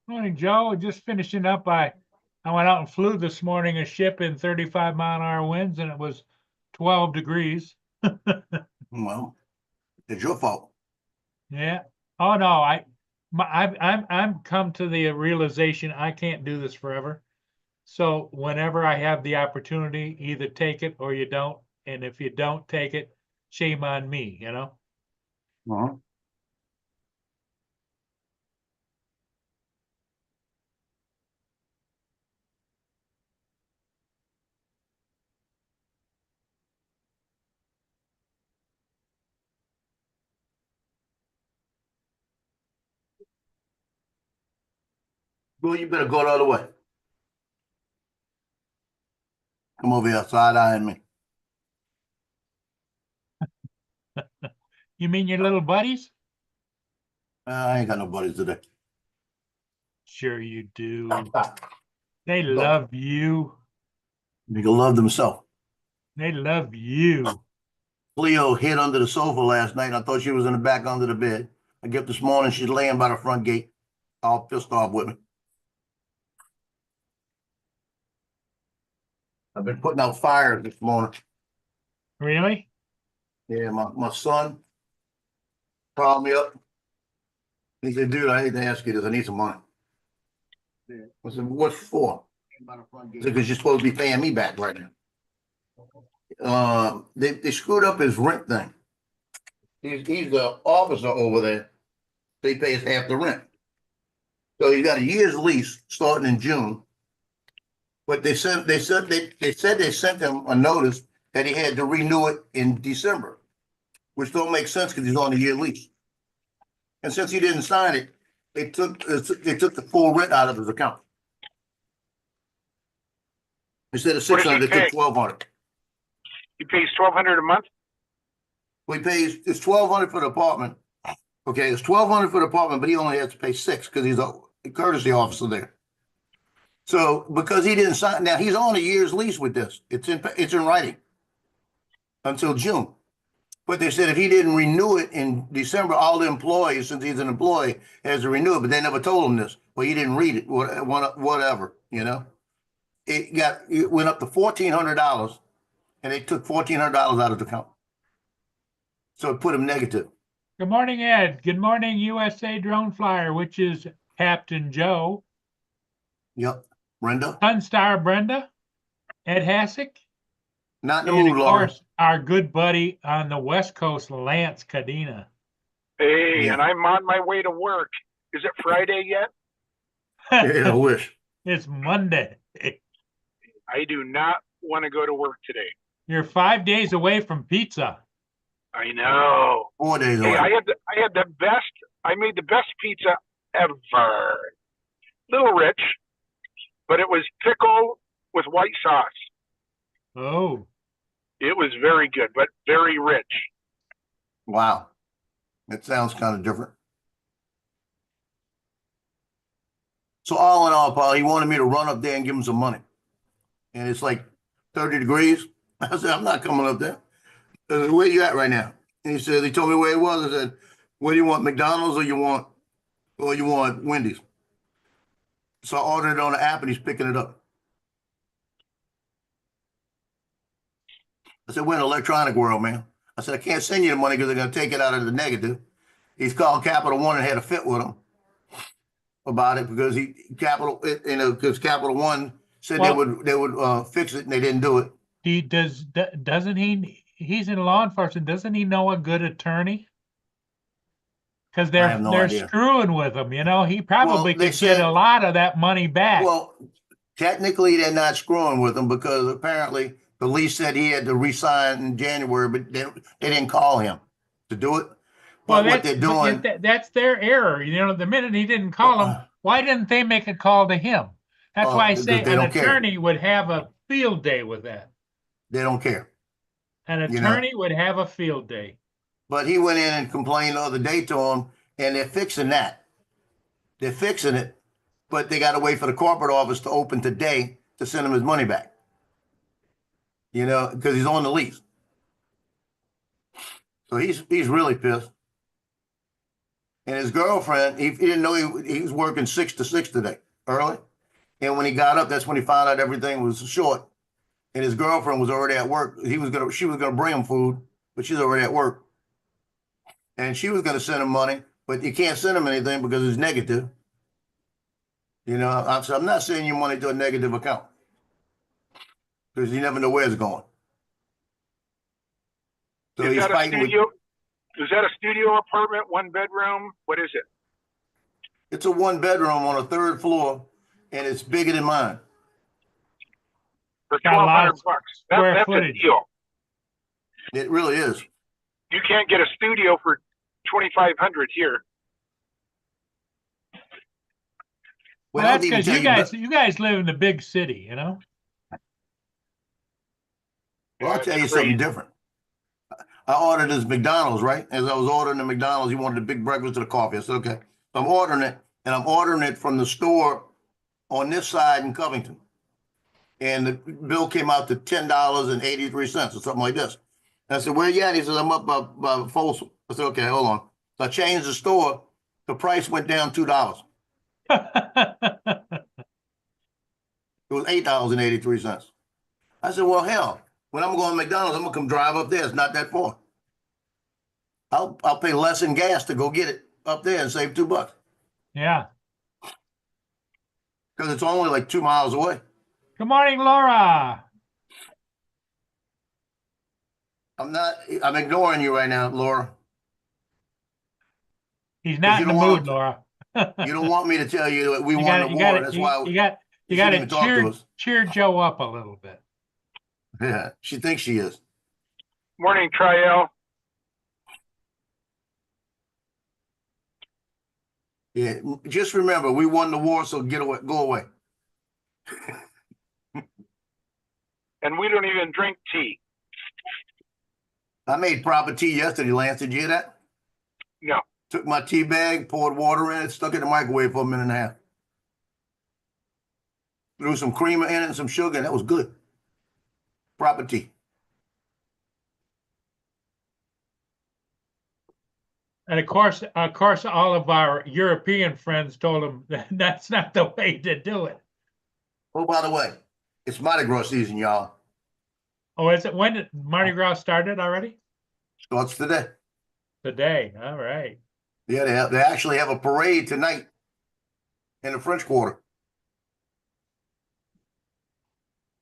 Morning, Joe. Just finishing up. I went out and flew this morning a ship in 35-mile-an-hour winds, and it was 12 degrees. Well, it's your fault. Yeah. Oh no, I'm come to the realization I can't do this forever. So whenever I have the opportunity, either take it or you don't. And if you don't take it, shame on me, you know? Uh-huh. Well, you better go the other way. Come over here, side eyeing me. You mean your little buddies? I ain't got no buddies today. Sure you do. They No, love you. nigga love himself. They love you. Cleo hid under the sofa last night. I thought she was in the back under the bed. I get up this morning, she's laying by the front gate, all pissed off with me. I've been putting out fires this morning. Really? Yeah, my son called me up. He said, dude, I hate to ask you this. I need some money. I said, what for? Because you're supposed to be paying me back right now. They screwed up his rent thing. He's the officer over there. They pays half the rent. So he got a year's lease starting in June. But they said they sent him a notice that he had to renew it in December, which don't make sense because he's on a year lease. And since he didn't sign it, they took the full rent out of his account. Instead of What does he 600, they pay? took 1,200. He pays $1,200 a month. Well, he pays it's 1,200 for the apartment. Okay, it's 1,200 for the apartment, but he only has to pay 6 because he's a courtesy officer there. So because he didn't sign, now he's on a year's lease with this. It's in writing until June. But they said if he didn't renew it in December, all the employees, since he's an employee, has to renew it. But they never told him this. Well, he didn't read it. Whatever, you know. It went up to $1,400, and they took $1,400 out of the account. So it put him negative. Good morning, Ed. Good morning, USA Drone Flyer, which is Captain Joe. Yep. Brenda? Sunstar Brenda, Ed Hassick, Not in the and mood, of Laura. course, our good buddy on the West Coast, Lance Cadena. Hey, Yeah. and I'm on my way to work. Is it Friday yet? Yeah, I wish. It's Monday. I do not want to go to work today. You're 5 days away from pizza. I know. 4 days Hey, away. I had the best. I made the best pizza ever. Little rich, but it was pickle with white sauce. Oh, It was very good, but very rich. Wow. That sounds kind of different. So all in all, Paul, he wanted me to run up there and give him some money. And it's like 30 degrees. I said, I'm not coming up there. I said, where you at right now? And he said, he told me where he was. I said, what do you want, McDonald's or you want Wendy's? So I ordered it on the app and he's picking it up. I said, we're in the electronic world, man. I said, I can't send you the money because they're going to take it out of the negative. He's called Capital One and had a fit with him about it because because Capital One said Well- they would fix it and they didn't do it. doesn't he? He's in law enforcement. Doesn't he know a good attorney? Because I have no they're idea. screwing with him. You know, he probably they could get said- a lot of that money back. Well, technically they're not screwing with him because apparently the lease said he had to resign in January, but they didn't call him to do it. But what they're doing, that's their error. You know, the minute he didn't call him, why didn't they make a call to him? That's why I because say they an don't care. attorney would have a field day with that. they don't care. An You know. attorney would have a field day. But he went in and complained the other day to him, and they're fixing that. They're fixing it, but they got to wait for the corporate office to open today to send him his money back. You know, because he's on the lease. So he's really pissed. And his girlfriend, he didn't know he was working 6 to 6 today, early. And when he got up, that's when he found out everything was short. And his girlfriend was already at work. She was gonna bring him food, but she's already at work. And she was gonna send him money, but you can't send him anything because it's negative. You know, I'm not sending you money to a negative account because you never know where it's going. So Is he's that a fighting with. studio? Is that a studio apartment, 1 bedroom? What is it? It's a 1 bedroom on a 3rd floor, and it's bigger than mine. For Got a lot of $1,200 bucks. square That's a footage. deal. It really is. You can't get a studio for 2,500 here. Well, I'll that's even because tell you guys live in the big city, you know? Well, I'll That's tell you crazy. something different. I ordered this McDonald's, right? As I was ordering the McDonald's, he wanted a big breakfast and a coffee. I said, okay. So I'm ordering it, and I'm ordering it from the store on this side in Covington. And the bill came out to $10.83 or something like this. And I said, where you at? He says, I'm up by Folsom. I said, okay, hold on. So I changed the store. The price went down $2. It was $8.83. I said, well, hell, when I'm going to McDonald's, I'm gonna come drive up there. It's not that far. I'll pay less in gas to go get it up there and save $2 Yeah. because it's only like 2 miles away. Good morning, Laura. I'm ignoring you right now, Laura. He's not you in the don't want mood, to- Laura. You don't want me to tell you that we You won got the you war. got That's why you she got didn't to even talk to us. cheer Joe up a little bit. Yeah, she thinks she is. Morning, Triel. Yeah, just remember, we won the war, so go away. And we don't even drink tea. I made proper tea yesterday, Lance. Did you hear that? No. Took my tea bag, poured water in it, stuck it in the microwave for a minute and a half. Threw some creamer in it and some sugar, and that was good. Proper tea. And of course, all of our European friends told him that that's not the way to do it. Oh, by the way, it's Mardi Gras season, y'all. Oh, is it? When did Mardi Gras started already? Starts today. Today. All right. Yeah, they actually have a parade tonight in the French Quarter.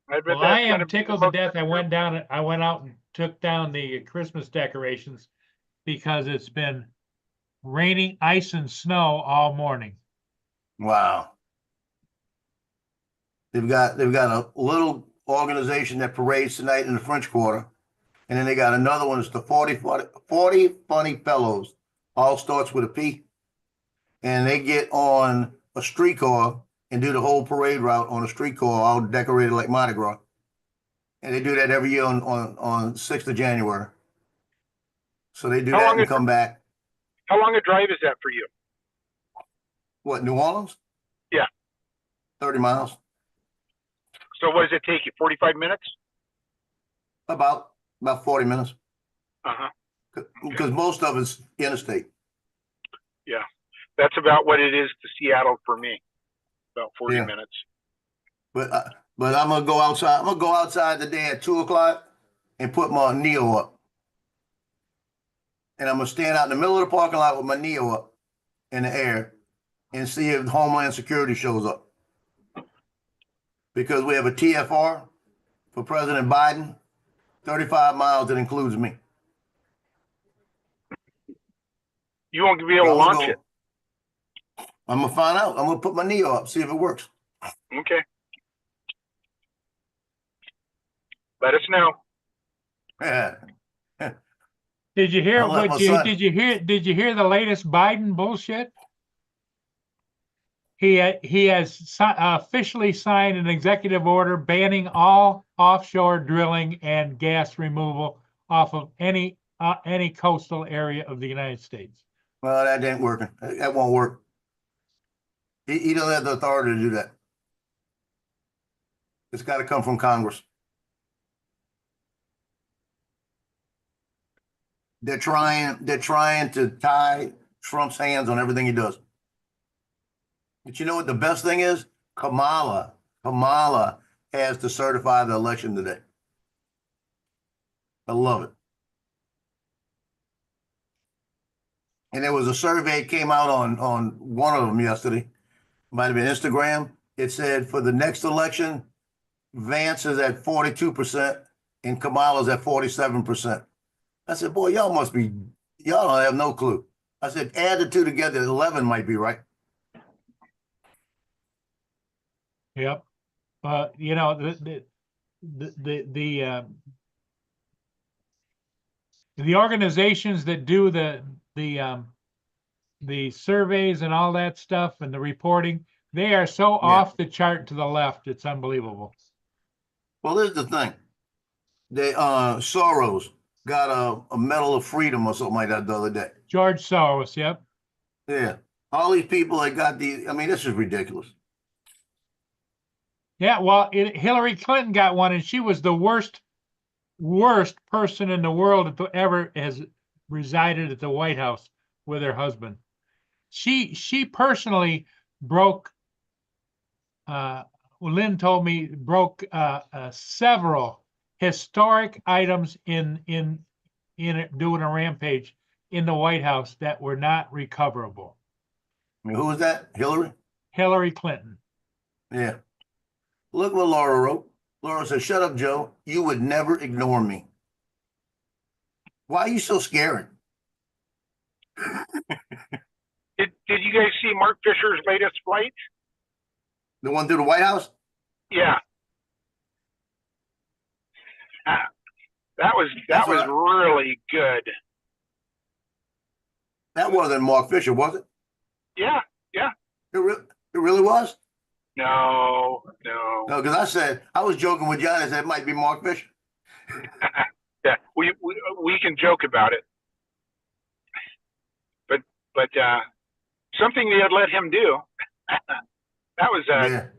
I bet Well, that's I gonna am be tickled the to death. I went out and took down the Christmas decorations because it's been raining, ice, and snow all morning. Wow. They've got a little organization that parades tonight in the French Quarter, and then they got another one. It's the 40 Funny Fellows. All starts with a P, and they get on a streetcar and do the whole parade route on a streetcar, all decorated like Mardi Gras. And they do that every year on 6th of January. So they do that and come back. How long a drive is that for you? What, New Orleans? Yeah. 30 miles. So what does it take you? 45 minutes? About 40 minutes. Uh-huh. Because most of it's interstate. Yeah. That's about what it is to Seattle for me. About 40 Yeah. minutes. But I'm gonna go outside. I'm gonna go outside today at 2:00 and put my Neo up. And I'm gonna stand out in the middle of the parking lot with my Neo up in the air and see if Homeland Security shows up. Because we have a TFR for President Biden, 35 miles that includes me. You won't be able to launch it. I'm gonna find out. I'm gonna put my Neo up, see if it works. Okay. Let us know. Yeah. Did you hear I'll let what my son- did you hear the latest Biden bullshit? He has officially signed an executive order banning all offshore drilling and gas removal off of any coastal area of the United States. Well, that ain't working. That won't work. He doesn't have the authority to do that. It's got to come from Congress. They're trying to tie Trump's hands on everything he does. But you know what the best thing is? Kamala has to certify the election today. I love it. And there was a survey came out on one of them yesterday. Might have been Instagram. It said for the next election, Vance is at 42% and Kamala's at 47%. I said, boy, y'all don't have no clue. I said, add the two together, 11 might be right. Yep. You know, the organizations that do the surveys and all that stuff and the reporting, they are so off the chart to the left. It's unbelievable. Well, here's the thing. Soros got a Medal of Freedom or something like that the other day. George Soros, yep. Yeah. All these people that got this is ridiculous. Yeah, well, Hillary Clinton got one, and she was the worst person in the world to ever has resided at the White House with her husband. She personally broke. Lynn told me broke several historic items in doing a rampage in the White House that were not recoverable. I mean, who was that? Hillary? Hillary Clinton. Yeah. Look what Laura wrote. Laura said, shut up, Joe. You would never ignore me. Why are you so scared? Did you guys see Mark Fisher's latest flight? The one through the White House? Yeah. That was really good. That wasn't Mark Fisher, was it? Yeah. It really was? No. No, because I said, I was joking with John. I said, it might be Mark Fisher. Yeah, we can joke about it. But something they had let him do, that was a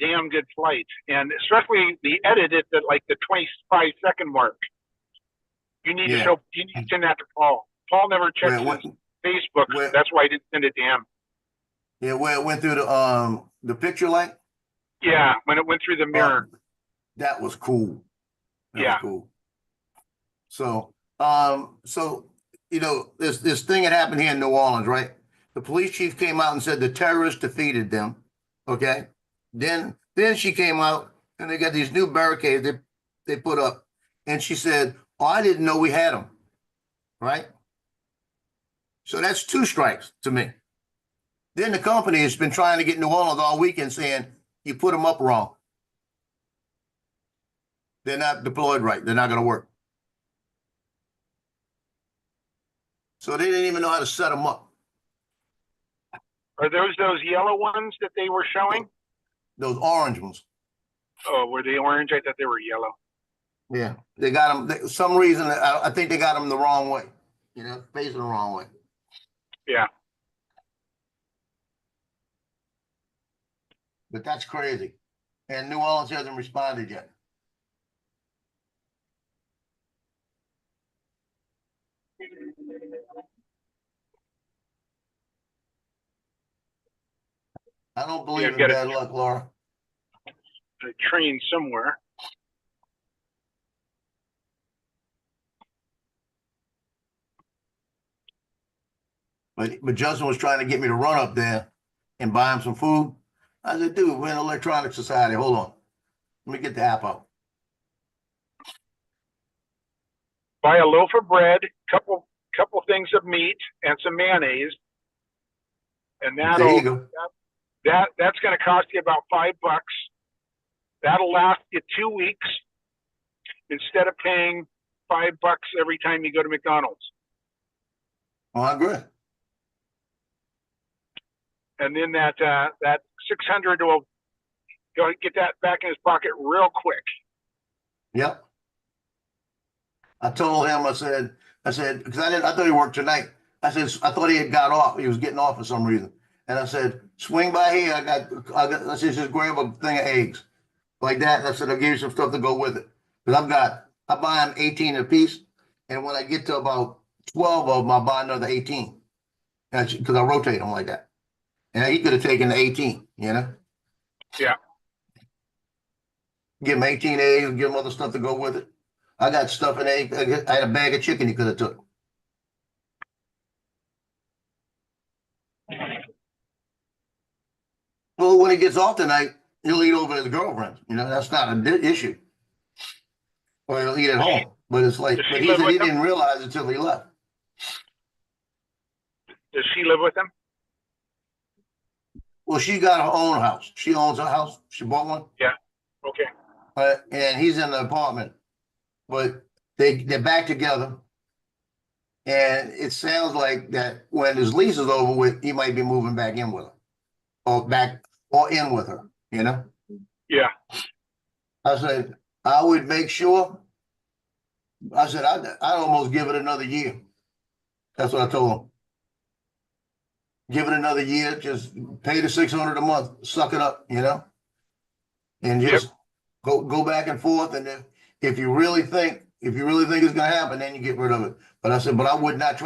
damn good flight. And especially the edit at the 25-second mark. You need to send that to Paul. Paul never checks his Facebook, so that's why I didn't send it to him. Yeah, where it went through the picture light? Yeah, when it went through the mirror. That was cool. That was cool. So, you know, this thing that happened here in New Orleans, right? The police chief came out and said the terrorists defeated them. Okay. Then she came out and they got these new barricades they put up. And she said, oh, I didn't know we had them. Right? So that's two strikes to me. Then the company has been trying to get New Orleans all weekend saying, you put them up wrong. They're not deployed right. They're not going to work. So they didn't even know how to set them up. Are those yellow ones that they were showing? Those orange ones. Oh, were they orange? I thought they were yellow. Yeah, they got them. Some reason, I think they got them the wrong way. You know, facing the wrong way. Yeah. But that's crazy. And New Orleans hasn't responded yet. I don't believe in bad luck, Laura. A train somewhere. But Justin was trying to get me to run up there and buy him some food. I said, dude, we're in an electronic society. Hold on. Let me get the app out. Buy a loaf of bread, couple things of meat, and some mayonnaise. And that's going to cost you about $5. That'll last you 2 weeks instead of paying $5 every time you go to McDonald's. Oh, I agree. And then that 600 will go get that back in his pocket real quick. Yep. I told him, I said, because I thought he worked tonight. I said, I thought he had got off. He was getting off for some reason. And I said, swing by here. I said, just grab a thing of eggs like that. And I said, I'll give you some stuff to go with it. Because I buy them 18 a piece. And when I get to about 12 of them, I'll buy another 18. That's because I rotate them like that. And he could have taken the 18, you know? Yeah. Give him 18 eggs and give him other stuff to go with it. I got stuff in egg. I had a bag of chicken he could have took. Well, when he gets off tonight, he'll eat over his girlfriend. You know, that's not an issue. Or he'll eat at home. But it's like, Does but she he live said with he him? didn't realize it until he left. Does she live with him? Well, she got her own house. She owns a house. She bought one. Yeah. Okay. And he's in the apartment. But they're back together. And it sounds like that when his lease is over with, he might be moving back in with her. Or back or in with her, you know? Yeah. I said, I would make sure. I said, I'd almost give it another year. That's what I told him. Give it another year, just pay the $600 a month, suck it up, you know? And just go back and forth. And if you really think it's gonna happen, then you get rid of it. But I said, but I would not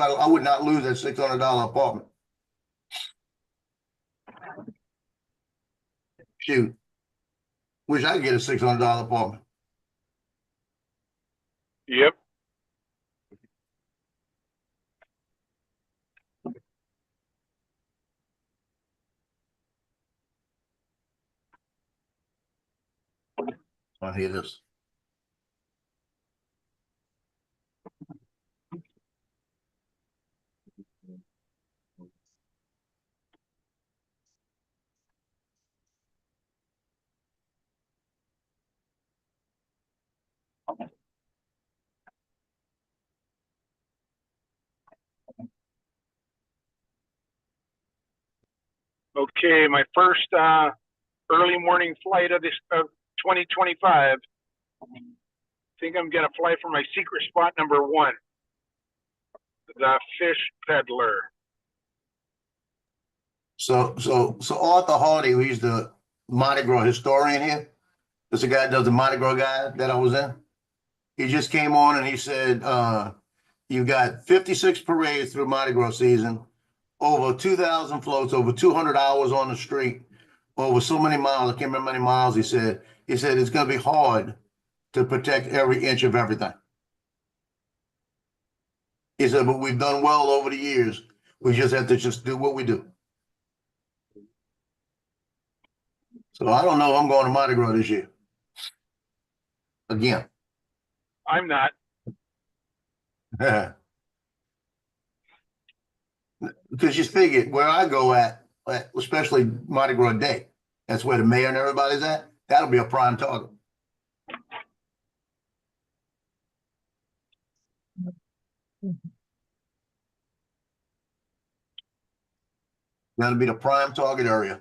lose that $600 apartment. Shoot. Wish I could get a $600 apartment. Yep. I hear this. Okay. My first early morning flight of 2025. I think I'm gonna fly for my secret spot number 1, the Fish Peddler. So Arthur Hardy, who's the Mardi Gras historian here, that's the guy that does the Mardi Gras guy that I was in. He just came on and he said, you've got 56 parades through Mardi Gras season, over 2,000 floats, over 200 hours on the street, over so many miles. I can't remember how many miles he said. He said it's going to be hard to protect every inch of everything. He said, but we've done well over the years. We just have to just do what we do. So I don't know if I'm going to Mardi Gras this year. Again. I'm not. Because you figure where I go at, especially Mardi Gras Day, that's where the mayor and everybody's at. That'll be a prime target. That'll be the prime target area.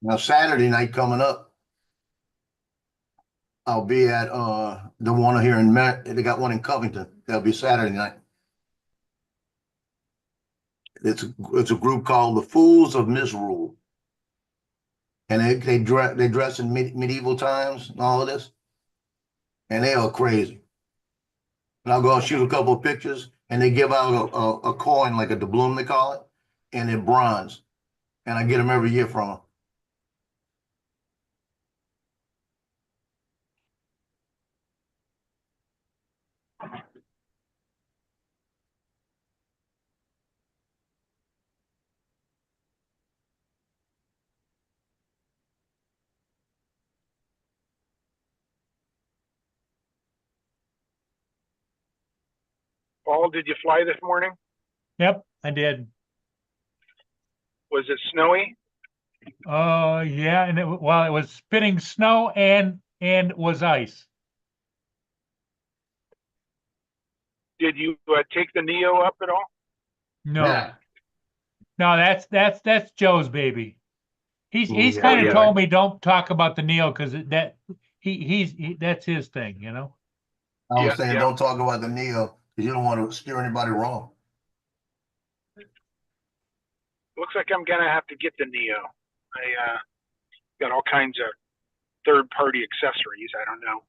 Now Saturday night coming up, I'll be at the one here in they got one in Covington. That'll be Saturday night. It's a group called the Fools of Misrule. And they dress in medieval times and all of this. And they are crazy. And I'll go and shoot a couple of pictures, and they give out a coin, like a doubloon they call it, and they're bronze. And I get them every year from them. Paul, did you fly this morning? Yep, I did. Was it snowy? Yeah, and it was spitting snow and was ice. Did you take the Neo up at all? No, Yeah. no, that's Joe's baby. He's Yeah, kind of yeah. told me don't talk about the Neo because that's his thing, you know. I was Yeah, saying yeah. don't talk about the Neo because you don't want to steer anybody wrong. Looks like I'm gonna have to get the Neo. I got all kinds of third-party accessories. I don't know.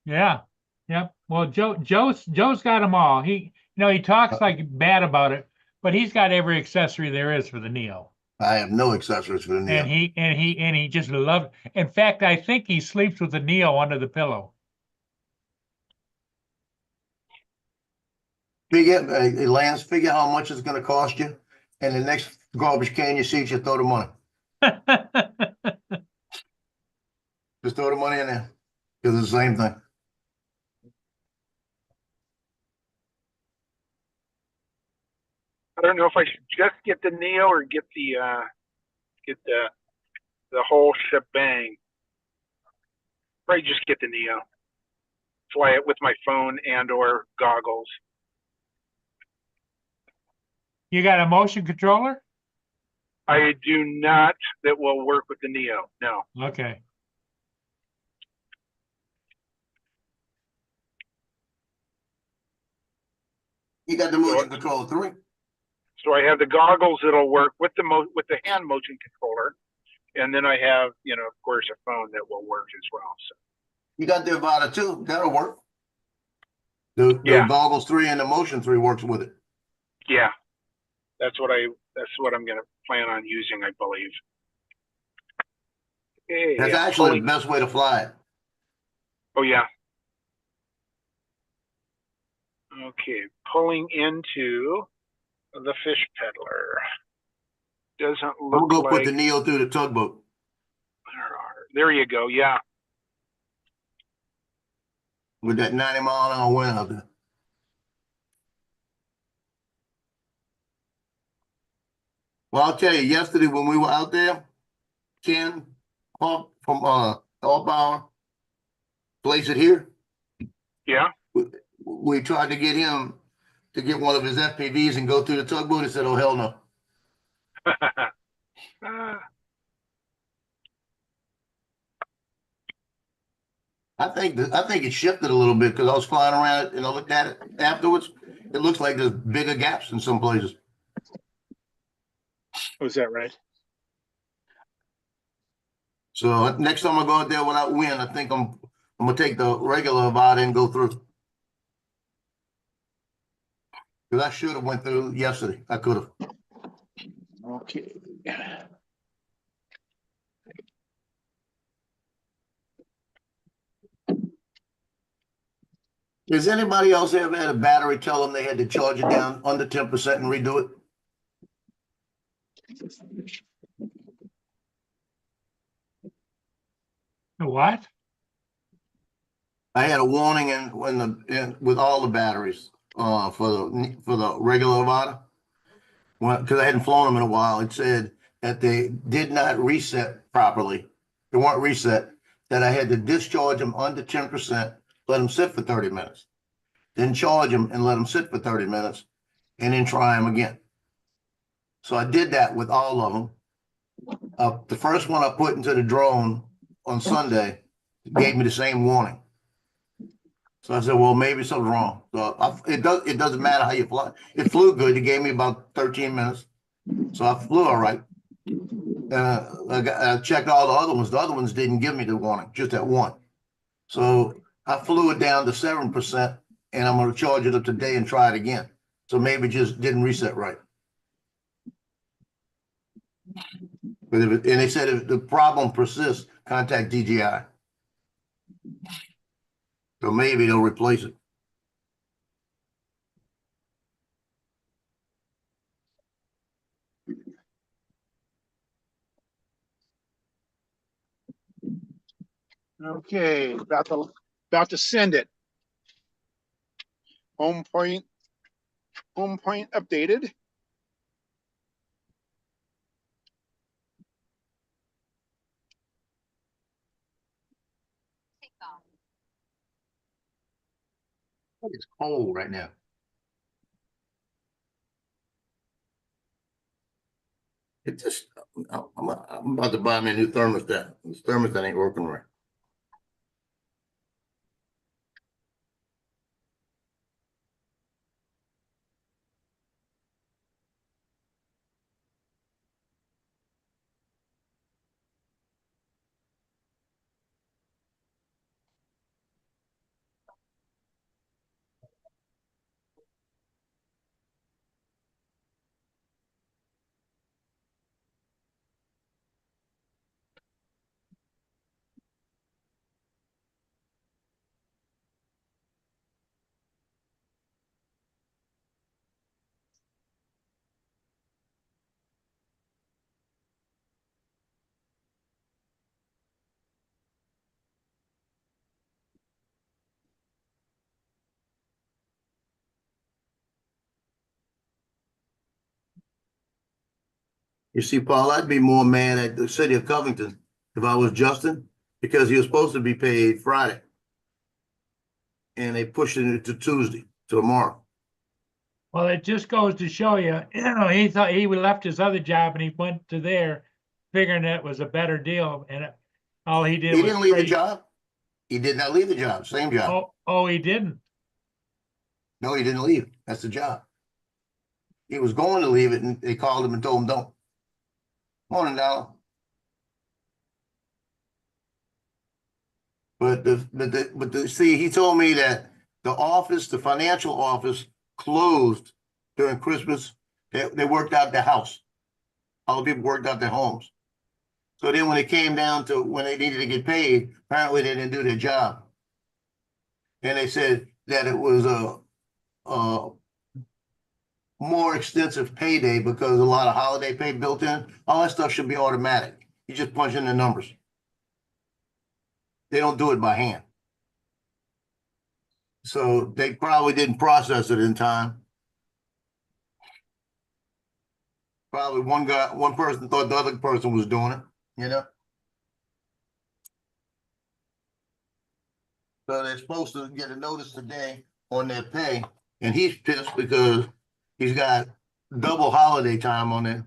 Yeah. Yep. Well, Joe's got them all. He talks like bad about it, but he's got every accessory there is for the Neo. I have no accessories for the Neo. And he just loved. In fact, I think he sleeps with the Neo under the pillow. Lance, figure how much it's going to cost you, and the next garbage can you see, you throw the money. Just throw the money in there, because it's the same thing. I don't know if I should just get the Neo or get the whole shebang. Probably just get the Neo. Fly it with my phone and or goggles. You got a motion controller? I do not. That will work with the Neo. No. Okay. You got the motion control 3. So I have the goggles that'll work with the hand motion controller, and then I have, of course, a phone that will work as well. So You got the Avata 2. That'll work. The goggles 3 and the motion 3 works with it. Yeah, that's what I'm going to plan on using, I believe. Okay, That's actually the best way to fly it. Oh yeah. Okay, pulling into the fish peddler. Doesn't look I'm gonna go like put the Neo through the tugboat. there you go. Yeah. With that 90-mile-an-hour wind out there. Well, I'll tell you, yesterday when we were out there, Ken from Off place it here. Yeah. We tried to get him to get one of his FPVs and go through the tugboat. He said, "Oh hell no." I think it shifted a little bit because I was flying around it and I looked at it afterwards. It looks like there's bigger gaps in some places. Oh, is that right? So next time I go out there without wind, I think I'm gonna take the regular Avata and go through. Because I should have went through yesterday. I could have. Okay. Has anybody else ever had a battery tell them they had to charge it down under 10% and redo it? What? I had a warning with all the batteries for the regular Avata. Because I hadn't flown them in a while. It said that they did not reset properly. They weren't reset. That I had to discharge them under 10%, let them sit for 30 minutes, then charge them and let them sit for 30 minutes, and then try them again. So I did that with all of them. The first one I put into the drone on Sunday gave me the same warning. So I said, well, maybe something's wrong. So it doesn't matter how you fly. It flew good. It gave me about 13 minutes. So I flew all right. I checked all the other ones. The other ones didn't give me the warning, just that one. So I flew it down to 7%, and I'm going to charge it up today and try it again. So maybe it just didn't reset right. And they said if the problem persists, contact DJI. So maybe they'll replace it. Okay, about to send it. Home point updated. It's cold right now. It just, I'm about to buy me a new thermostat. This thermostat ain't working right. You see, Paul, I'd be more mad at the city of Covington if I was Justin, because he was supposed to be paid Friday. And they pushed it to Tuesday, to tomorrow. Well, it just goes to show you, he thought he left his other job and he went to there figuring that was a better deal, and all he did He was didn't leave the trade. job. He did not leave the job. Same job. Oh, he didn't. No, he didn't leave. That's the job. He was going to leave it, and they called him and told him don't. Morning, Dollar. See, he told me that the financial office closed during Christmas. They worked out their house. All the people worked out their homes. So then when it came down to when they needed to get paid, apparently they didn't do their job. And they said that it was a more extensive payday because a lot of holiday pay built in. All that stuff should be automatic. You just punch in the numbers. They don't do it by hand. So they probably didn't process it in time. Probably one person thought the other person was doing it, you know? So they're supposed to get a notice today on their pay, and he's pissed because he's got double holiday time on it.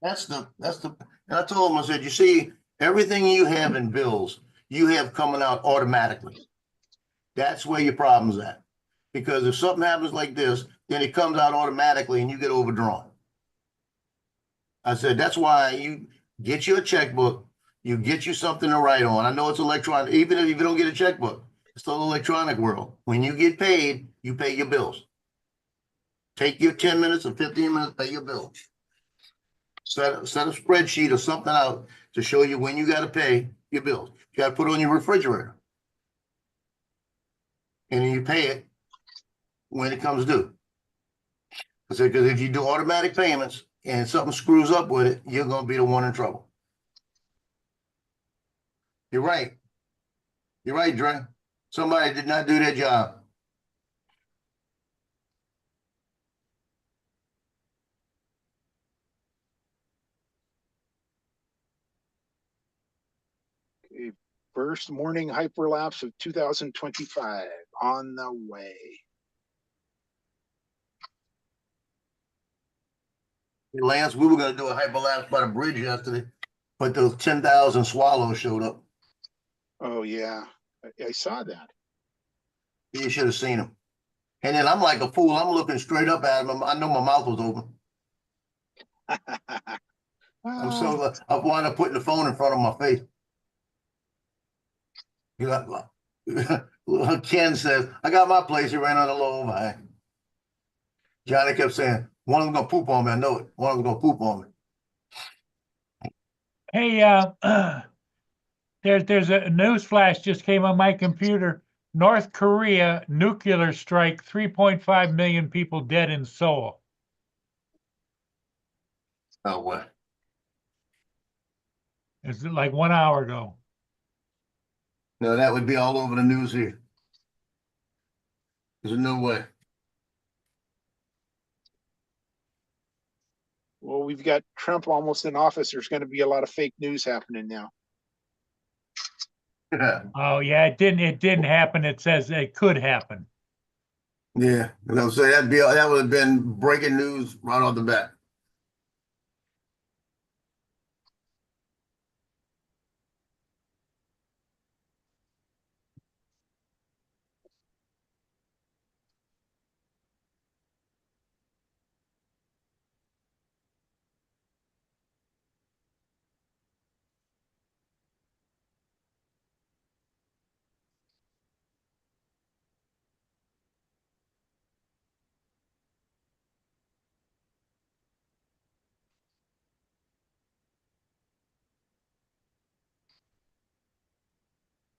And I told him, I said, you see, everything you have in bills, you have coming out automatically. That's where your problem's at. Because if something happens like this, then it comes out automatically and you get overdrawn. I said, that's why you get your checkbook, you get you something to write on. I know it's electronic, even if you don't get a checkbook, it's still electronic world. When you get paid, you pay your bills. Take your 10 minutes or 15 minutes, pay your bills. Set a spreadsheet or something out to show you when you got to pay your bills. You got to put it on your refrigerator. And then you pay it when it comes due. I said, because if you do automatic payments and something screws up with it, you're going to be the one in trouble. You're right. You're right, Dre. Somebody did not do their job. Okay, first morning hyperlapse of 2025 on the way. Lance, we were going to do a hyperlapse by the bridge yesterday, but those 10,000 swallows showed up. Oh yeah, I saw that. You should have seen them. And then I'm like a fool. I'm looking straight up at him. I know my mouth was open. I wound up putting the phone in front of my face. Ken says, I got my place. He ran on the low overhang. Johnny kept saying, one of them gonna poop on me. I know it. One of them gonna poop on me. Hey, there's a news flash just came on my computer. North Korea nuclear strike, 3.5 million people dead in Seoul. Oh, what? It's like 1 hour ago. No, that would be all over the news here. There's no way. Well, we've got Trump almost in office. There's going to be a lot of fake news happening now. Oh yeah, it didn't happen. It says it could happen. Yeah, I was saying that would have been breaking news right off the bat.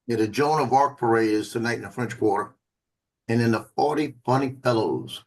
Yeah, the Joan of Arc parade is tonight in the French Quarter, and then the 40 Funny Fellows.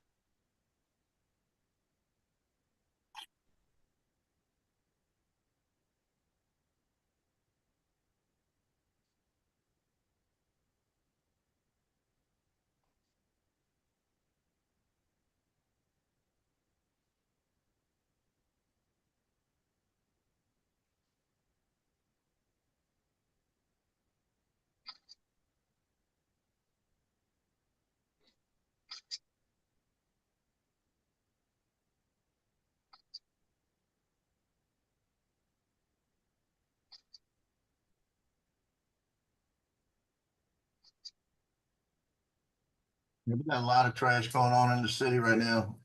We got a lot of trash going on in the city right now.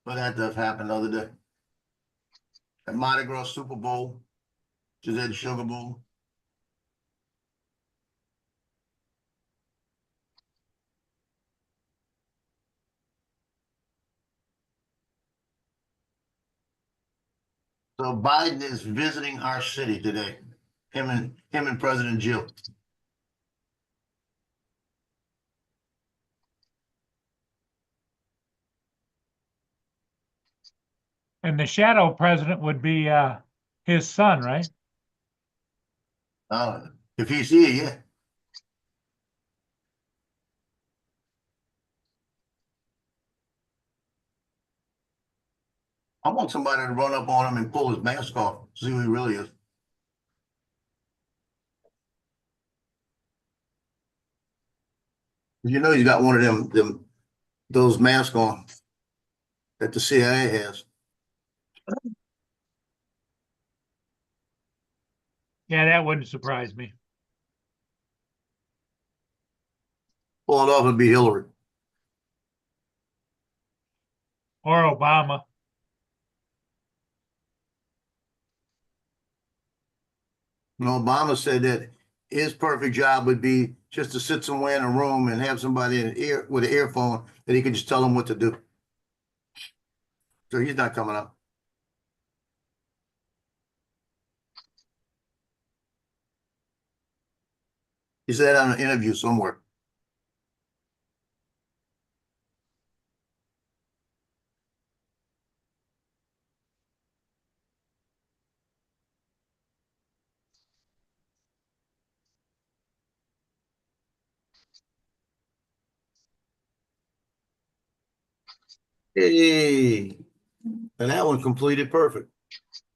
But that does happen the other day. At Mardi Gras Super Bowl, which is at Sugar Bowl. So Biden is visiting our city today. Him and President Jill. And the shadow president would be his son, right? If he's here, yeah. I want somebody to run up on him and pull his mask off, see who he really is. You know he's got one of those masks on that the CIA has. Yeah, that wouldn't surprise me. Pull it off and be Hillary. Or Obama. You know, Obama said that his perfect job would be just to sit somewhere in a room and have somebody in an ear with an earphone that he could just tell them what to do. So he's not coming up. He said on an interview somewhere. Hey, and that one completed perfect.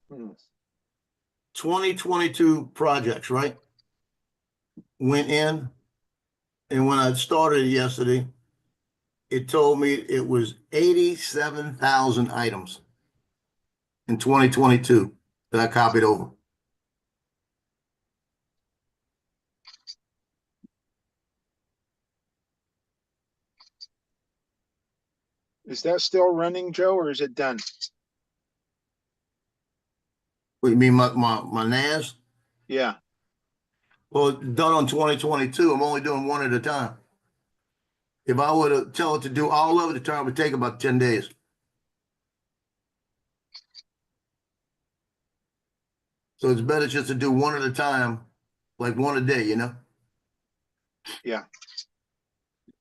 2022 projects, right? Went in, and when I started yesterday, it told me it was 87,000 items in 2022 that I copied over. Is that still running, Joe, or is it done? What you mean, my NAS? Yeah. Well, done on 2022. I'm only doing one at a time. If I were to tell it to do all of it, the time would take about 10 days. So it's better just to do one at a time, like one a day, you know? Yeah.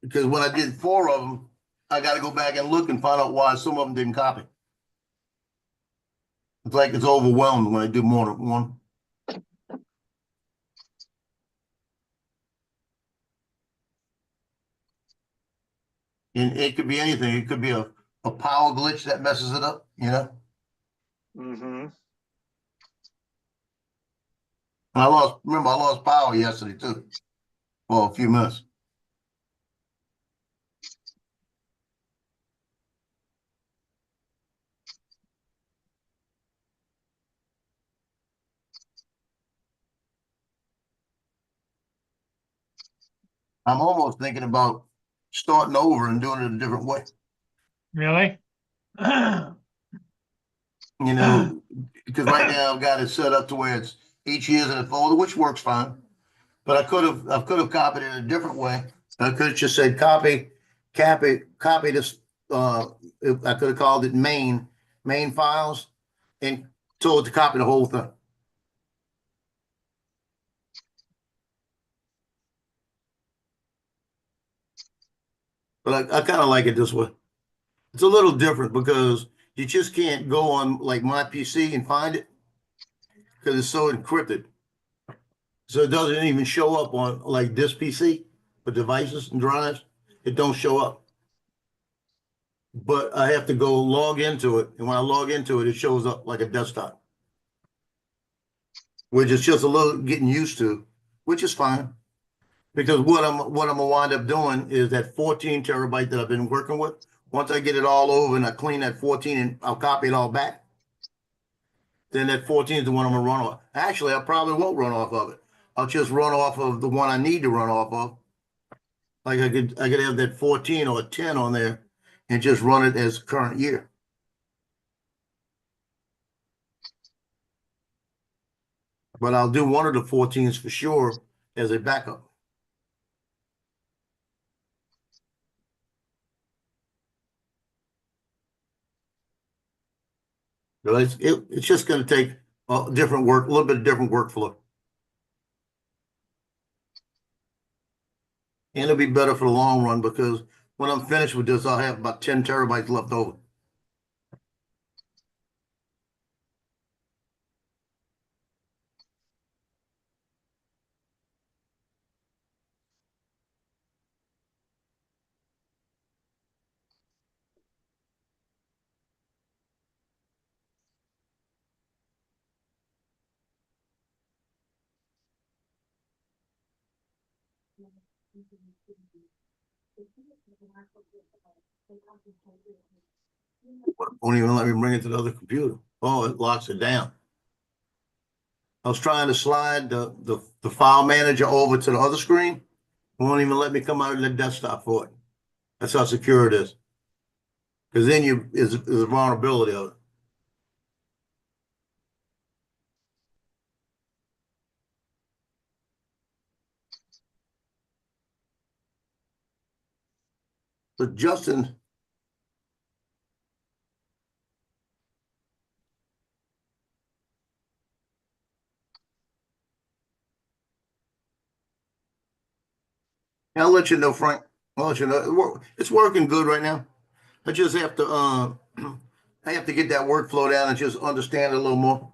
Because when I did 4 of them, I got to go back and look and find out why some of them didn't copy. It's like it's overwhelmed when I do more than one. And it could be anything. It could be a power glitch that messes it up, you know? Mm-hmm. And I lost power yesterday too. For a few minutes. I'm almost thinking about starting over and doing it a different way. Really? You know, because right now I've got it set up to where it's each year's in a folder, which works fine. But I could have copied it in a different way. I could have just said copy this. I could have called it main files and told it to copy the whole thing. But I kind of like it this way. It's a little different because you just can't go on like my PC and find it because it's so encrypted. So it doesn't even show up on like this PC, but devices and drives, it don't show up. But I have to go log into it, and when I log into it, it shows up like a desktop, which is just a little getting used to, which is fine. Because what I'm gonna wind up doing is that 14 terabyte that I've been working with. Once I get it all over and I clean that 14 and I'll copy it all back, then that 14 is the one I'm gonna run off. Actually, I probably won't run off of it. I'll just run off of the one I need to run off of. Like I could have that 14 or a 10 on there and just run it as current year. But I'll do one of the 14s for sure as a backup. But it's just going to take a little bit of different workflow. And it'll be better for the long run because when I'm finished with this, I'll have about 10 terabytes left over. Won't even let me bring it to the other computer. Oh, it locks it down. I was trying to slide the file manager over to the other screen. Won't even let me come out of the desktop for it. That's how secure it is. Because then is a vulnerability of it. But Justin, I'll let you know, Frank. I'll let you know. It's working good right now. I just have to I have to get that workflow down and just understand it a little more.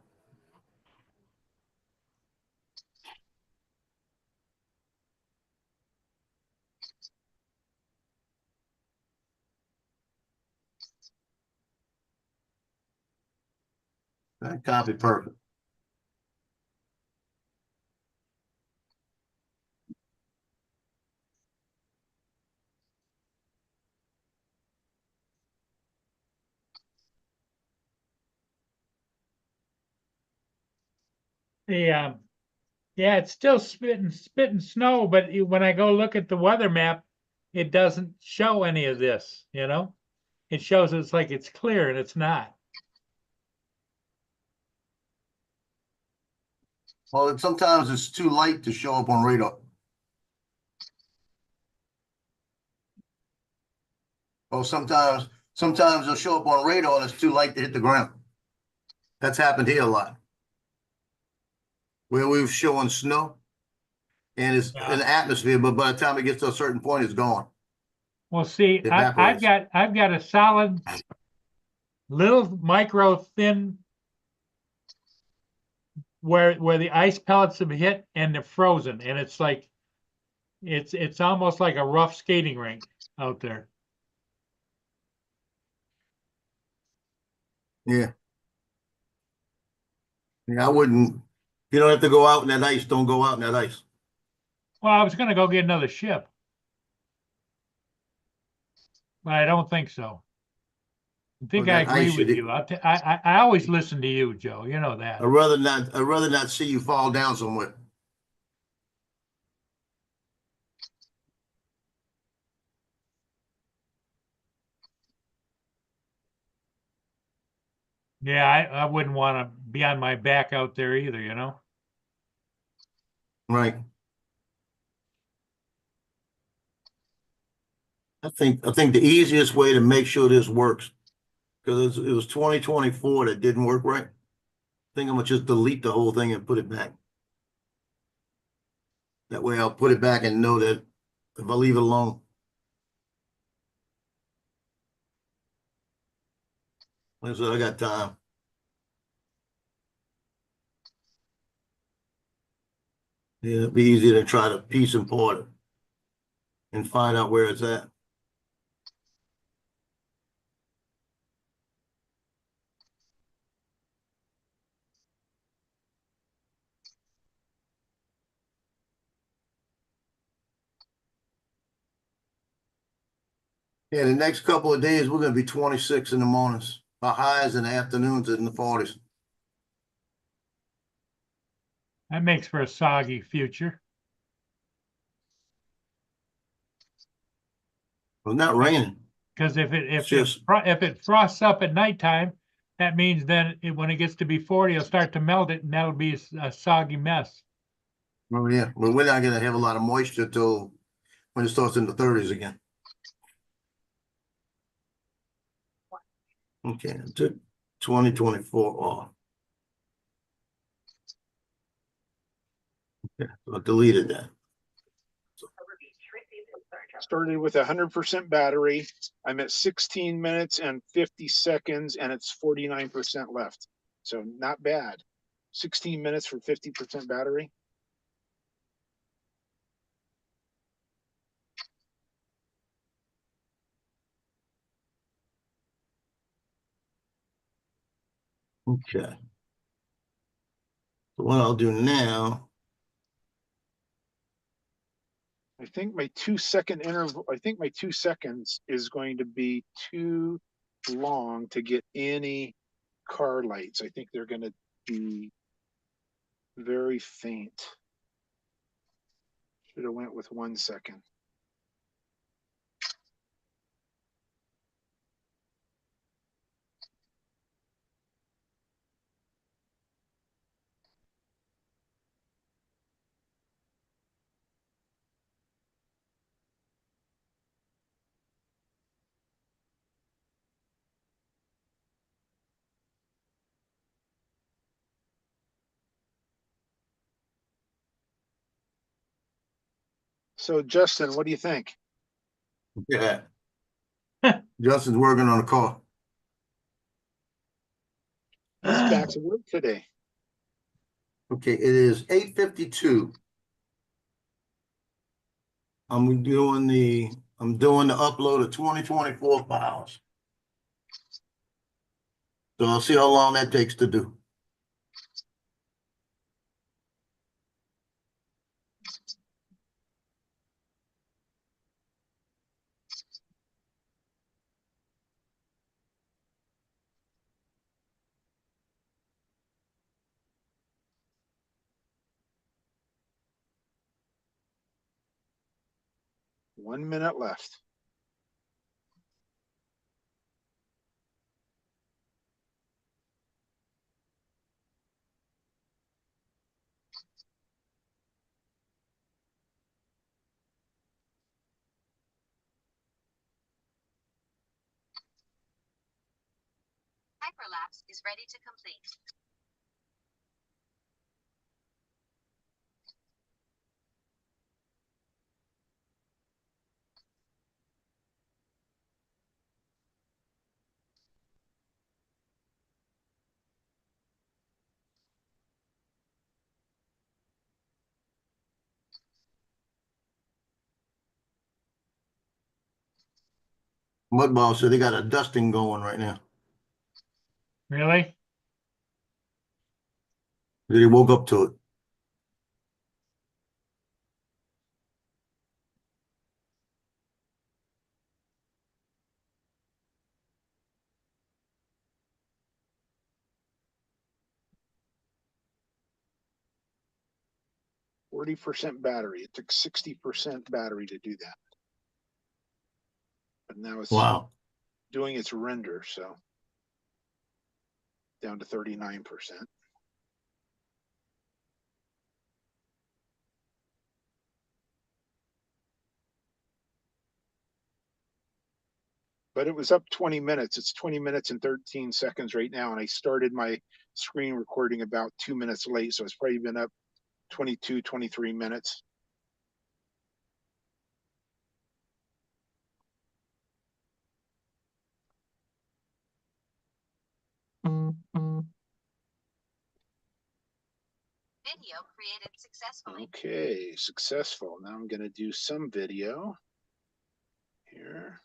That copy perfect. Yeah, it's still spitting snow, but when I go look at the weather map, it doesn't show any of this, you know? It shows it's like it's clear and it's not. Well, sometimes it's too light to show up on radar. Or sometimes it'll show up on radar and it's too light to hit the ground. That's happened here a lot. Where we've shown snow and it's Yeah. an atmosphere, but by the time it gets to a certain point, it's gone. Well, see, It I've evaporates. got a solid little micro thin where the ice pellets have hit and they're frozen, and it's like it's almost like a rough skating rink out there. Yeah. Yeah, I wouldn't. If you don't have to go out in that ice, don't go out in that ice. Well, I was gonna go get another ship, but I don't think so. I think Well, I that agree ice with should. you. I always listen to you, Joe. You know that. I'd rather not see you fall down somewhere. Yeah, I wouldn't want to be on my back out there either, you know? Right. I think the easiest way to make sure this works, because it was 2024 that didn't work right. I think I'm gonna just delete the whole thing and put it back. That way I'll put it back and know that if I leave it alone. Like I said, I got time. Yeah, it'd be easier to try to piece and part it and find out where it's at. Yeah, the next couple of days, we're gonna be 26 in the mornings. Our highs in the afternoons in the 40s. That makes for a soggy future. Well, not raining. Because if It's just- if it frosts up at nighttime, that means then when it gets to be 40, it'll start to melt it, and that'll be a soggy mess. Oh, yeah. Well, we're not gonna have a lot of moisture till when it starts in the 30s again. Okay, I took 2024 off. Okay, so I deleted that. Started with 100% battery. I'm at 16 minutes and 50 seconds and it's 49% left. So not bad. 16 minutes for 50% battery. Okay. So what I'll do now, I think my 2-second interval, I think my 2 seconds is going to be too long to get any car lights. I think they're going to be very faint. Should have went with 1 second. So Justin, what do you think? yeah. Justin's working on a car. He's back to work today. Okay, it is 8:52. I'm doing the upload of 2024 files. So I'll see how long that takes to do. One minute left. Hyperlapse is ready to complete. Mudball said they got a dusting going right now. Really? He woke up to it. %40 battery. It took 60% battery to do that. But now it's Wow. doing its render, so down to 39%. But it was up 20 minutes. It's 20 minutes and 13 seconds right now. And I started my screen recording about 2 minutes late. So it's probably been up 22, 23 minutes. Video created successfully. Okay, successful. Now I'm going to do some video here.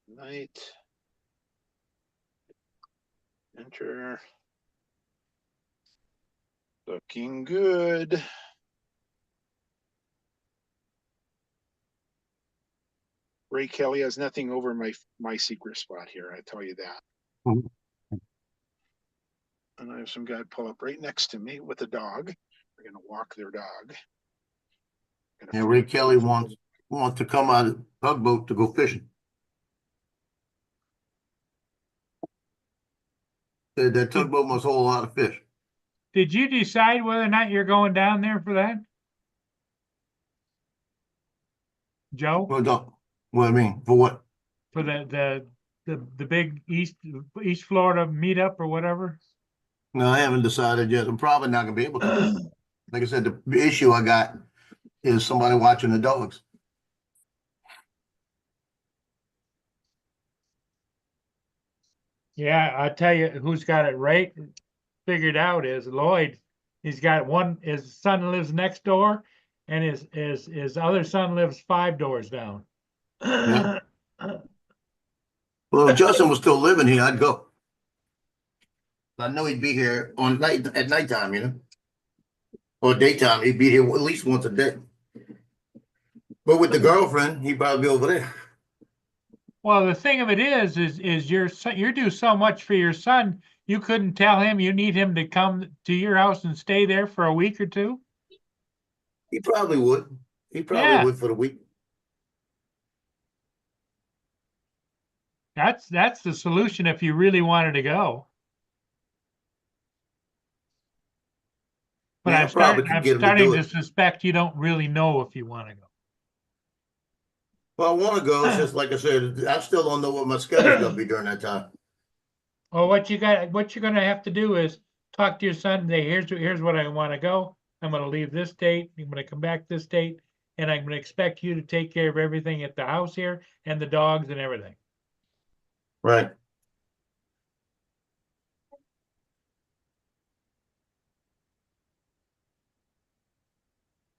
Night. Enter. Looking good. Ray Kelly has nothing over my secret spot here. I tell you that. Mhm. And I have some guy pull up right next to me with a dog. We're going to walk their dog. Yeah, Ray Kelly wants want to come out of the tugboat to go fishing. That tugboat must hold a lot of fish. Did you decide whether or not you're going down there for that? Joe, Well, don't, what I mean, for what? for the big East Florida meetup or whatever? No, I haven't decided yet. I'm probably not gonna be able to. Like I said, the issue I got is somebody watching the dogs. Yeah, I tell you, who's got it right figured out is Lloyd. He's got one, his son lives next door, and his other son lives 5 doors down. Yeah. Well, if Justin was still living here, I'd go. I know he'd be here on night at nighttime, you know, or daytime. He'd be here at least once a day. But with the girlfriend, he'd probably be over there. Well, the thing of it is your son, you do so much for your son. You couldn't tell him you need him to come to your house and stay there for a week or two. He probably would. He probably Yeah. would for the week. That's the solution if you really wanted to go. But Yeah, I probably could I'm get him to starting do to it. suspect you don't really know if you want to go. Well, I want to go. It's just like I said, I still don't know what my schedule's gonna be during that time. Well, what you're gonna have to do is talk to your son and say, here's what I want to go. I'm gonna leave this date. I'm gonna come back this date, and I'm gonna expect you to take care of everything at the house here and the dogs and everything. Right.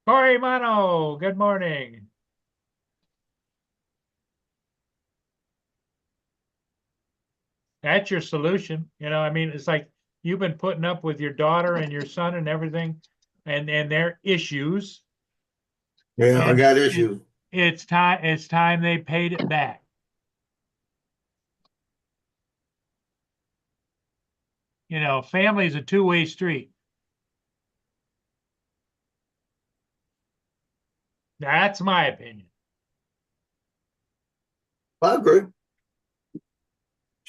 Corey Mano, good morning. That's your solution. You know, I mean, it's like you've been putting up with your daughter and your son and everything and their issues. Yeah, I And got issues. It's time they paid it back. You know, family's a two-way street. That's my opinion. I agree.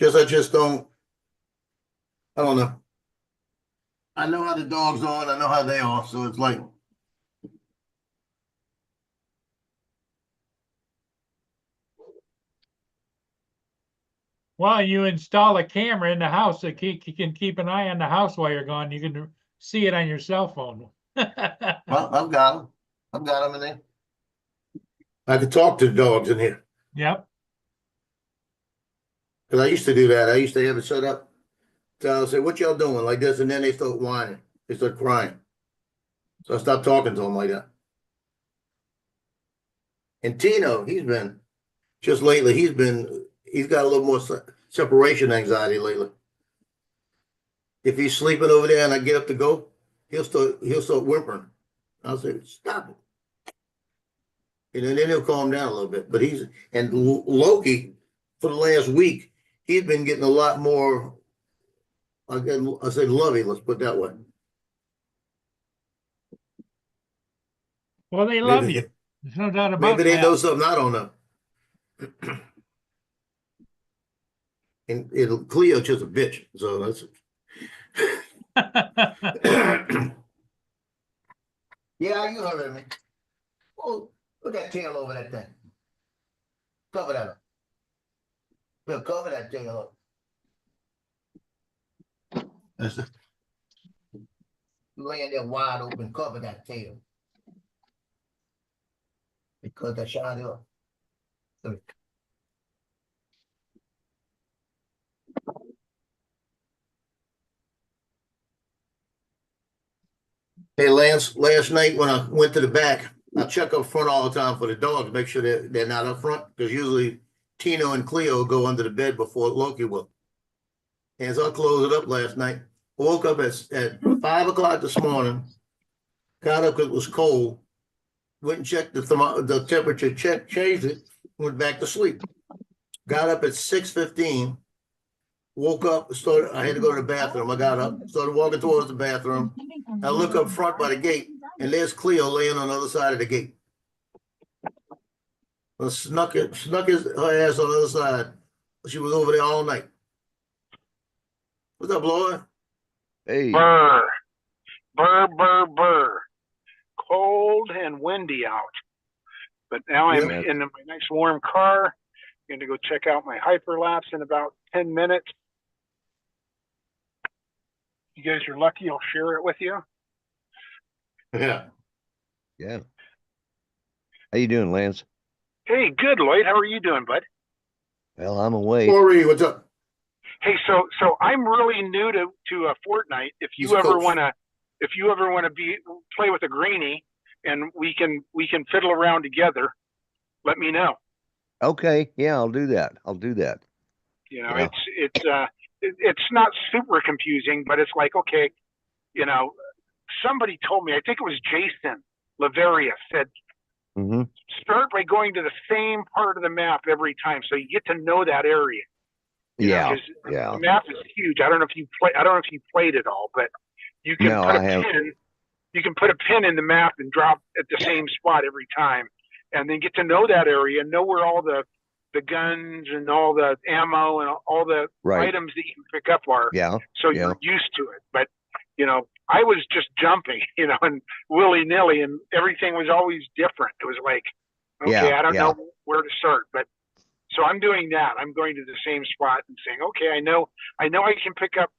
I just don't. I don't know. I know how the dogs are, and I know how they are, so it's like. Well, you install a camera in the house so you can keep an eye on the house while you're gone. You can see it on your cell phone. Well, I've got them. I've got them in there. I could talk to the dogs in here. Yep. Because I used to do that. I used to have it set up. So I'll say, what y'all doing like this? And then they start whining. They start crying. So I stopped talking to them like that. And Tino, he's got a little more separation anxiety lately. If he's sleeping over there and I get up to go, he'll start whimpering. I'll say, stop it. And then he'll calm down a little bit. But Loki, for the last week, he's been getting a lot more, I said lovey, let's put it that way. Well, they love you. There's no doubt about Maybe they that. know something I don't know. And Cleo's just a bitch, so that's. Yeah, you heard me. Oh, put that tail over that thing. Cover that up. We'll cover that tail up. That's it. Laying there wide open, cover that tail. Because that shot up. Hey, Lance, last night when I went to the back, I check up front all the time for the dogs, make sure they're not up front, because usually Tino and Cleo go under the bed before Loki will. And so I closed it up last night. I woke up at 5 o'clock this morning, got up because it was cold, went and checked the temperature, changed it, went back to sleep. Got up at 6:15, woke up, I had to go to the bathroom. I got up, started walking towards the bathroom. I look up front by the gate, and there's Cleo laying on the other side of the gate. snuck her ass on the other side. She was over there all night. What's up, Lloyd? Hey, Burr, burr, burr, burr. Cold and windy out. But now I'm Yeah. in my nice warm car. Going to go check out my hyperlapse in about 10 minutes. You guys are lucky. I'll share it with you. Yeah. yeah. How you doing, Lance? Hey, good, Lloyd. How are you doing, bud? Well, I'm awake. Corey, what's up? Hey, so I'm really new to Fortnite. If He's you a ever coach. wanna play with a greenie and we can fiddle around together, let me know. Okay, yeah, I'll do that. You know, Yeah. it's not super confusing, but it's like, okay, you know, somebody told me, I think it was Jason Laveria said, Mm-hmm. start by going to the same part of the map every time, so you get to know that area. You know, Yeah, 'cause yeah. the map is huge. I don't know if you played it all, but you can No, put a I haven't. pin. You can put a pin in the map and drop at the same spot every time, and then get to know that area, know where all the guns and all the ammo and all the Right. items that you can pick up are. Yeah, So yeah. you're used to it. But you know, I was just jumping, you know, and willy nilly, and everything was always different. It was like, okay, Yeah, I don't yeah. know where to start, but. So I'm doing that. I'm going to the same spot and saying, okay, I know I can pick up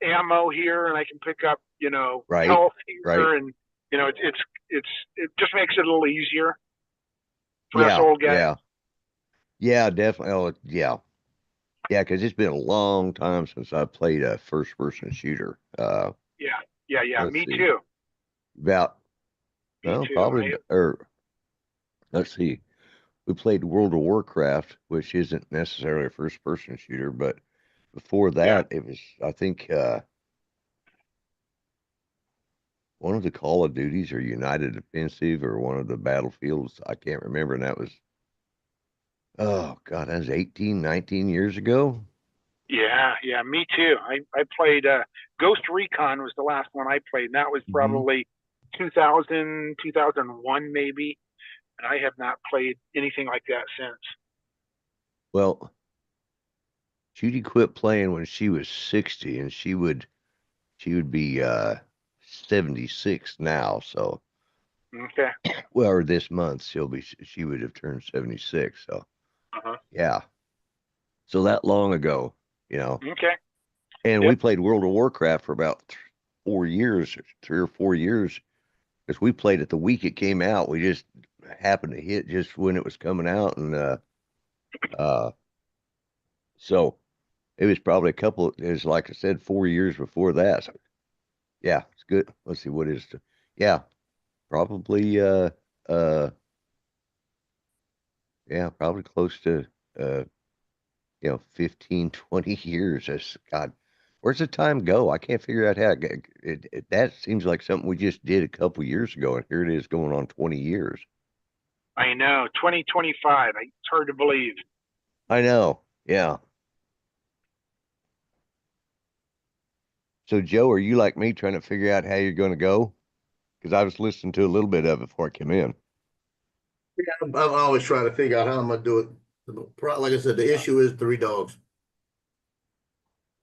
ammo here, and I can pick up, you know, Right, health here, right. and you know, it just makes it a little easier for us Yeah, old guys. yeah. Yeah, definitely. Oh, yeah. Yeah, because it's been a long time since I played a first-person shooter. Yeah. Let's Me see. too. About, Me well, too. probably, or let's see. We played World of Warcraft, which isn't necessarily a first-person shooter, but before that, it was, I think, one of the Call of Duties or United Offensive or one of the Battlefields. I can't remember. And that was, oh God, that was 18, 19 years ago. Yeah. Me too. I played Ghost Recon was the last one I played, and that was Mhm. probably 2000, 2001 maybe. And I have not played anything like that since. Well, Judy quit playing when she was 60 and she would be 76 now. So, Okay. well, or this month she would have turned 76. So, Uh-huh. yeah. So that long ago, you know. Okay. And Yep. we played World of Warcraft for about 3 or 4 years, because we played it the week it came out. We just happened to hit just when it was coming out, and so it was probably it was like I said, 4 years before that. So, yeah, it's good. Let's see what is the, yeah, probably yeah, probably close to 15, 20 years. That's, God, where's the time go? I can't figure out how that seems like something we just did a couple years ago, and here it is going on 20 years. I know. 2025. It's hard to believe. I know. Yeah. So, Joe, are you like me trying to figure out how you're going to go? Because I was listening to a little bit of it before I came in. I'm always trying to figure out how I'm gonna do it. Like I said, the issue is 3 dogs.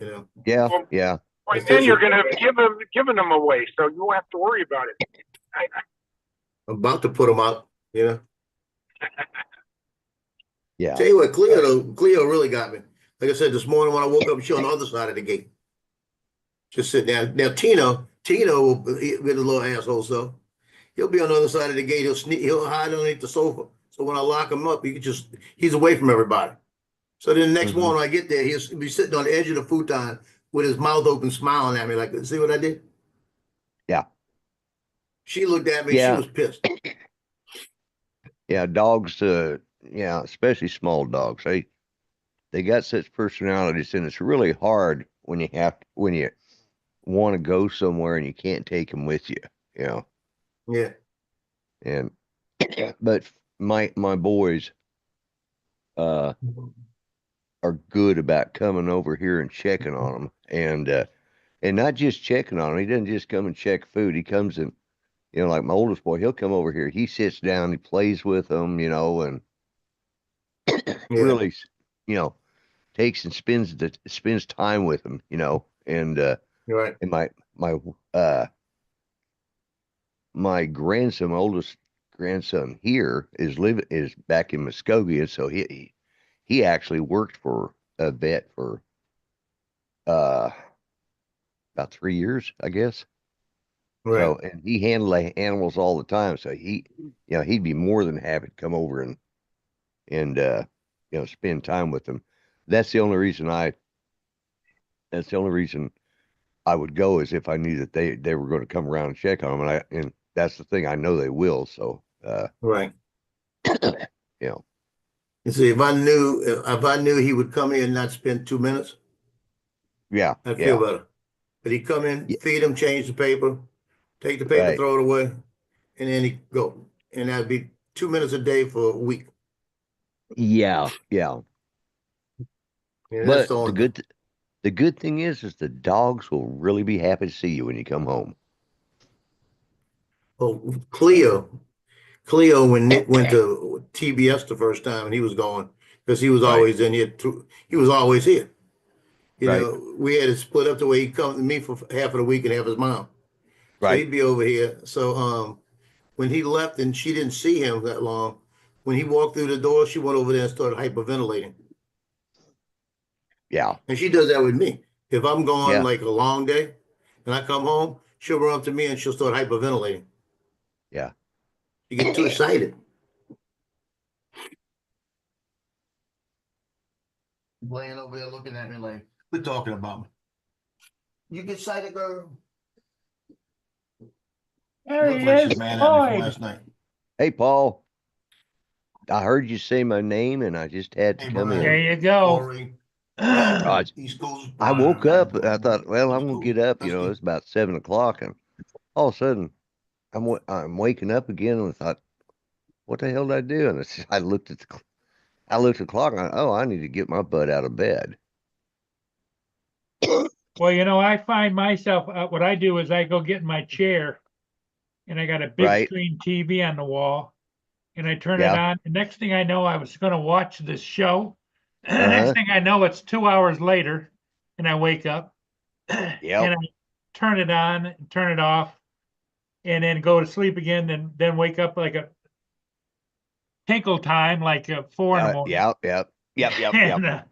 You know, Yeah. Well, Yeah. And then you're going to giving them away, so you won't have to worry about it. I'm about to put them out. You know, Yeah. tell you what, Cleo really got me. Like I said this morning when I woke up, she on the other side of the gate, just sitting down. Now Tino will be a little asshole, so he'll be on the other side of the gate. He'll hide underneath the sofa. So when I lock him up, he's away from everybody. So then the next Mhm. morning when I get there, he'll be sitting on the edge of the futon with his mouth open, smiling at me like, see what I did? Yeah. She looked at me, Yeah. she was pissed. Yeah. Dogs, yeah, especially small dogs. They got such personalities, and it's really hard when you want to go somewhere and you can't take them with you, you know. Yeah. And but my boys are good about coming over here and checking on them, and not just checking on them. He doesn't just come and check food. He comes and, like my oldest boy, he'll come over here. He sits down, he plays with them, and really, you know, takes and spends time with them, you know, and Right. and my grandson, my oldest grandson here is back in Muskogee, and so he actually worked for a vet for about 3 years, I guess. Right. So, and he handled animals all the time, so he'd be more than happy to come over and spend time with them. That's the only reason that's the only reason I would go, is if I knew that they were going to come around and check on them, and that's the thing, I know they will. So, Right. you know, You see, if I knew he would come here and not spend 2 minutes, yeah, I'd feel yeah, better. But he come in, yeah, feed him, change the paper, take the paper, right, throw it away, and then he go. And that'd be 2 minutes a day for a week. yeah, yeah. And that's But the only thing. the good thing is the dogs will really be happy to see you when you come home. Oh, So, Cleo, when Nick went to TBS the first time, and he was going because he was right, always in here. He was always here. You right, know, we had to split up the way he'd come to me for half of the week and half his mom. So right. he'd be over here. So when he left and she didn't see him that long, when he walked through the door, she went over there and started hyperventilating. Yeah, And she does that with me. If I'm gone yeah, like a long day and I come home, she'll run up to me and she'll start hyperventilating. yeah. You get too excited. Laying over there looking at me like, we're talking about me. You get excited, girl? There Looks he like she's is, mad at me from Floyd. last night. Hey, Paul, I heard you say my name, and I just had to Hey, come There in. Brian, you go. Corey, Brad, I, East Coast, I Brian, woke how you up. doing? I thought, well, I'm That's gonna cool. get up. That's good. It's about 7 o'clock, and all of a sudden, I'm waking up again, and I thought, what the hell did I do? And I looked at the clock, and I need to get my butt out of bed. Well, I find myself, what I do is I go get in my chair and I got a big Right? screen TV on the wall and I turn it Yeah. on. The next thing I know, I was going to watch this show. The next Uh-huh. thing I know, it's 2 hours later and I wake up and Yep. I turn it on, turn it off, and then go to sleep again and then wake up like a tinkle time, like 4 in the morning. Yep. Yep. Yep. Yep. Yep. And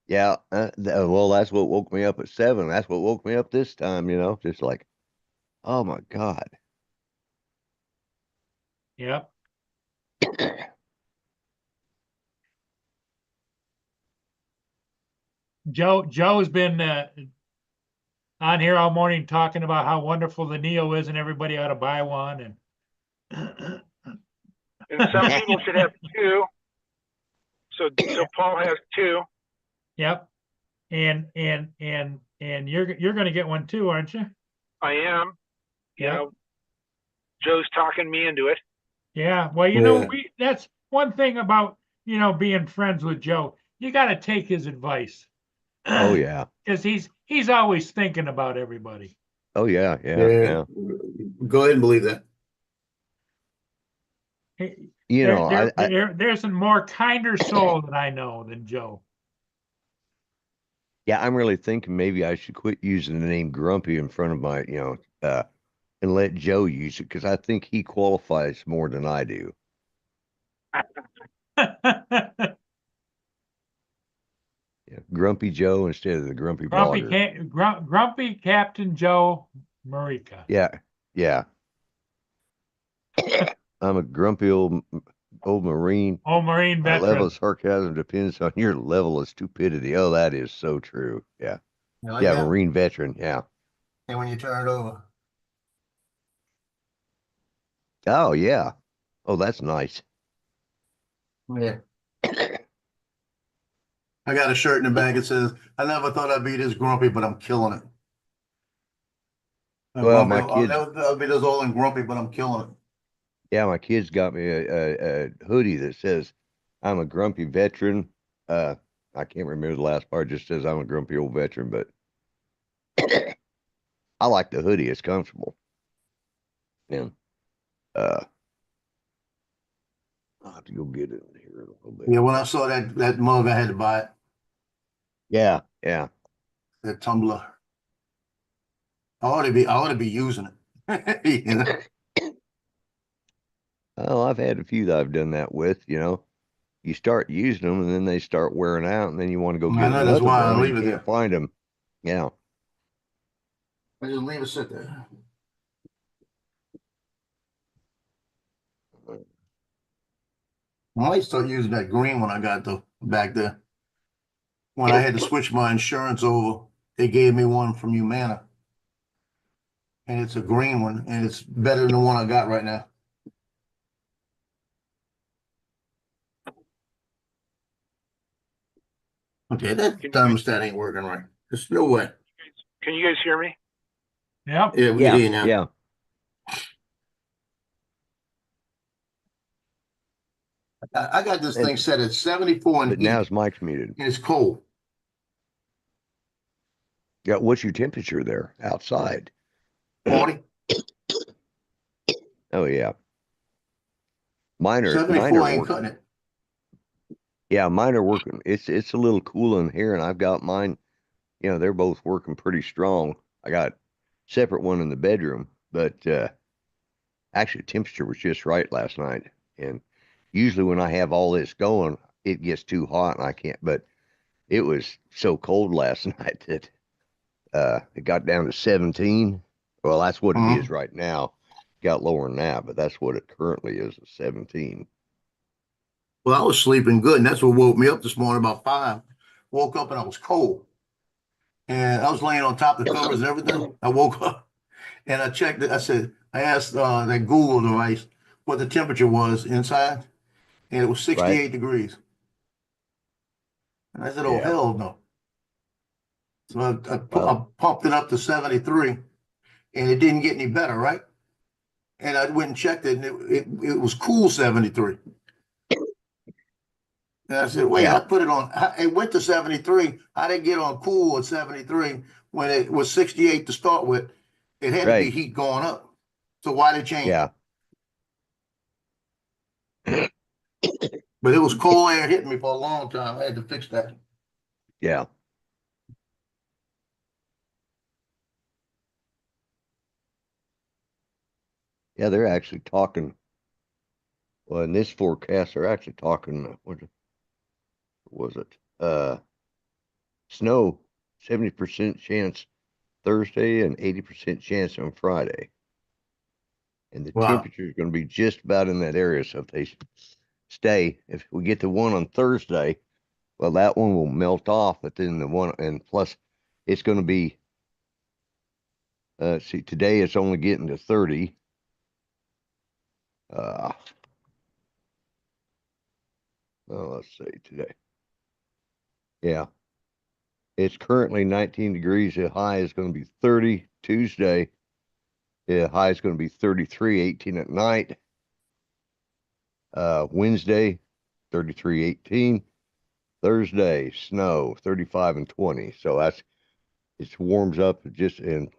Yeah. Well, that's what woke me up at 7. That's what woke me up this time. Just like, oh my God. yep. Joe's been on here all morning talking about how wonderful the Neo is and everybody ought to buy one. And And some people should have two. So Paul has two. yep. And you're going to get one too, aren't you? I am. You Yeah. know, Joe's talking me into it. Yeah. Well, Yeah. that's one thing about, being friends with Joe. You got to take his advice. Oh yeah. Because he's always thinking about everybody. Oh yeah. Yeah. Yeah. Yeah. Go ahead and believe that. There's a more kinder soul that I know than Joe. Yeah, I'm really thinking maybe I should quit using the name Grumpy in front of my, and let Joe use it, because I think he qualifies more than I do. Yeah, Grumpy Joe instead of the Grumpy Blogger. Grumpy Captain Joe Marika. Yeah, yeah. I'm a grumpy old Marine. Marine My level veteran. of sarcasm depends on your level of stupidity. Oh, that is so true. Yeah. You like Yeah, that? Marine veteran. Yeah. And when you turn it over. Oh, yeah. Oh, that's nice. Yeah. I got a shirt in the bag that says, I never thought I'd be this grumpy, but I'm killing it. Well, Grumpy, my I'll kids, never thought I'd be this old and grumpy, but I'm killing it. yeah, my kids got me a hoodie that says, I'm a grumpy veteran. I can't remember the last part. It just says I'm a grumpy old veteran, but I like the hoodie. It's comfortable. And, I'll have to go get it here in a little bit. Yeah, when I saw that mug, I had to buy it, Yeah, yeah. that tumbler. I ought to be using it. You know? Oh, I've had a few that I've done that with, you know. You start using them and then they start wearing out and then you want to go I get know, that's another why I one and leave you it can't there. find them. Yeah. I just leave it sit there. I might start using that green one I got though back there. When I had to switch my insurance over, they gave me one from Humana. And it's a green one, and it's better than the one I got right now. Okay, that thermostat ain't working right. There's no way. Can you guys hear me? Yeah, Yeah, we Yeah, can hear you now. yeah. I got this And- thing set at 74 in But heat, now and his mic's muted. it's cold. Yeah, what's your temperature there outside? 40, Oh yeah. Mine are 74 ain't working. cutting it. Yeah, mine are working. It's a little cool in here, and I've got mine. You know, they're both working pretty strong. I got separate one in the bedroom, but actually, temperature was just right last night. And usually, when I have all this going, it gets too hot and I can't. But it was so cold last night that it got down to 17. Well, that's what it is right now. Got lower than that, but that's what it currently is, 17. Well, I was sleeping good, and that's what woke me up this morning about 5. Woke up and I was cold. And I was laying on top of the covers and everything. I woke up and I checked it. I asked that Google device what the temperature was inside, and it was 68 Right? degrees. And I said, oh, Yeah. hell no. So I Well, pumped it up to 73, and it didn't get any better, right? And I went and checked it, and it was cool 73. And I said, wait, I yeah, put it on, it went to 73. I didn't get on cool at 73 when it was 68 to start with. It had to be right. heat going up. So why they change? Yeah. But it was cold air hitting me for a long time. I had to fix that. Yeah. Yeah, they're actually talking. Well, in this forecast, they're actually talking. What was it? Snow, 70% chance Thursday and 80% chance on Friday. And the Wow. temperature is going to be just about in that area. So if they stay, if we get the one on Thursday, well, that one will melt off. But then the one, and plus, it's going to be. See, today it's only getting to 30. Well, let's see today. Yeah. It's currently 19 degrees. The high is going to be 30 Tuesday. The high is going to be 33, 18 at night. Wednesday, 33, 18. Thursday, snow, 35 and 20. So it warms up just in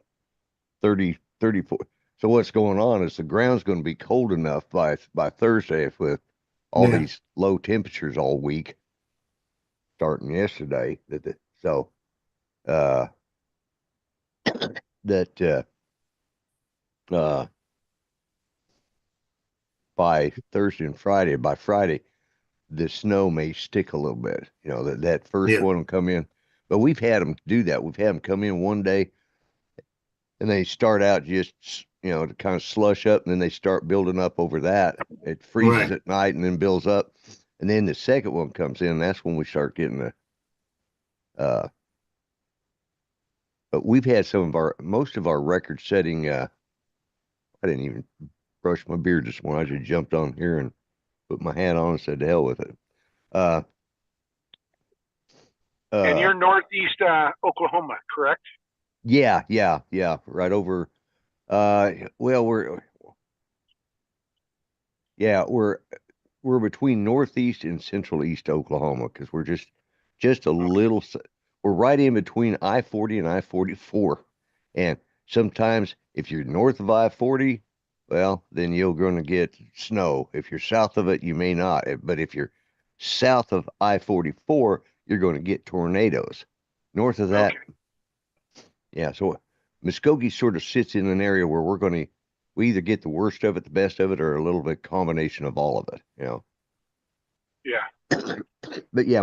30, 34. So what's going on is the ground's going to be cold enough by Thursday with all Yeah. these low temperatures all week, starting yesterday. By Thursday and Friday, by Friday, the snow may stick a little bit. You know, that first Yeah. one will come in. But we've had them do that. We've had them come in one day and they start out just, you know, to kind of slush up and then they start building up over that. It freezes Right. at night and then builds up. And then the second one comes in. That's when we start getting but we've had most of our record setting, I didn't even brush my beard this morning. I just jumped on here and put my hat on and said, to hell with it. And you're northeast Oklahoma, correct? Yeah, right over. Well, we're between northeast and central east Oklahoma because we're just a little. We're right in between I-40 and I-44, and sometimes if you're north of I-40, well, then you're going to get snow. If you're south of it, you may not. But if you're south of I-44, you're going to get tornadoes. North of that, Okay. yeah. So Muskogee sort of sits in an area where we either get the worst of it, the best of it, or a little bit combination of all of it, you know. Yeah. But yeah,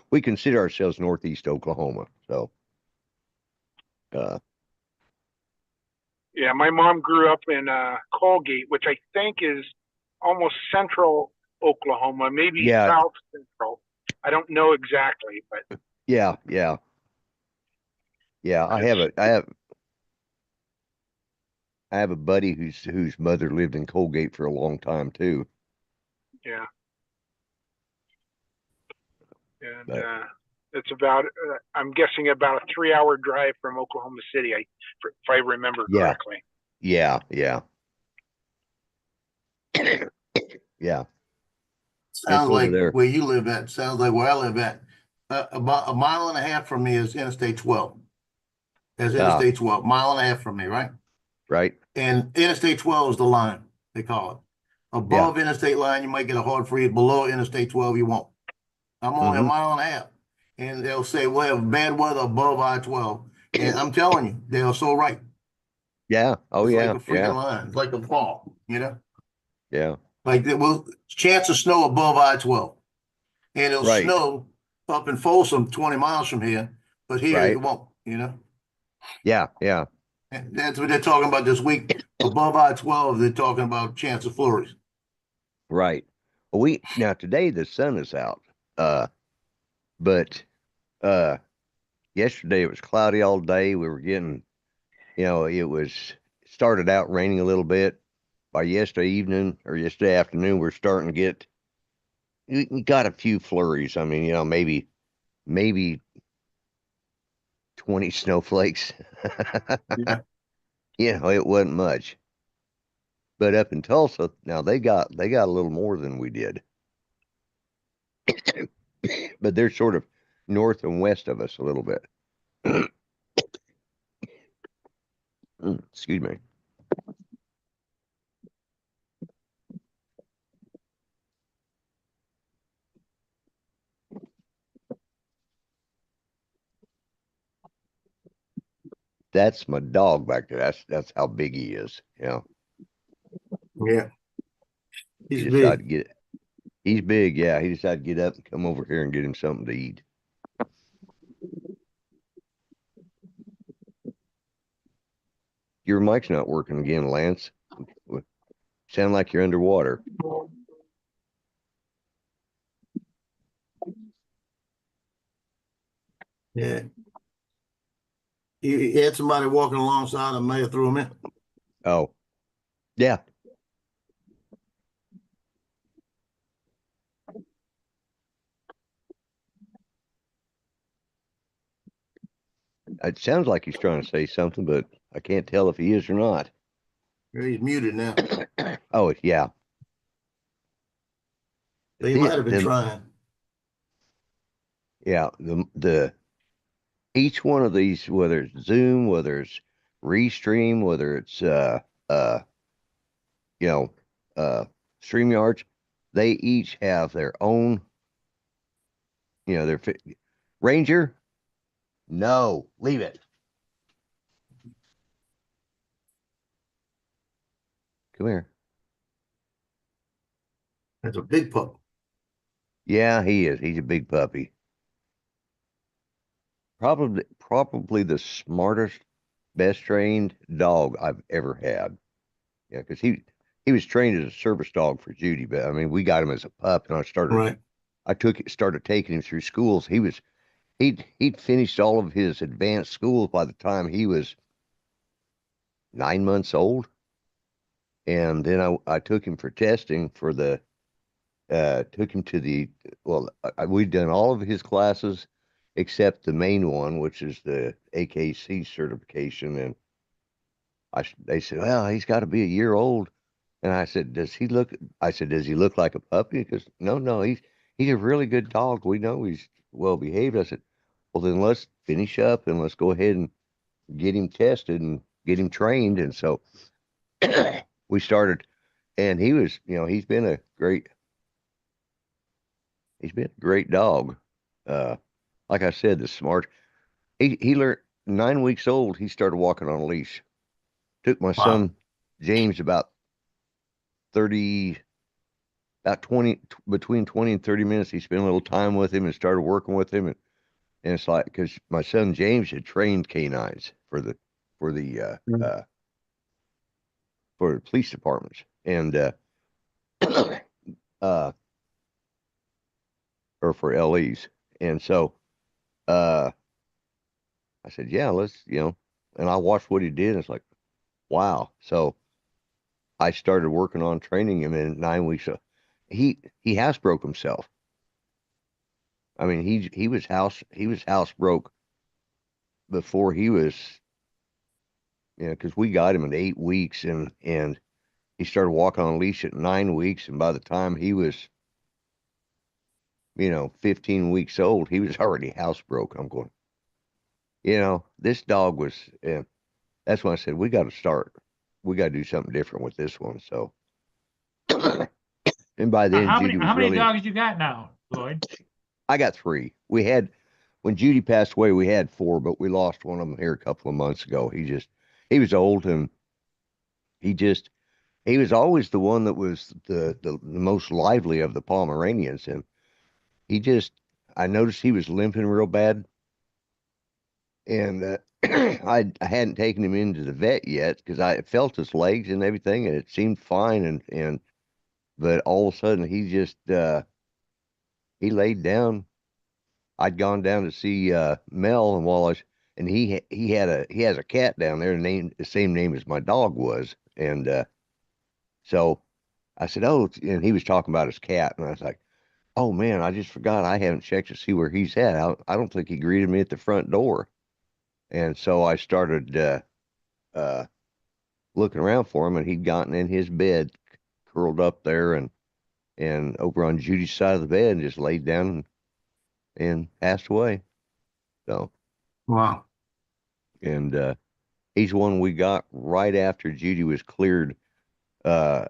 we consider ourselves northeast Oklahoma. So Yeah, my mom grew up in Colgate, which I think is almost central Oklahoma, maybe yeah, south central. I don't know exactly, but yeah. I have a buddy whose mother lived in Colgate for a long time too. yeah. And But it's about, I'm guessing about a 3-hour drive from Oklahoma City, if I remember yeah, correctly. yeah. Yeah, Sounds over like there. where you live at, sounds like where I live at. About a mile and a half from me is Interstate 12. There's Interstate 12, mile and a half from me, right? Right. And Interstate 12 is the line, they call it. Above Interstate line, you might get a hard freeze. Below Interstate 12, you won't. I'm only a mile and a half. And they'll say, we'll have bad weather above I-12. And I'm telling you, they are so right. Yeah. Oh, It's yeah. like a freaking line. It's like a fall, you know? Yeah. Like, chance of snow above I-12. And it'll Right. snow up in Folsom, 20 miles from here, but here Right. it won't, you know? Yeah. Yeah. And that's what they're talking about this week. Above I-12, they're talking about chance of flurries. Right. Well, now today the sun is out. But yesterday it was cloudy all day. We were getting, started out raining a little bit. By yesterday evening or yesterday afternoon, we're starting to get, we got a few flurries. I mean, maybe 20 snowflakes. Yeah. It wasn't much. But up in Tulsa, now they got a little more than we did. But they're sort of north and west of us a little bit. Excuse me. That's my dog back there. That's how big he is. Yeah. He He's decided big. to get He's big, yeah. He decided to get up and come over here and get him something to eat. Your mic's not working again, Lance. Sound like you're underwater. Yeah. He had somebody walking alongside him, may have threw him in. Oh, yeah. It sounds like he's trying to say something, but I can't tell if he is or not. He's muted now. Oh, yeah. He might have been trying. Yeah, each one of these, whether it's Zoom, whether it's Restream, whether it's StreamYards, they each have their own, their Ranger. No, leave it. Come here. That's a big pup. Yeah, he is. He's a big puppy. Probably the smartest, best trained dog I've ever had. Yeah, because he was trained as a service dog for Judy, but I mean, we got him as a pup, and started taking him through schools. He'd finished all of his advanced schools by the time he was 9 months old, and then I took him for testing for took him to we'd done all of his classes except the main one, which is the AKC certification. And they said, well, he's got to be a year old. And I said, does he look like a puppy? Because no, he's a really good dog. We know he's well behaved. I said, well, then let's finish up and let's go ahead and get him tested and get him trained. And so we started, and he was, he's been a great dog. Like I said, the smart. He learned 9 weeks old. He started walking on a leash. Took my son James about 20, between 20 and 30 minutes. He spent a little time with him and started working with him. And it's like, because my son James had trained canines for the police departments and or for LEs. And so I said, yeah, let's, and I watched what he did. And it's like, wow. So I started working on training him in 9 weeks. He housebroke himself. I mean, he was housebroke before he was, because we got him at 8 weeks and he started walking on a leash at 9 weeks. And by the time he was, 15 weeks old, he was already housebroke. I'm going, this dog was, that's when I said, we got to start. We got to do something different with this one. So, and by then, Judy was how many really, dogs you got now, Lloyd? I got 3. We had, when Judy passed away, we had 4, but we lost one of them here a couple of months ago. He was old, and he was always the one that was the most lively of the Pomeranians. And I noticed he was limping real bad. And I hadn't taken him into the vet yet because I felt his legs and everything, and it seemed fine. But all of a sudden he just, he laid down. I'd gone down to see Mel, and he has a cat down there, the same name as my dog was. And so I said, oh, and he was talking about his cat, and I was like, oh man, I just forgot I haven't checked to see where he's at. I don't think he greeted me at the front door. And so I started looking around for him, and he'd gotten in his bed, curled up there, and over on Judy's side of the bed, and just laid down and passed away. So, Wow. and he's one we got right after Judy was cleared on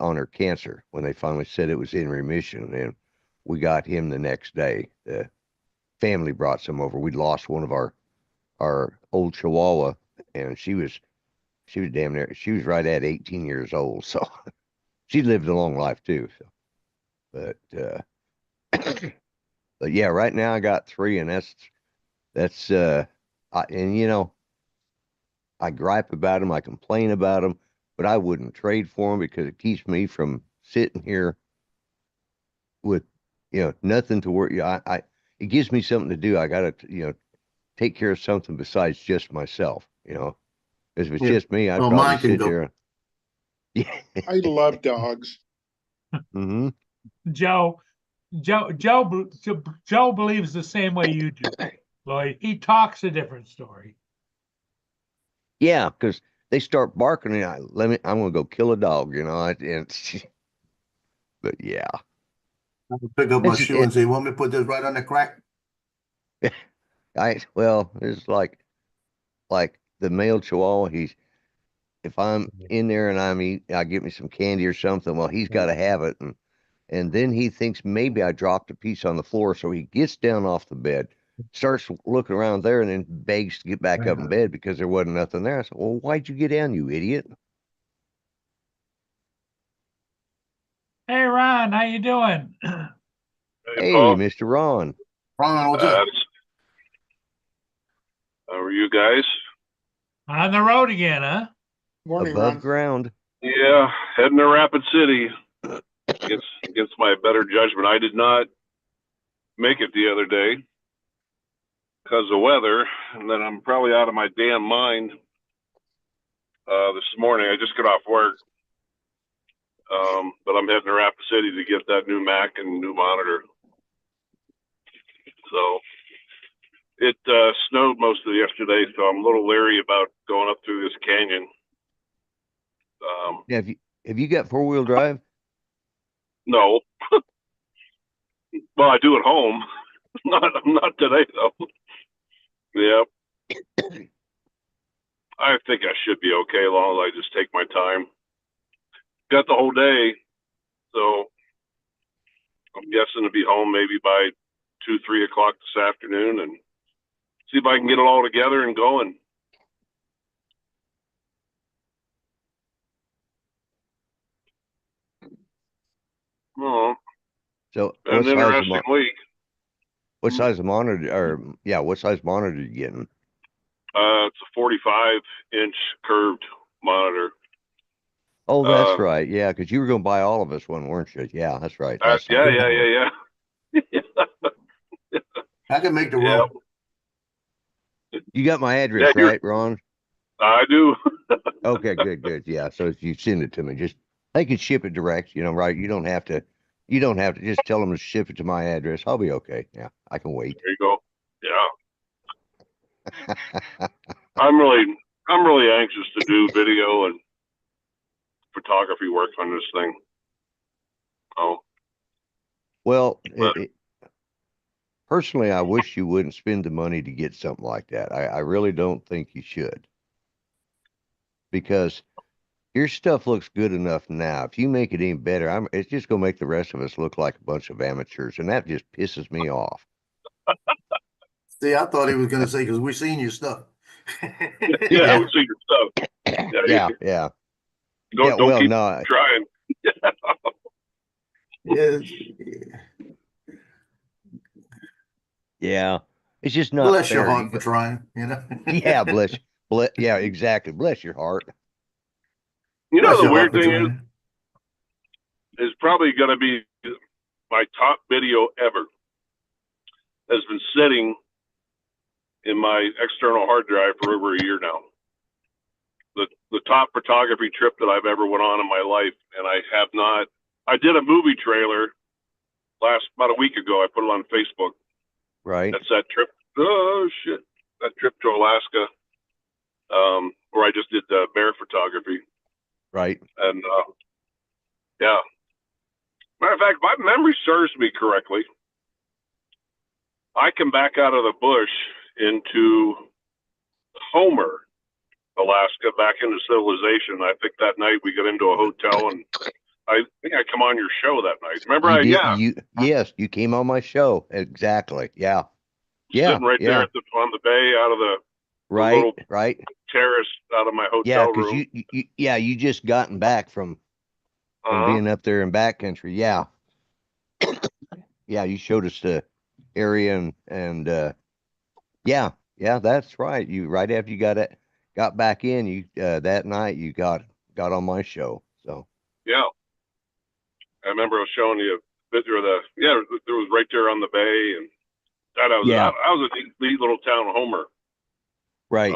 her cancer, when they finally said it was in remission, and we got him the next day. The family brought some over. We'd lost one of our old Chihuahua, and she was damn near, she was right at 18 years old. So she lived a long life too. So, but yeah, right now I got 3, and that's I gripe about them, I complain about them, but I wouldn't trade for them because it keeps me from sitting here with, nothing to worry. It gives me something to do. I got to, take care of something besides just myself, If it's just me, I'd probably mine can sit go. there. Yeah. I love dogs. Mm-hmm. Joe believes the same way you do, Lloyd. He talks a different story. Yeah, because they start barking, and I'm gonna go kill a dog, but yeah. I can pick up my It's- shoe and say, want me to put this right on the crack? It's like the male Chihuahua. If I'm in there and I get me some candy or something, well, he's got to have it. And then he thinks maybe I dropped a piece on the floor. So he gets down off the bed, starts looking around there, and then begs to get back up in bed because there wasn't nothing there. I said, well, why'd you get down, you idiot? Hey, Ron, how you doing? Hey, Paul. Mr. Ron. Ron, what's up? How are you guys? On the road again, huh? Morning, Above Ron. ground. Yeah, heading to Rapid City. Against my better judgment. I did not make it the other day because of weather, and then I'm probably out of my damn mind this morning. I just got off work, but I'm heading to Rapid City to get that new Mac and new monitor. So it snowed most of yesterday, so I'm a little leery about going up through this canyon. Yeah, have you got 4-wheel drive? No. Well, I do at home. Not today though. Yep. I think I should be okay, as long as I just take my time. got the whole day, so I'm guessing to be home maybe by 2-3 o'clock this afternoon, and see if I can get it all together and going. Oh, So an interesting week. what size of monitor, or yeah, what size monitor you getting? It's a 45-inch curved monitor. Oh, that's right. Yeah, because you were going to buy all of us one, weren't you? Yeah, that's right. Last time. Yeah. I can make the Yeah. roll. You got my address, Yeah, right, Ron? I do. Okay, good. Yeah, so if you send it to me, just they can ship it direct, right? You don't have to just tell them to ship it to my address. I'll be okay. Yeah, I can wait. There you go. Yeah. I'm really anxious to do video and photography work on this thing. Oh, Well, but, personally, I wish you wouldn't spend the money to get something like that. I really don't think you should, because your stuff looks good enough now. If you make it any better, it's just gonna make the rest of us look like a bunch of amateurs, and that just pisses me off. See, I thought he was going to say, because we've seen your stuff. yeah, we see your stuff. Yeah. Don't Well, keep no, trying. Yes. yeah, it's just not Bless your fair. heart for trying, Yeah, yeah, exactly. Bless your heart. You know, Bless the your weird heart for thing trying. is probably going to be my top video ever. Has been sitting in my external hard drive for over a year now. The top photography trip that I've ever went on in my life, and I have not. I did a movie trailer about a week ago. I put it on Facebook. Right. That's that trip. Oh shit! That trip to Alaska, where I just did bear photography. Right. And yeah. Matter of fact, my memory serves me correctly. I come back out of the bush into Homer, Alaska, back into civilization. I think that night we got into a hotel, and I think I come on your show that night. Remember? Yes, you came on my show. Exactly. Yeah. Sitting right there on the bay, out of the little terrace out of my hotel room. You just gotten back from being up there in backcountry. Yeah. Yeah, you showed us the area and yeah, that's right. You right after you got back in, you that night you got on my show. So yeah, I remember I was showing you a picture of there was right there on the bay, and that I was a neat little town, Homer. Right.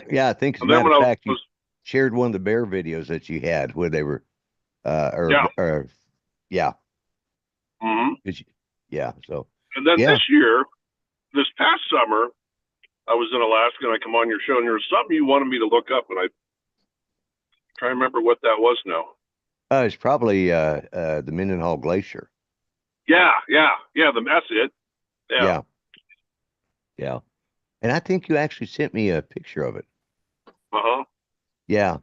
Yeah, I think as a matter of fact, you shared one of the bear videos that you had where they were yeah. Mm-hmm. So. And then this past summer, I was in Alaska and I come on your show and there was something you wanted me to look up, and I try to remember what that was now. It's probably the Mendenhall Glacier. Yeah, that's it. Yeah. And I think you actually sent me a picture of it. Uh-huh. Yeah.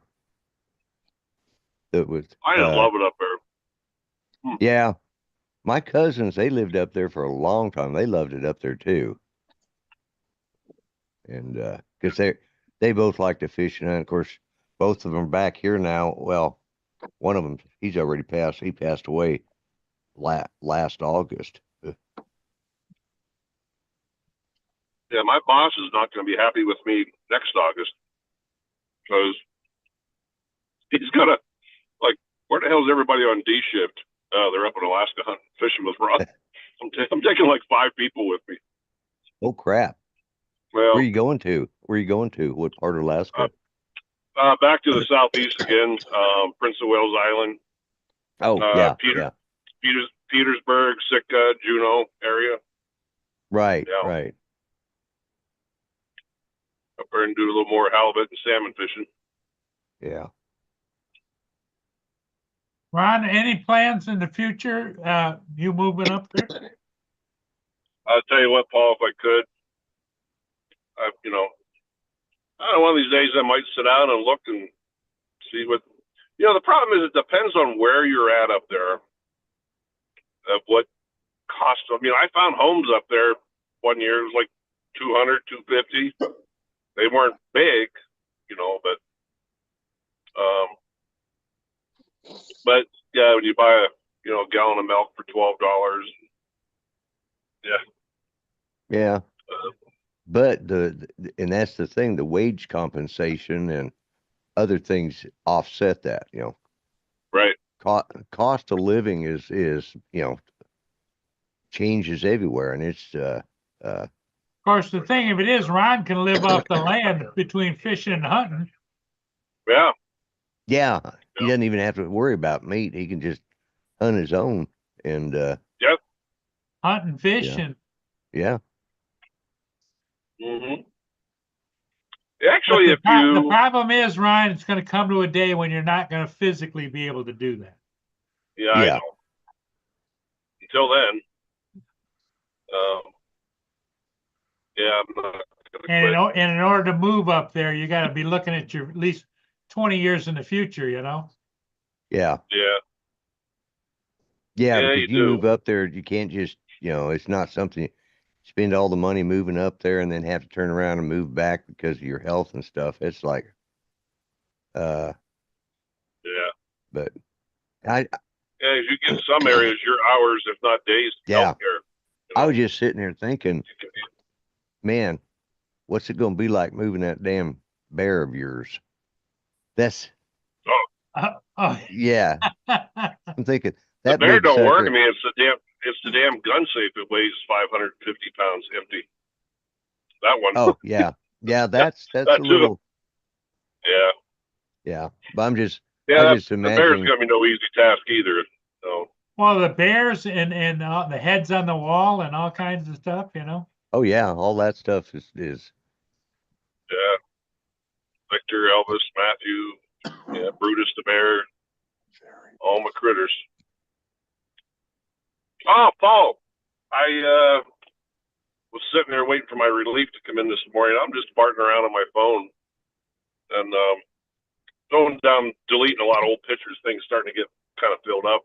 It was. I just love it up there. Yeah. My cousins, they lived up there for a long time. They loved it up there too. And because they both like to fish and hunt. Of course, both of them are back here now. Well, one of them, he's already passed. He passed away last August. Yeah, my boss is not going to be happy with me next August because he's got to, where the hell is everybody on D shift? They're up in Alaska hunting, fishing with Ron. I'm taking 5 people with me. Oh crap! Well, where are you going to? What part of Alaska? Back to the southeast again, Prince of Wales Island. Oh, Petersburg, Sitka, Juneau area. Right, right. Up there and do a little more halibut and salmon fishing. Yeah. Ron, any plans in the future? You moving up there? I'll tell you what, Paul, if I could, I don't know, one of these days I might sit down and look and see what You know, the problem is it depends on where you're at up there, of what cost. I mean, I found homes up there one year. It was like 200, 250. They weren't big, you know, but yeah, when you buy a gallon of milk for $12, Yeah. But and that's the thing, the wage compensation and other things offset that, right. Cost of living is, changes everywhere. And it's, Of course, the thing of it is, Ron can live off the land between fishing and hunting. Yeah. yeah, he doesn't even have to worry about meat. He can just hunt his own and, Hunt and fish Yeah. and yeah. Mm-hmm. but Actually, the, if the you, problem is, Ryan, it's going to come to a day when you're not going to physically be able to do that. yeah, I Yeah. know. Until then, yeah, I'm not gonna And quit. in order to move up there, you got to be looking at your at least 20 years in the future, Yeah. Yeah, Yeah, yeah, because you you do. move up there, you can't just, it's not something spend all the money moving up there and then have to turn around and move back because of your health and stuff. It's like, Yeah, but I, yeah. As you get in some areas, your hours, if not days, Yeah. healthcare. I was just sitting there thinking, man, what's it going to be like moving that damn bear of yours? That's, yeah, I'm thinking The that bear big don't worry sucker. me. It's the damn gun safe. It weighs 550 pounds empty. That one. Oh, yeah. Yeah, that's That a too. little, Yeah, yeah. But I yeah. just The bear's imagine, gonna be no easy task either. So well, the bears and the heads on the wall and all kinds of stuff, oh yeah, all that stuff is yeah, Victor, Elvis, Matthew, yeah, Brutus the bear, all my critters. Oh, Paul, I was sitting there waiting for my relief to come in this morning. I'm just farting around on my phone and going down, deleting a lot of old pictures. Things starting to get kind of filled up.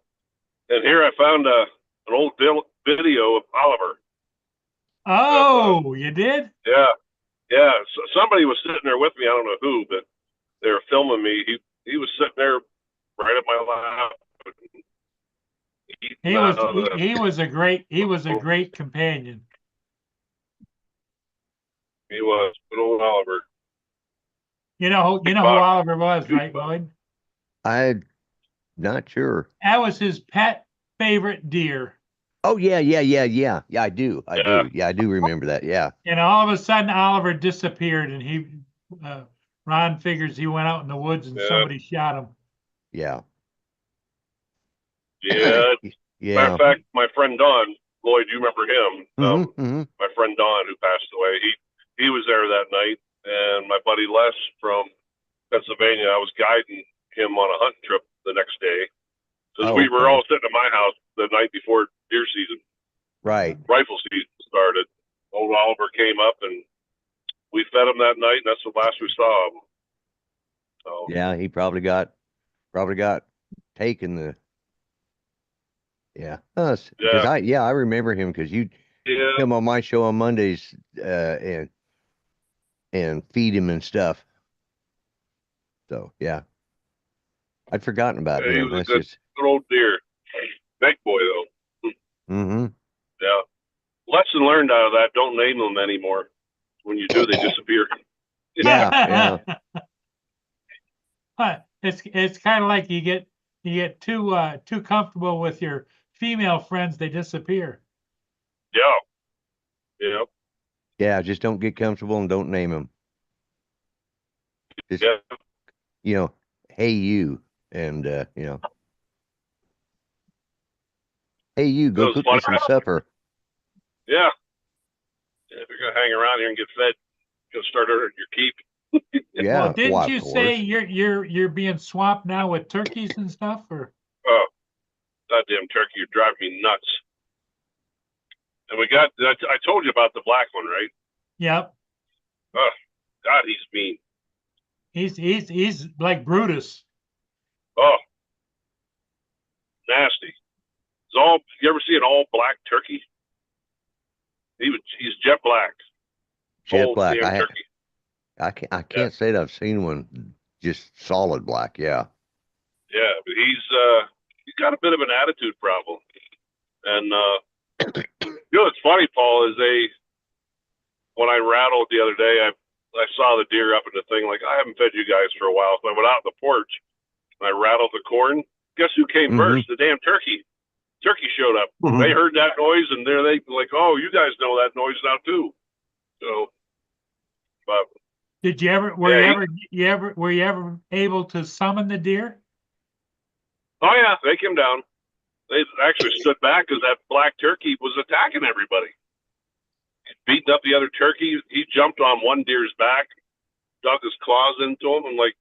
And here I found an old video of Oliver. Oh, you did? Yeah, yeah. So somebody was sitting there with me. I don't know who, but they were filming me. He was sitting there right at my lap. He was a great companion. He was good old Oliver. You know who Oliver was, right, Lloyd? I'm not sure. That was his pet favorite deer. Oh yeah. Yeah, I do. Yeah. Yeah, I do remember that. Yeah. And all of a sudden, Oliver disappeared, and Ron figures he went out in the woods and Yeah. somebody shot him. Yeah. Yeah. Matter Yeah. of fact, my friend Don, Lloyd, you remember him? Mhm. My friend Don, who passed away, he was there that night, and my buddy Les from Pennsylvania. I was guiding him on a hunting trip the next day because we were Okay. all sitting at my house the night before deer season, Right. rifle season started. Old Oliver came up, and we fed him that night, and that's the last we saw of him. So Yeah, he probably got taken the. Yeah. Because yeah, I remember him because you yeah, come on my show on Mondays and feed him and stuff. So yeah, I'd forgotten about yeah, he him. was a That's good just. old deer. Big boy though. Mm-hmm. Yeah. Lesson learned out of that: don't name them anymore. When you do, they disappear. Yeah. But it's kind of like you get too comfortable with your female friends, they disappear. Yeah. Yeah. Yeah. Just don't get comfortable and don't name him. Just Yeah. hey you, and hey you, go was cook me fun. some supper. Yeah. If you're gonna hang around here and get fed, you'll start earning your keep. Yeah. Well, didn't Well, you of say course. you're being swamped now with turkeys and stuff, or? Oh, goddamn turkey, you're driving me nuts. And we got, I told you about the black one, right? Yep. Oh, God, he's mean. He's like Brutus. Oh, nasty. It's all. You ever see an all black turkey? He's jet black. Jet Whole black. damn turkey. I can't say that I've seen one just solid black. Yeah. Yeah, but he's got a bit of an attitude problem. And you know what's funny, Paul, is when I rattled the other day, I saw the deer up in the thing, like, I haven't fed you guys for a while. So I went out on the porch and I rattled the corn. Guess who came Mhm. first? The damn turkey. Turkey showed up. Mhm. They heard that noise and they're like, oh, you guys know that noise now too. So, but Did you ever, were you ever able to summon the deer? oh yeah, they came down. They actually stood back because that black turkey was attacking everybody. He's beating up the other turkey. He jumped on one deer's back, dug his claws into him. I'm like,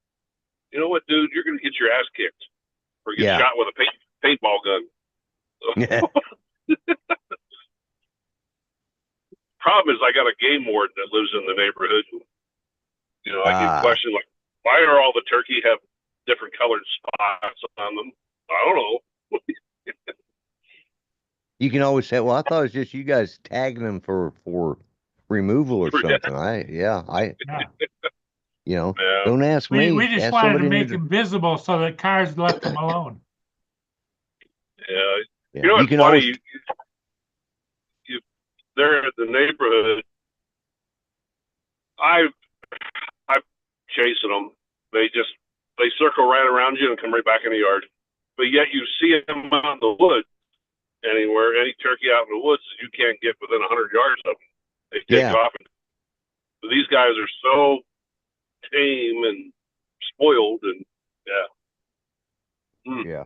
you know what, dude? You're going to get your ass kicked or get Yeah. shot with a paintball gun. Yeah. Problem is, I got a game warden that lives in the neighborhood. You know, I get Ah. questioned like, why are all the turkey have different colored spots on them? I don't know. You can always say, well, I thought it was just you guys tagging them for removal or Yeah. something. Yeah. Yeah. Yeah. Don't ask me. We just Ask wanted to somebody make near them visible so that cars left them alone. Yeah. the- You know You what's can funny? always, They're at the neighborhood. I'm chasing them. They circle right around you and come right back in the yard. But yet you see them out in the woods anywhere, any turkey out in the woods, you can't get within 100 yards of them. They take Yeah. off. So these guys are so tame and spoiled, and yeah. yeah.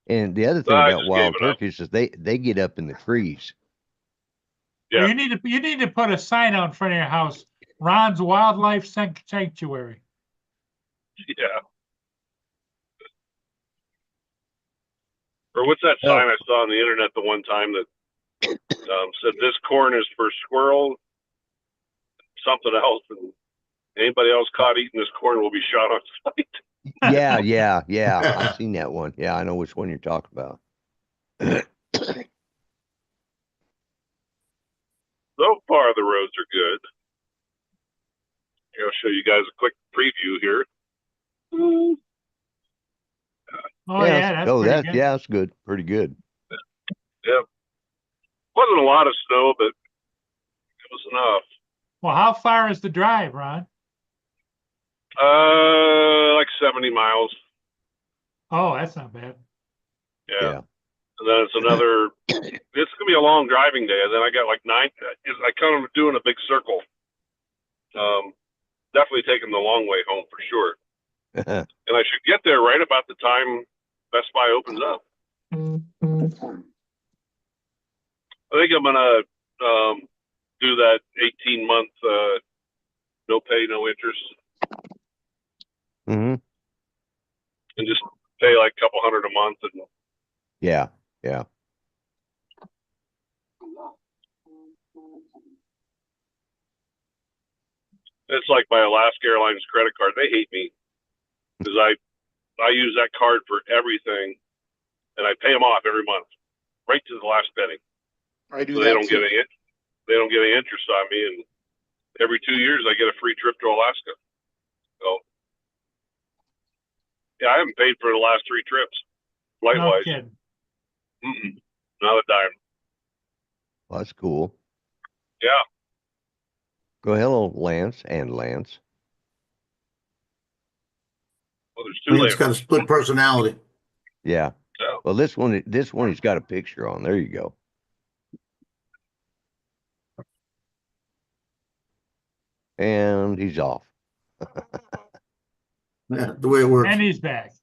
And the other thing I about just wild gave it up. turkeys is they get up in the trees. Well, Yeah. you need to put a sign out in front of your house, Ron's Wildlife Sanctuary. Yeah. Or what's that Oh. sign I saw on the internet the one time that said this corn is for squirrel, something else, and anybody else caught eating this corn will be shot on sight. Yeah. I've seen that one. Yeah, I know which one you're talking about. So far, the roads are good. Here, I'll show you guys a quick preview here. Oh yeah, that's pretty good. Yeah, that's good. Pretty good. Yep. Wasn't a lot of snow, but it was enough. Well, how far is the drive, Ron? Like 70 miles. Oh, that's not bad. Yeah. And then it's another, it's going to be a long driving day. And then I got like 9, I kind of doing a big circle. Definitely taking the long way home for sure. And I should get there right about the time Best Buy opens up. I think I'm going to do that 18-month no pay, no interest, Hmm. and just pay like a couple $100 a month. And Yeah. it's like my Alaska Airlines credit card. They hate me because I use that card for everything, and I pay them off every month, right to the last penny. I do So that they don't too. get any interest on me, and every 2 years I get a free trip to Alaska. So yeah, I haven't paid for the last 3 trips, flight No wise. kidding. Not a dime. Well, that's cool. Yeah. Go hello, Lance and Lance. Well, there's 2 It's got a lanes. split personality. Yeah. Yeah. Well, this one he's got a picture on. There you go. And he's off. Yeah, the way it works. And he's back.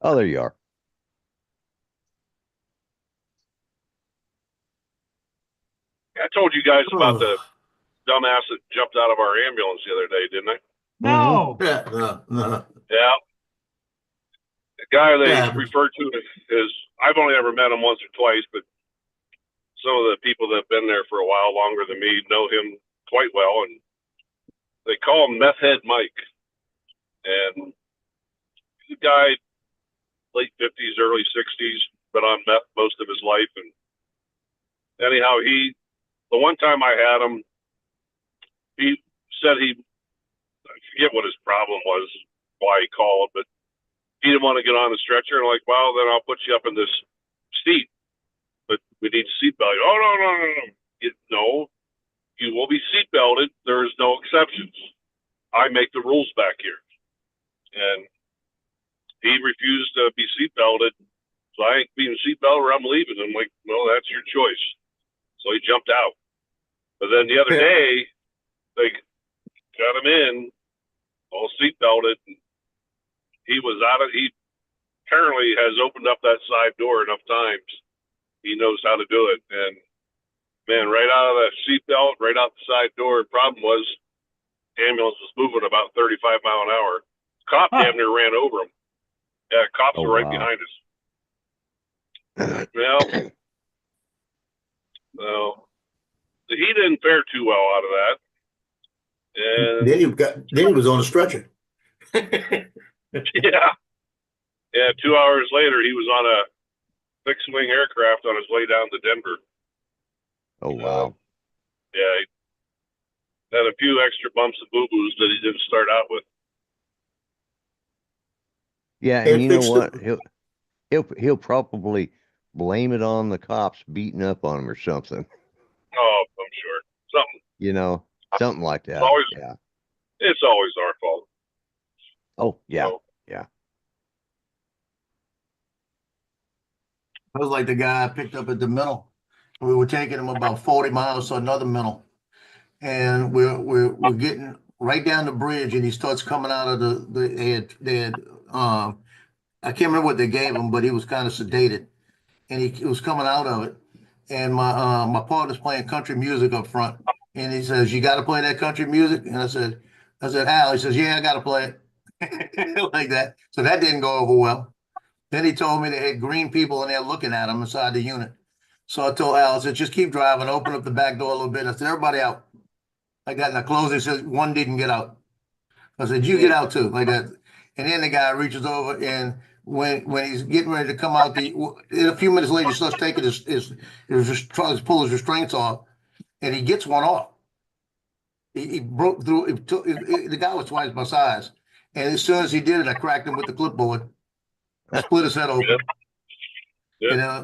Oh, there you are. I told you guys about Oh. the dumbass that jumped out of our ambulance the other day, didn't I? No. Yeah, no. Yeah. The guy they Yeah. referred to is, I've only ever met him once or twice, but some of the people that have been there for a while longer than me know him quite well, and they call him Meth Head Mike. And he's a guy late 50s, early 60s, been on meth most of his life. And anyhow, the one time I had him, he said I forget what his problem was, why he called, but he didn't want to get on the stretcher. And I'm like, well, then I'll put you up in this seat, but we need a seatbelt. Oh, no. No, you will be seatbelted. There is no exceptions. I make the rules back here. And he refused to be seatbelted. So I ain't being seatbelted or I'm leaving. I'm like, well, that's your choice. So he jumped out. But then the other day, they got him in, all seatbelted. He apparently has opened up that side door enough times. He knows how to do it. And man, right out of the seatbelt, right out the side door. The problem was ambulance was moving about 35 mile an hour. Cop damn near ran over him. Yeah, cops were right behind us. Well, no, he didn't fare too well out of that. And Then he was on a stretcher. yeah. 2 hours later, he was on a fixed-wing aircraft on his way down to Denver. Oh, wow. Yeah, he had a few extra bumps and boo-boos that he didn't start out with. Yeah, and you know what? He'll probably blame it on the cops beating up on him or something. Oh, I'm sure. Something. Something like that. It's always our fault. Oh, yeah. So, yeah. I was like the guy I picked up at the middle. We were taking him about 40 miles to another middle. And we're getting right down the bridge, and he starts coming out of they had I can't remember what they gave him, but he was kind of sedated. And he was coming out of it. And my partner's playing country music up front. And he says, "You gotta play that country music?" And I said, "Al," he says, "Yeah, I gotta play it." Like that. So that didn't go over well. Then he told me they had green people in there looking at him inside the unit. So I told Al, I said, "Just keep driving, open up the back door a little bit." I said, "Everybody out." Like that. And I closed it. He said, "One didn't get out." I said, "You get out too," like that. And then the guy reaches over, and when he's getting ready to come out, a few minutes later, he starts taking trying to pull his restraints off, and he gets one off. He broke through. The guy was twice my size, and as soon as he did it, I cracked him with the clipboard. I split his head open.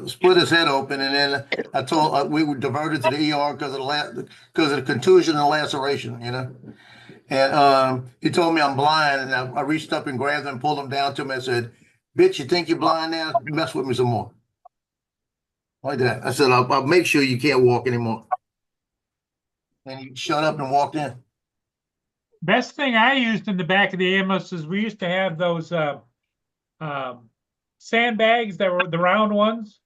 Split his head open, and then I told we were diverted to the ER because of the contusion and laceration, And he told me I'm blind, and I reached up and grabbed him and pulled him down to him and said, "Bitch, you think you're blind now? Mess with me some more." Like that. I said, I'll make sure you can't walk anymore. And he shut up and walked in. Best thing I used in the back of the ambulance is we used to have those sandbags that were the round ones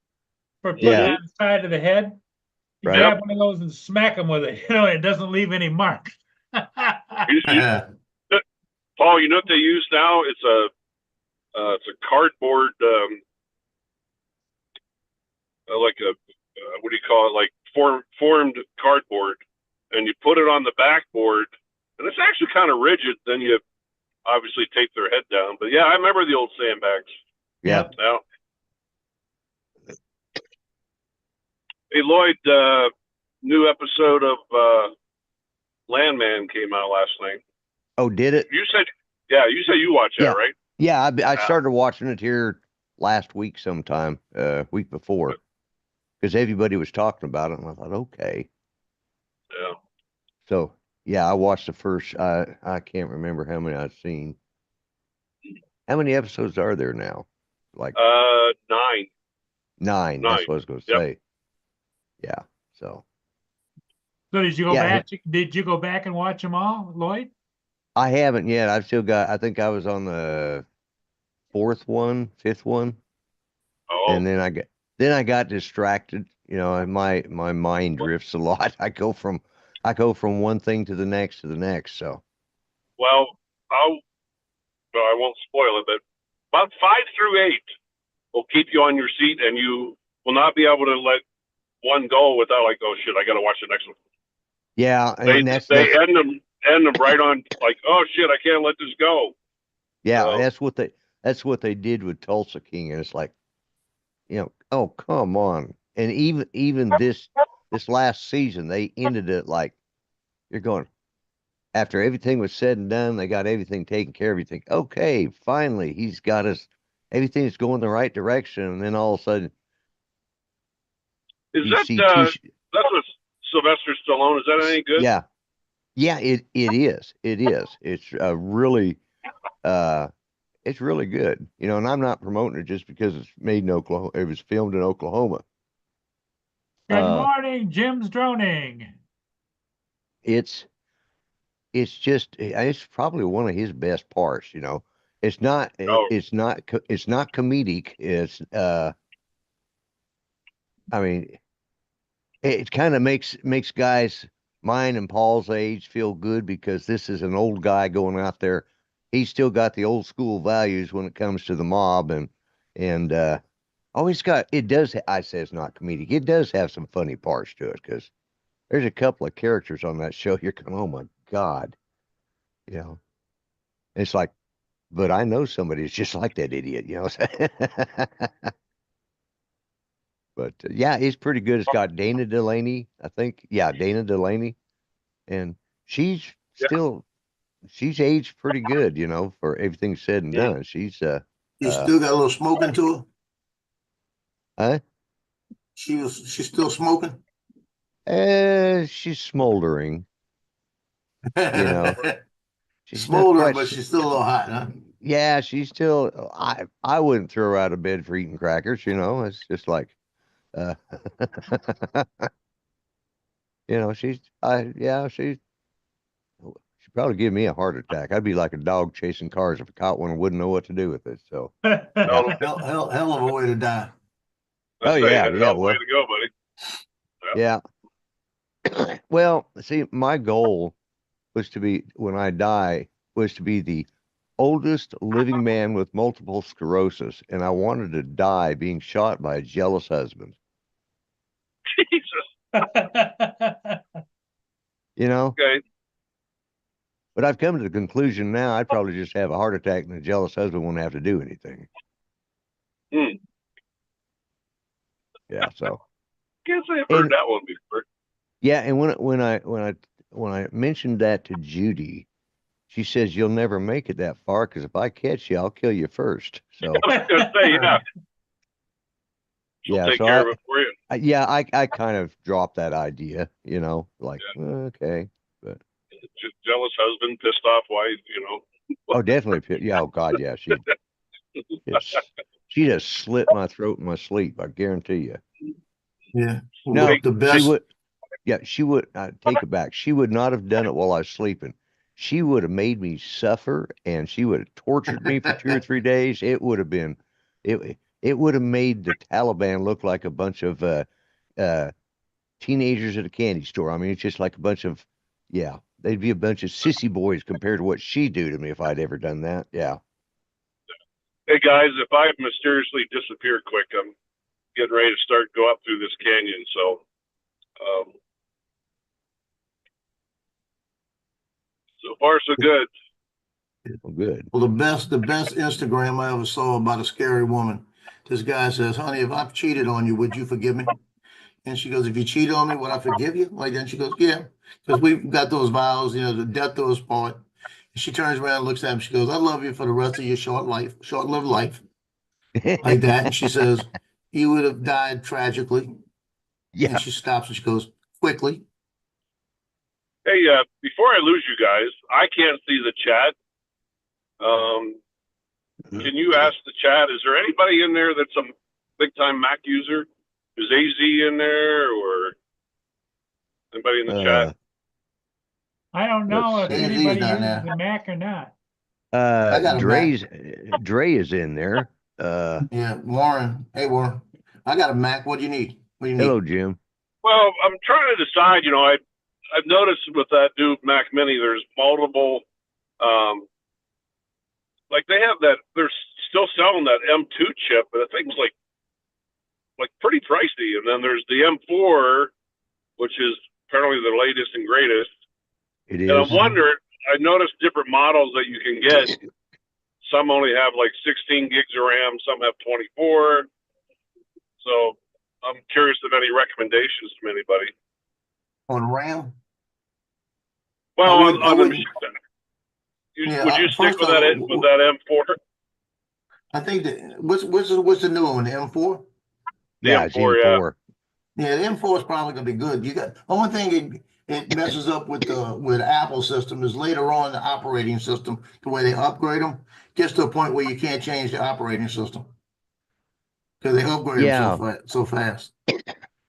for putting on the side of the head. You grab one of those and smack them with it. It doesn't leave any marks. Paul, you know what they use now? It's a cardboard, like what do you call it? Like formed cardboard, and you put it on the backboard, and it's actually kind of rigid. Then you obviously tape their head down. But yeah, I remember the old sandbags. Yeah. Now, hey Lloyd, new episode of Landman came out last night. Oh, did it? You said you watched that, right? Yeah, I started watching it here last week sometime, week before, because everybody was talking about it, and I thought, okay. Yeah. So, yeah, I watched the first, I can't remember how many I've seen. How many episodes are there now? Like 9. 9, that's what I was going to say. Yeah, so. So did you go back? Did you go back and watch them all, Lloyd? I haven't yet. I've still got, I think I was on the 5th one. Oh. And then I got distracted. My mind drifts a lot. I go from one thing to the next. So. Well, I won't spoil it, but about 5 through 8 will keep you on your seat, and you will not be able to let one go without like, oh shit, I got to watch the next one. Yeah, and they end them right on like, oh shit, I can't let this go. Yeah, so. that's what that's what they did with Tulsa King, and it's like, oh, come on. And even this last season, they ended it like, you're going, after everything was said and done, they got everything taken care of. You think, okay, finally, he's got us, everything's going the right direction. And then all of a sudden, Is you that see that's with Sylvester Stallone? Is that any good? yeah, it is. It's it's really good, and I'm not promoting it just because it's made in Oklahoma. It was filmed in Oklahoma. Good morning, Jim's droning. It's just, it's probably one of his best parts, It's not, Oh. it's not comedic. It's, I mean, it kind of makes guys mine and Paul's age feel good, because this is an old guy going out there. He's still got the old school values when it comes to the mob, and it's got, it does, I say it's not comedic. It does have some funny parts to it, because there's a couple of characters on that show. You're going, oh my God, it's like, but I know somebody who's just like that idiot, But yeah, it's pretty good. It's got Dana Delaney, I think. Yeah, Dana Delaney, and she's aged pretty good, for everything said and done. She's You still got a little smoking to her? huh? She's still smoking? She's smoldering. She's not Smoldering, quite but she's still a little hot, huh? Yeah, she's still. I wouldn't throw her out of bed for eating crackers. It's just like, she's. She'd probably give me a heart attack. I'd be like a dog chasing cars if I caught one and wouldn't know what to do with it. So. Hell of a way to die. Oh yeah, yeah. Way Well, to go, buddy. yeah. Well, see, my goal was to be, when I die, was to be the oldest living man with multiple sclerosis, and I wanted to die being shot by a jealous husband. Jesus. Okay. But I've come to the conclusion now I'd probably just have a heart attack, and a jealous husband wouldn't have to do anything. Yeah, so. Guess I've heard that one before. Yeah, and when I mentioned that to Judy, she says, "You'll never make it that far, because if I catch you, I'll kill you first." So. I was gonna say, yeah. She'll take care of it for you. I kind of dropped that idea, okay, but. Just jealous husband, pissed off wife, Oh, definitely. Yeah. Oh God. Yeah. She just slit my throat in my sleep. I guarantee you. Yeah. No, the best. She would. Yeah. She would. Take it back. She would not have done it while I was sleeping. She would have made me suffer, and she would have tortured me for 2 or 3 days. It would have been. It would have made the Taliban look like a bunch of teenagers at a candy store. I mean, it's just like a bunch of, yeah. They'd be a bunch of sissy boys compared to what she'd do to me if I'd ever done that. Yeah. Hey guys, if I mysteriously disappear quick, I'm getting ready to go up through this canyon. So, so far so good. Well, good. Well, the best Instagram I ever saw about a scary woman. This guy says, "Honey, if I've cheated on you, would you forgive me?" And she goes, "If you cheat on me, would I forgive you?" Like, then she goes, "Yeah." Because we've got those vows, the death do us part. And she turns around and looks at him. She goes, "I love you for the rest of your short-lived life." Like that. And she says, "You would have died tragically." Yeah. And she stops and she goes, "Quickly." Hey, before I lose you guys, I can't see the chat. Can you ask the chat, is there anybody in there that's a big-time Mac user? Is AZ in there, or anybody in the chat? I don't know if Let's see. anybody down uses there. the Mac or not. I got a Mac. Dre is in there. Yeah, Warren. Hey, Warren. I got a Mac. What do you need? What do you need? Hello, Jim. Well, I'm trying to decide. I've noticed with that new Mac Mini, there's multiple. Like they have that. They're still selling that M2 chip, but I think it's like pretty pricey. And then there's the M4, which is apparently the latest and greatest. It is. And I'm wondering, I noticed different models that you can get. some only have like 16 gigs of RAM, some have 24. So I'm curious if any recommendations from anybody. On RAM? Well, I wouldn't- I on the wouldn't- machine center. Yeah, Would you stick first with of that all, with that M4? I think that what's the new one, the M4? The Yeah, it's M4, yeah. M4. Yeah, the M4 is probably gonna be good. You got only thing it messes up with the Apple system is later on the operating system, the way they upgrade them, gets to a point where you can't change the operating system because they upgrade Yeah. them so fast.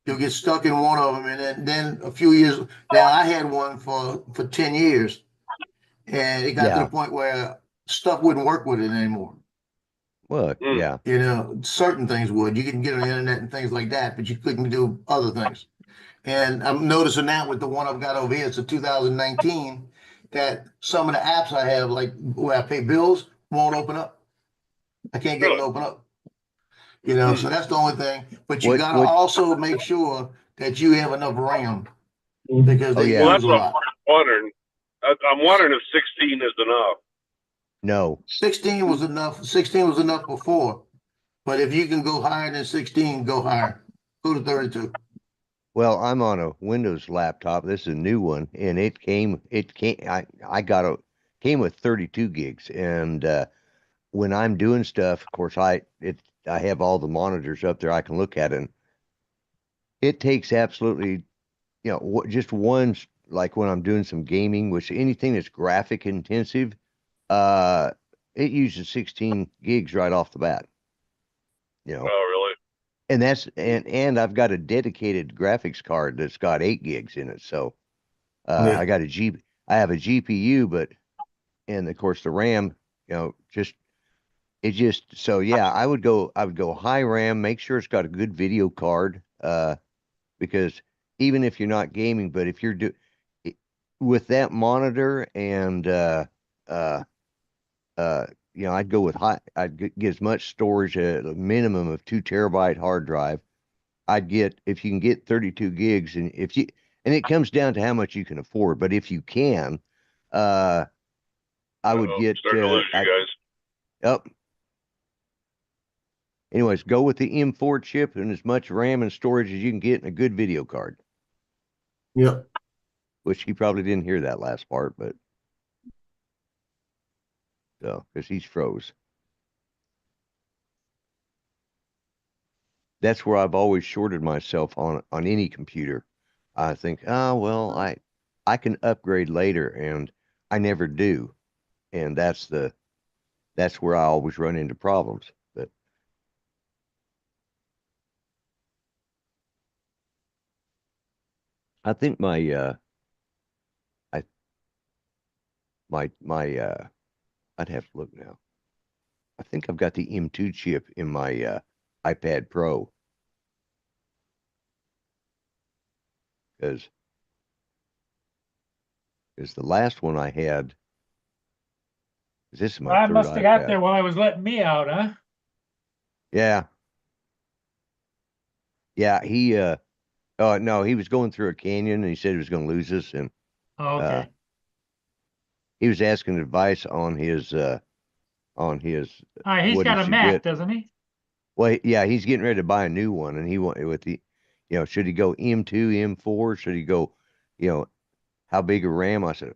You'll get stuck in one of them, and then a few years. Now I had one for 10 years, and it got to Yeah. the point where stuff wouldn't work with it anymore. Well, Mm. yeah. You know, certain things would. You can get on the internet and things like that, but you couldn't do other things. And I'm noticing that with the one I've got over here, it's a 2019, that some of the apps I have, like where I pay bills, won't open up. I can't get it to open up. You know, so that's the only thing. But you What- gotta what- also make sure that you have enough RAM because Oh, they yeah. Well, use that's a what lot. I'm wondering. I'm wondering if 16 is enough. No. 16 was enough. 16 was enough before. But if you can go higher than 16, go higher. Go to 32. Well, I'm on a Windows laptop. This is a new one, and came with 32 gigs. And when I'm doing stuff, of course, I have all the monitors up there. I can look at it. And it takes absolutely, just one, like when I'm doing some gaming, which anything that's graphic intensive, it uses 16 gigs right off the bat. Oh, really? And that's and I've got a dedicated graphics card that's got 8 gigs in it. So Yeah. I have a GPU, and of course the RAM, so yeah, I would go high RAM, make sure it's got a good video card, because even if you're not gaming, but if you're with that monitor and I'd go with I'd get as much storage, a minimum of 2 terabyte hard drive. If you can get 32 gigs, and it comes down to how much you can afford, but if you can, I would get, Start to lose you guys. Yep. Anyways, go with the M4 chip and as much RAM and storage as you can get in a good video card, Yep. which he probably didn't hear that last part, but so, because he's froze. That's where I've always shorted myself on any computer. I think, oh, well, I can upgrade later, and I never do. And that's where I always run into problems. But I think I'd have to look now. I think I've got the M2 chip in my iPad Pro. Because the last one I had, this is my I third must have got iPad. there while I was letting me out, huh? Yeah. Yeah, oh no, he was going through a canyon and he said he was going to lose us, and Oh, okay. he was asking advice on his All right, he's what got he a should Mac, get. doesn't he? Well, yeah, he's getting ready to buy a new one, and he want with the, should he go M2, M4? Should he go, how big a RAM? I said,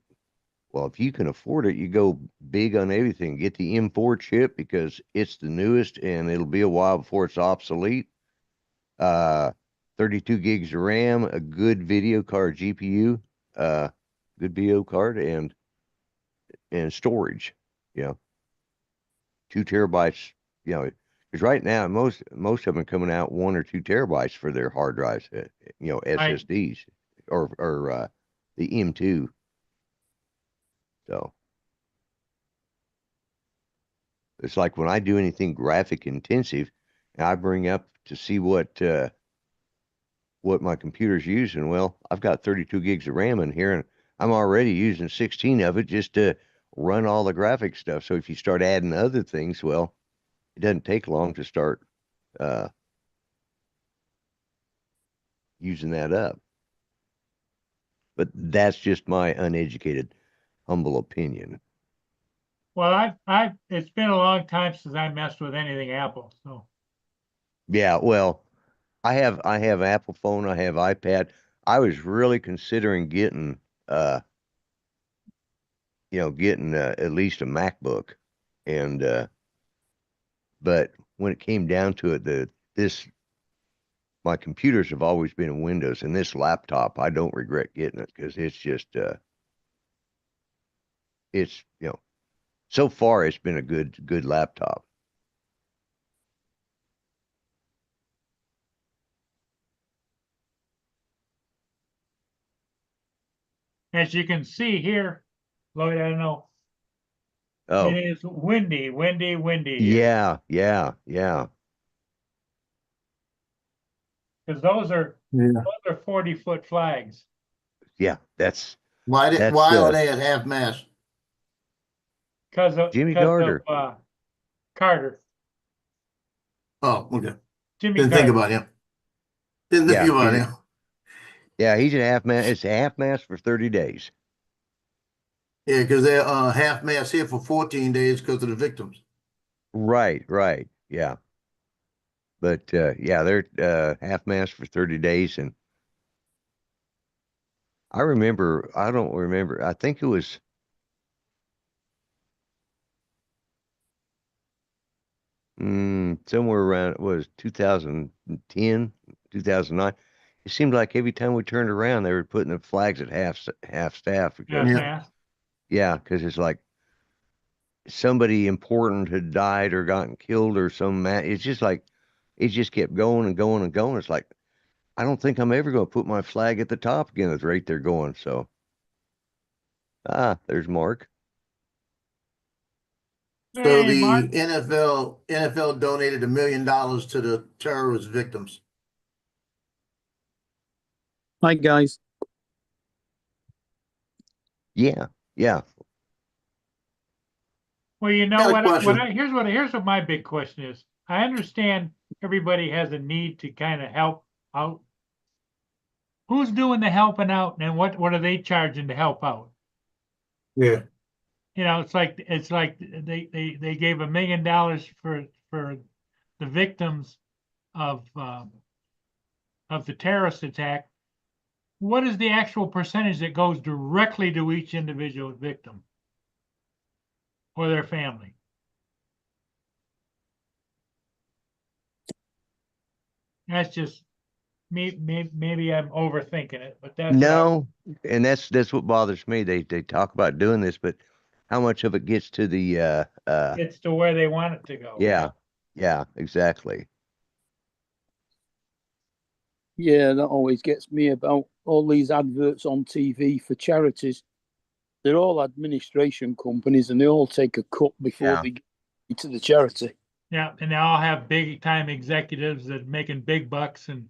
well, if you can afford it, you go big on everything. Get the M4 chip because it's the newest, and it'll be a while before it's obsolete. 32 gigs of RAM, a good video card, GPU, good video card, and storage. 2 terabytes. Because right now most of them are coming out 1 or 2 terabytes for their hard drives. SSDs or the M2. So it's like when I do anything graphic intensive, and I bring up to see what my computer's using. Well, I've got 32 gigs of RAM in here, and I'm already using 16 of it just to run all the graphic stuff. So if you start adding other things, well, it doesn't take long to start using that up. But that's just my uneducated, humble opinion. Well, it's been a long time since I messed with anything Apple, so. Yeah, well, I have Apple phone, I have iPad. I was really considering getting getting at least a MacBook, and but when it came down to it, my computers have always been in Windows, and this laptop I don't regret getting it because it's just it's so far it's been a good laptop. As you can see here, Lloyd, I don't know, Oh, it is windy here. yeah. Cause those are 40-foot flags. Yeah, that's Why are they at half mast? Jimmy Cause Carter. of, Carter, Oh, okay. Jimmy Didn't think Carter. about him. Didn't Yeah, think about he's- him. Yeah, he's at half mast. It's a half mast for 30 days. Yeah, because they're half mast here for 14 days because of the victims. Right. Yeah. But yeah, they're half mast for 30 days, and I don't remember. I think it was somewhere around, it was 2010, 2009. It seemed like every time we turned around, they were putting the flags at half staff because because it's like somebody important had died or gotten killed or it's just like it just kept going and going and going. It's like I don't think I'm ever going to put my flag at the top again at the rate they're going. So there's Mark. So Hey, the Mark. NFL donated $1 million to the terrorist victims. Hi guys. Yeah. Well, you know Got a question. here's what my big question is. I understand everybody has a need to kind of help out. Who's doing the helping out, and what are they charging to help out? Yeah. It's like they gave $1 million for the victims of the terrorist attack. What is the actual percentage that goes directly to each individual victim or their family? That's just maybe I'm overthinking it, but that's No, and that's what bothers me. They talk about doing this, but how much of it gets to the it's to where they want it to go. Yeah, exactly. Yeah, that always gets me about all these adverts on TV for charities. They're all administration companies and they all take a cut before they get to the charity. Yeah, and they all have big time executives that are making big bucks, and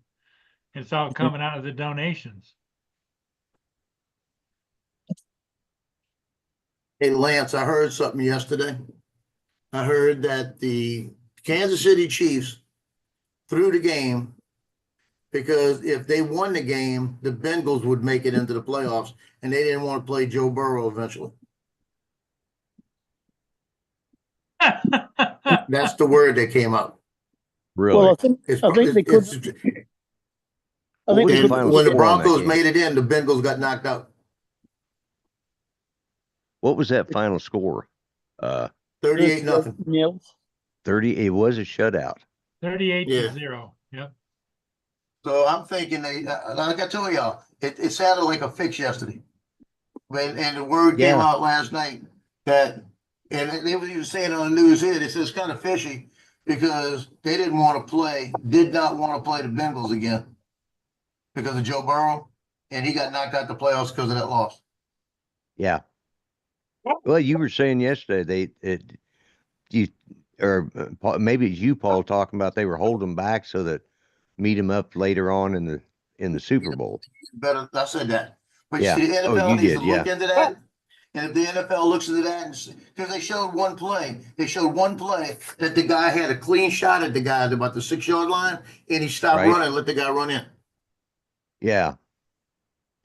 it's all coming out of the donations. Hey, Lance, I heard something yesterday. I heard that the Kansas City Chiefs threw the game because if they won the game, the Bengals would make it into the playoffs, and they didn't want to play Joe Burrow eventually. That's the word that came up. Really? Well, I think they could. What was the final when the score on that Broncos game? made it in, the Bengals got knocked out. What was that final score? 38-0. 30. It was a shutout. 38-0. Yep. So I'm thinking, like I told y'all, it sounded like a fix yesterday. And the word came out last night that, and they were even saying on the news here, they said it's kind of fishy because they did not want to play the Bengals again because of Joe Burrow, and he got knocked out the playoffs because of that loss. Yeah. Well, you were saying yesterday maybe it's you, Paul, talking about they were holding back so that meet him up later on in the Super Bowl. Better, I said that. But Yeah. see, the NFL needs to yeah. look into that. And if the NFL looks into that, because they showed one play that the guy had a clean shot at the guy at about the 6-yard line, and he stopped running and let the guy run in. Yeah.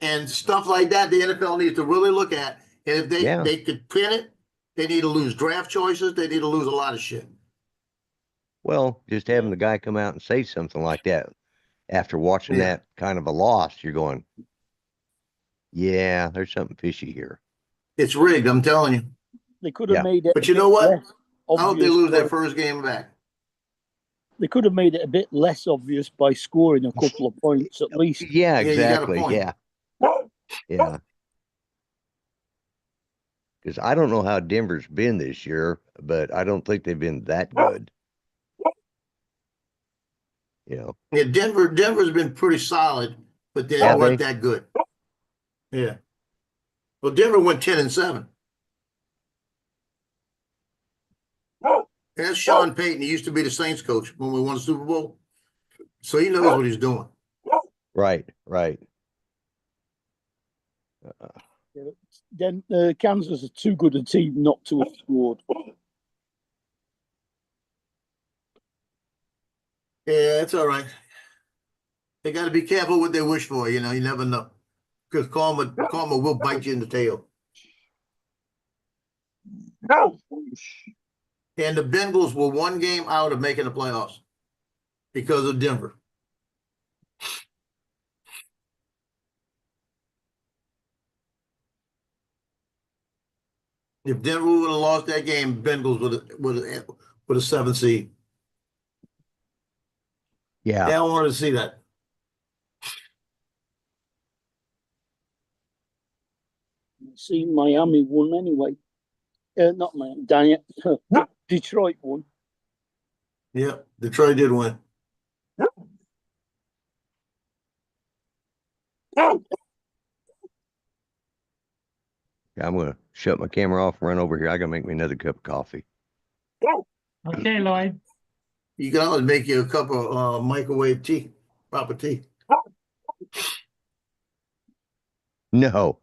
And stuff like that, the NFL needs to really look at. And if they could pin it They need to lose draft choices. They need to lose a lot of shit. Well, just having the guy come out and say something like that after watching Yeah. that kind of a loss, you're going, yeah, there's something fishy here. It's rigged, I'm telling you. They could have Yeah. made it. But a you know bit what? less I hope they obvious lose by- that first game back. They could have made it a bit less obvious by scoring a couple of points at least. Yeah, Yeah, you got a exactly. point. Yeah. Yeah. Because I don't know how Denver's been this year, but I don't think they've been that good. You know, Yeah, Denver's been pretty solid, but they Have weren't they? that good. Yeah. Well, Denver went 10-7. That's Sean Payton. He used to be the Saints coach when we won the Super Bowl. So he knows what he's doing. right, right. Then Kansas are too good a team not to have scored. Yeah, it's all right. They got to be careful what they wish for. You know, you never know. Because karma will bite you in the tail. And the Bengals were one game out of making the playoffs because of Denver. If Denver would have lost that game, Bengals would have 7 seed. Yeah. Yeah, I wanted to see that. See, Miami won anyway. Not Miami, Daniel. Detroit won. Yeah, Detroit did win. I'm going to shut my camera off and run over here. I got to make me another cup of coffee. Okay, Lloyd. You can always make you a cup of microwave tea, proper tea. No.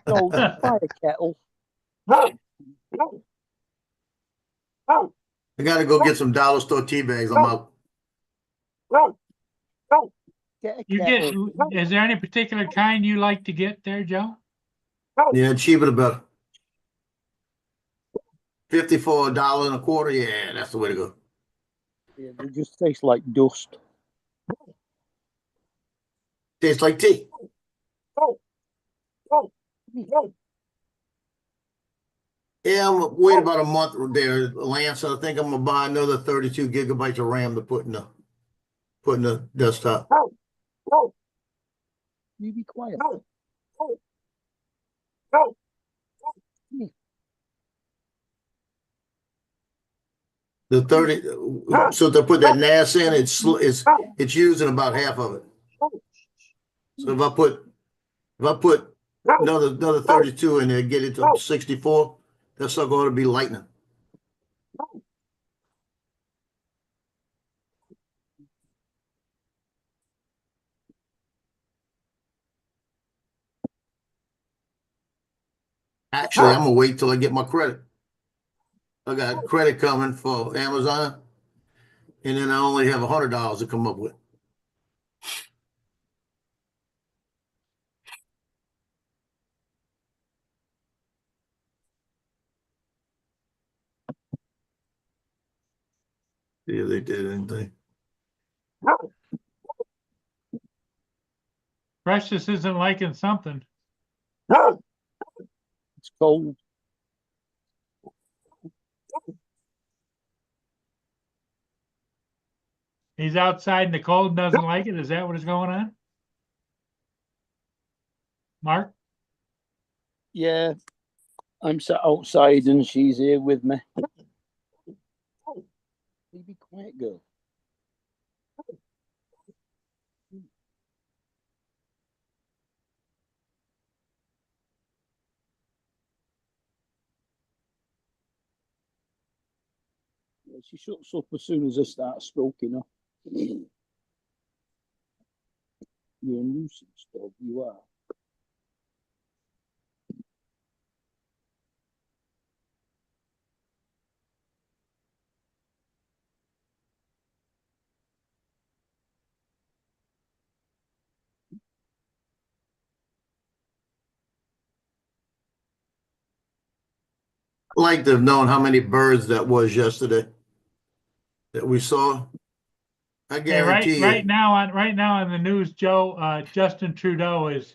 No, fire kettle. I got to go get some dollar store tea bags. I'm out. Get a You kettle. get, is there any particular kind you like to get there, Joe? Yeah, cheaper the better. 50 for $1.25. Yeah, that's the way to go. Yeah, they just taste like dust. Tastes like tea. Yeah, I'm wait about a month there, Lance. I think I'm gonna buy another 32 gigabytes of RAM to put in the desktop. You be quiet. The 30, so to put that NAS in, it's using about half of it. So if I put another 32 in there, get it to 64, that's not going to be lightning. Actually, I'm gonna wait till I get my credit. I got credit coming for Amazon, and then I only have $100 to come up with. See if they did anything. Precious isn't liking something. It's cold. He's outside in the cold and doesn't like it. Is that what is going on? Mark? Yeah, I'm sat outside and she's here with me. You be quiet, girl. Yeah, she shuts up as soon as I start stroking her. You're a nuisance, dog. You are. like to have known how many birds that was yesterday that we saw. I Hey, right, guarantee right you. now on the news, Joe, Justin Trudeau is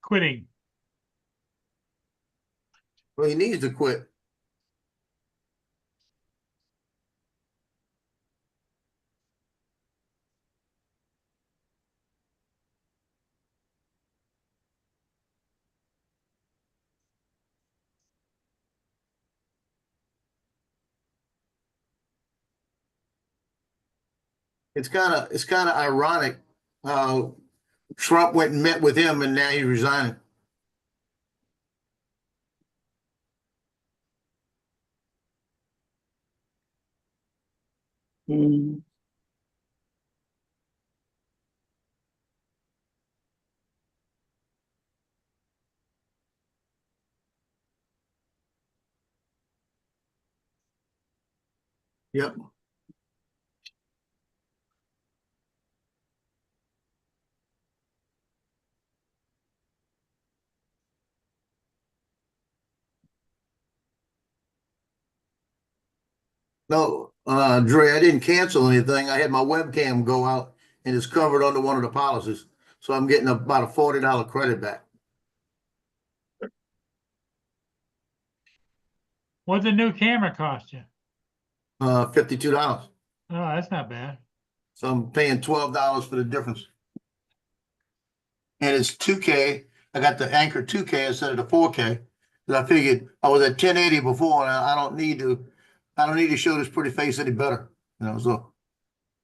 quitting. Well, he needs to quit. It's kind of ironic how Trump went and met with him and now he's resigning. Mm. Yep. No, Dre, I didn't cancel anything. I had my webcam go out and it's covered under one of the policies. So I'm getting about a $40 credit back. What'd the new camera cost you? $52. Oh, that's not bad. So I'm paying $12 for the difference. And it's 2K. I got the Anchor 2K instead of the 4K. Because I figured I was at 1080 before and I don't need to show this pretty face any better. So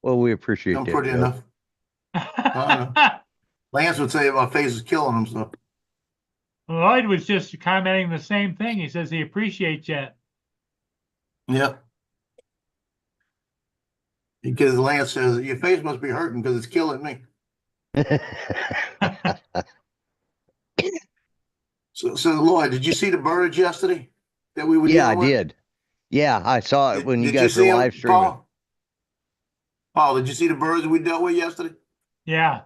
Well, we appreciate I'm that, pretty Joe. enough. Lance would say my face is killing him, so Lloyd was just commenting the same thing. He says he appreciates you. yeah. Because Lance says your face must be hurting because it's killing me. So Lloyd, did you see the birds yesterday that we were Yeah, I dealing with? did. Yeah, I saw it when you Did guys were see 'em, live streaming. Paul? Paul, did you see the birds that we dealt with yesterday? Yeah.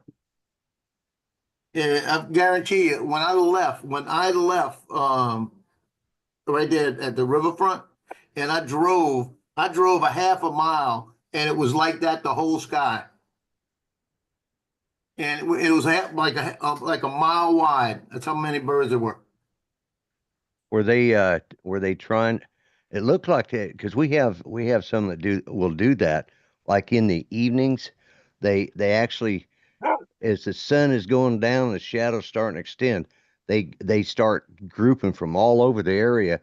Yeah, I guarantee you, when I left, right there at the riverfront, and I drove a half a mile, and it was like that the whole sky. And it was like a mile wide. That's how many birds there were. Were they trying? It looked like that because we have some that will do that. Like in the evenings, they actually, as the sun is going down, the shadows starting to extend. They start grouping from all over the area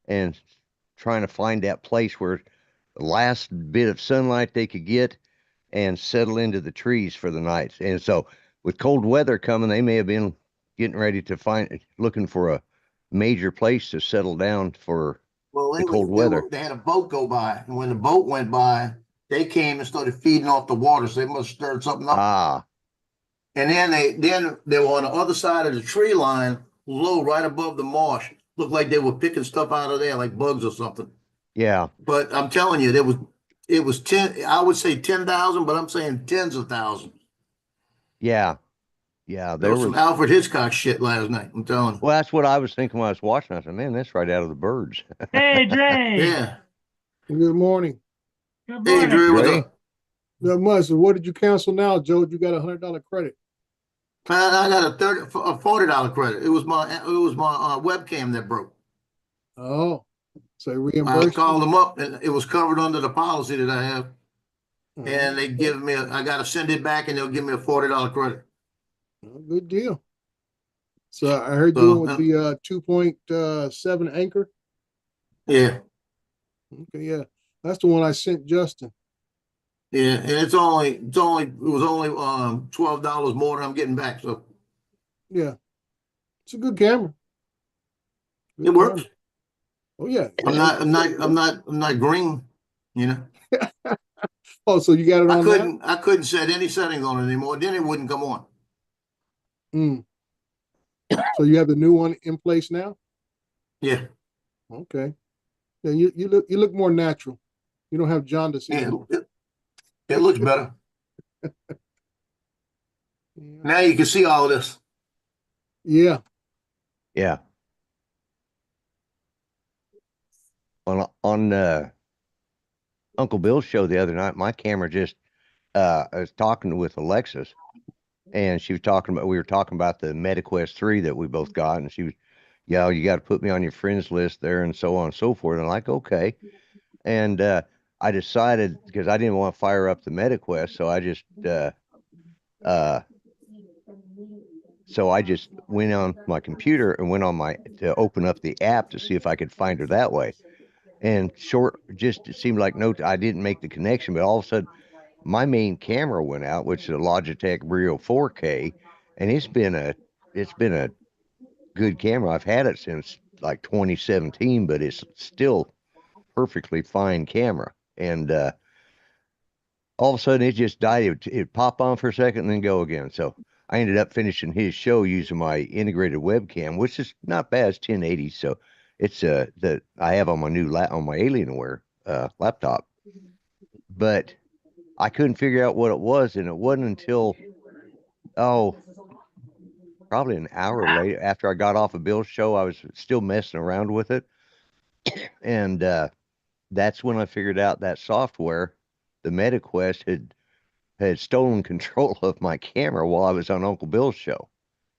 and trying to find that place where the last bit of sunlight they could get and settle into the trees for the night. And so with cold weather coming, they may have been getting ready to looking for a major place to settle down for Well, the cold weather. they had a boat go by, and when the boat went by, they came and started feeding off the water. So they must have stirred something up. Ah, And then they were on the other side of the tree line, low, right above the marsh. Looked like they were picking stuff out of there, like bugs or something. yeah, But I'm telling you, it was 10. I would say 10,000, but I'm saying tens of thousands. yeah. There There was some was. Alfred Hitchcock shit last night. I'm telling you. Well, that's what I was thinking when I was watching. I said, "Man, that's right out of the birds." Hey, Dre. Yeah. Good morning. Good Hey, morning. Drew, what's Dre? up? Not much. So what did you cancel now, Joe? You got $100 credit. I got a $40 credit. It was my webcam that broke. Oh, so I reimbursed called them up and it was covered under the policy that I have. you? And they give me I got to send it back and they'll give me a $40 credit. Good deal. So I heard you went with the 2.7 Anchor. Yeah. Okay, yeah, that's the one I sent Justin. Yeah. And it was only $12 more than I'm getting back. So Yeah, it's a good camera. Good it works. camera. Oh yeah. I'm not green, you know. Oh, so you got it on I couldn't set any settings on it anymore. Then it wouldn't come on. that? So you have the new one in place now? Yeah. Okay. Yeah, you look more natural. You don't have jaundice Yeah. anymore. It looks better. Yeah. Now you can see all of this. Yeah. Yeah. on Uncle Bill's show the other night, my camera just I was talking with Alexis, and she was we were talking about the MetaQuest 3 that we both got, and she was, yeah, you got to put me on your friends list there, and so on and so forth. And I'm like, okay. And I decided, because I didn't want to fire up the MetaQuest, so I just went on my computer and went on to open up the app to see if I could find her that way. And it seemed like I didn't make the connection, but all of a sudden my main camera went out, which is a Logitech Brio 4K, and it's been a good camera. I've had it since like 2017, but it's still perfectly fine camera. And all of a sudden it just died. It pop on for a second and then go again. So I ended up finishing his show using my integrated webcam, which is not bad. It's 1080. So it's that I have on my on my Alienware laptop, but I couldn't figure out what it was, and it wasn't until probably an hour later after I got off of Bill's show, I was still messing around with it, and that's when I figured out that software, the MetaQuest, had stolen control of my camera while I was on Uncle Bill's show,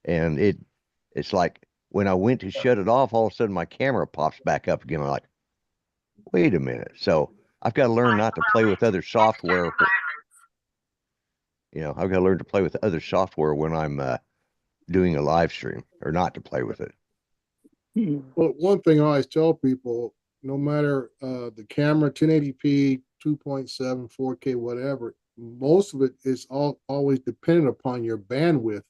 and it's like when I went to shut it off, all of a sudden my camera pops back up again. I'm like, wait a minute. So I've got to learn not to play with other software. I've got to learn to play with other software when I'm doing a live stream, or not to play with it. Well, one thing I always tell people, no matter the camera, 1080p, 2.7, 4K, whatever, most of it is always dependent upon your bandwidth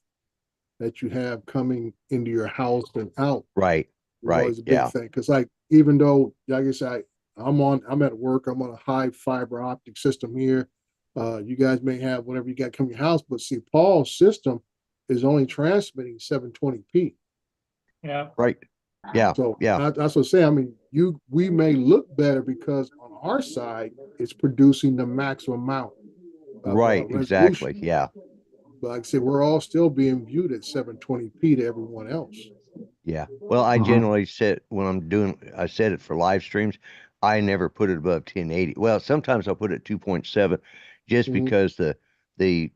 that you have coming into your house and out. Right. Right. Always a big thing. Because even though, like I said, I'm at work, I'm on a high fiber optic system here. You guys may have whatever you got coming to your house, but see, Paul's system is only transmitting 720p. Yeah. Right. Yeah. So yeah. that's what I'm saying. I mean, we may look better because on our side, it's producing the maximum amount. Right. Exactly. Yeah. But like I said, we're all still being viewed at 720p to everyone else. Yeah. Well, I generally set I set it for live streams. I never put it above 1080. Well, sometimes I'll put it 2.7 just because the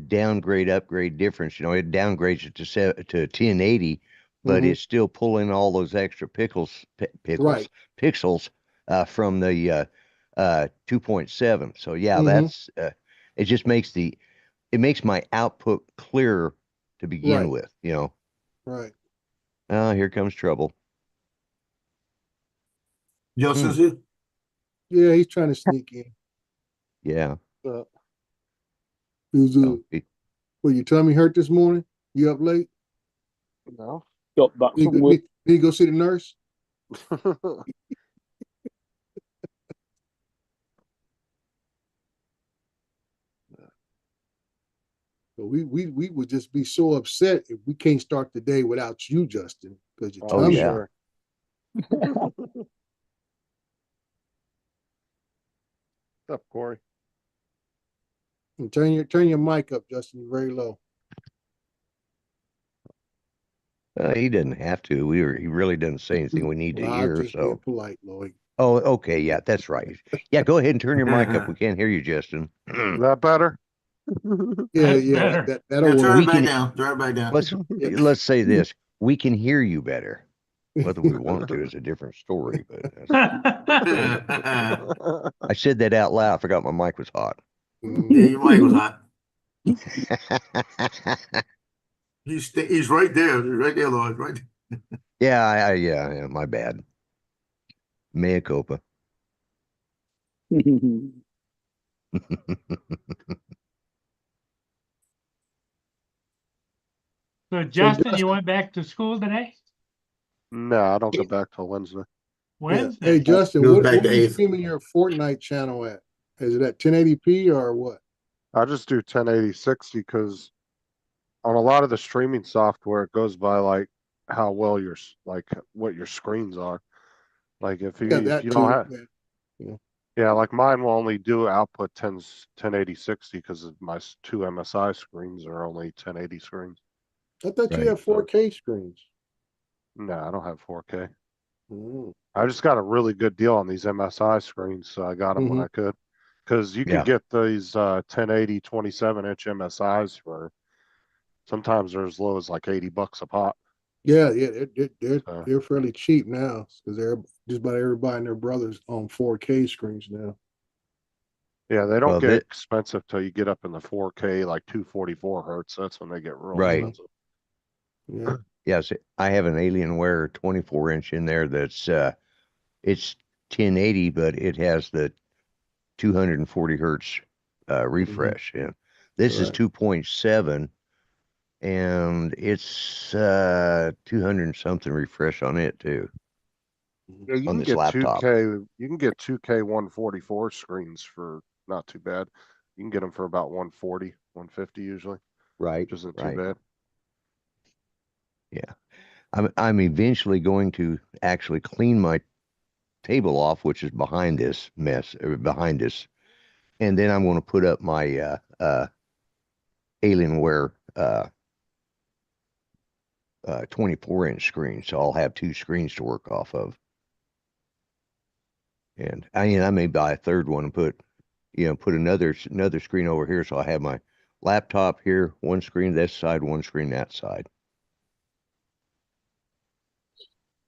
downgrade upgrade difference, it downgrades it to 1080, but it's still pulling all those extra pixels from the 2.7. So yeah, that's it just makes my output clearer to begin with, Right. Oh, here comes trouble. Justin's here? Yeah, he's trying to sneak in. Yeah. Well, your tummy hurt this morning? You up late? No. Got back from work. Need to go see the nurse? So we would just be so upset if we can't start the day without you, Justin, because your tummy hurt. What's up, Corey? And turn your mic up, Justin. You're very low. He doesn't have to. He really doesn't say anything we need to hear. Just so being polite, Lloyd. Oh, okay. Yeah, that's right. Yeah, go ahead and turn your mic up. We can't hear you, Justin. Is that better? Yeah. That'll work. Turn it back down. Let's say this. We can hear you better. Whether we want to is a different story. But I said that out loud. I forgot my mic was hot. Yeah, your mic was hot. He's right there. Right there, Lloyd. Right there. Yeah, my bad. Mea culpa. So Justin, you went back to school today? No, I don't go back till Wednesday. Wednesday? Hey, Justin, what are you streaming your Fortnite channel at? Is it at 1080p or what? I just do 1080 60 because on a lot of the streaming software, it goes by like how well what your screens are. Like if you don't have, yeah, like mine will only do output 1080 60 because my two MSI screens are only 1080 screens. I thought you had 4K screens. No, I don't have 4K. Mm. I just got a really good deal on these MSI screens, so I got them when I could. Because you can get these 1080 27-inch MSIs for sometimes they're as low as like $80 a pop. Yeah, they're fairly cheap now because they're just about everybody and their brothers on 4K screens now. Yeah, they don't get expensive till you get up in the 4K, like 244 hertz. That's when they get real expensive. Yeah. Yes, I have an Alienware 24-inch in there that's it's 1080, but it has the 240 hertz refresh. And this is 2.7, and it's 200 and something refresh on it too. Yeah, you can get 2K. You can get 2K 144 screens for not too bad. You can get them for about 140, 150 usually. Right, which isn't too bad. Yeah, I'm eventually going to actually clean my table off, which is behind this mess, behind this, and then I'm going to put up my Alienware 24-inch screen, so I'll have two screens to work off of. And I may buy a third one and put another screen over here, so I have my laptop here, one screen this side, one screen that side.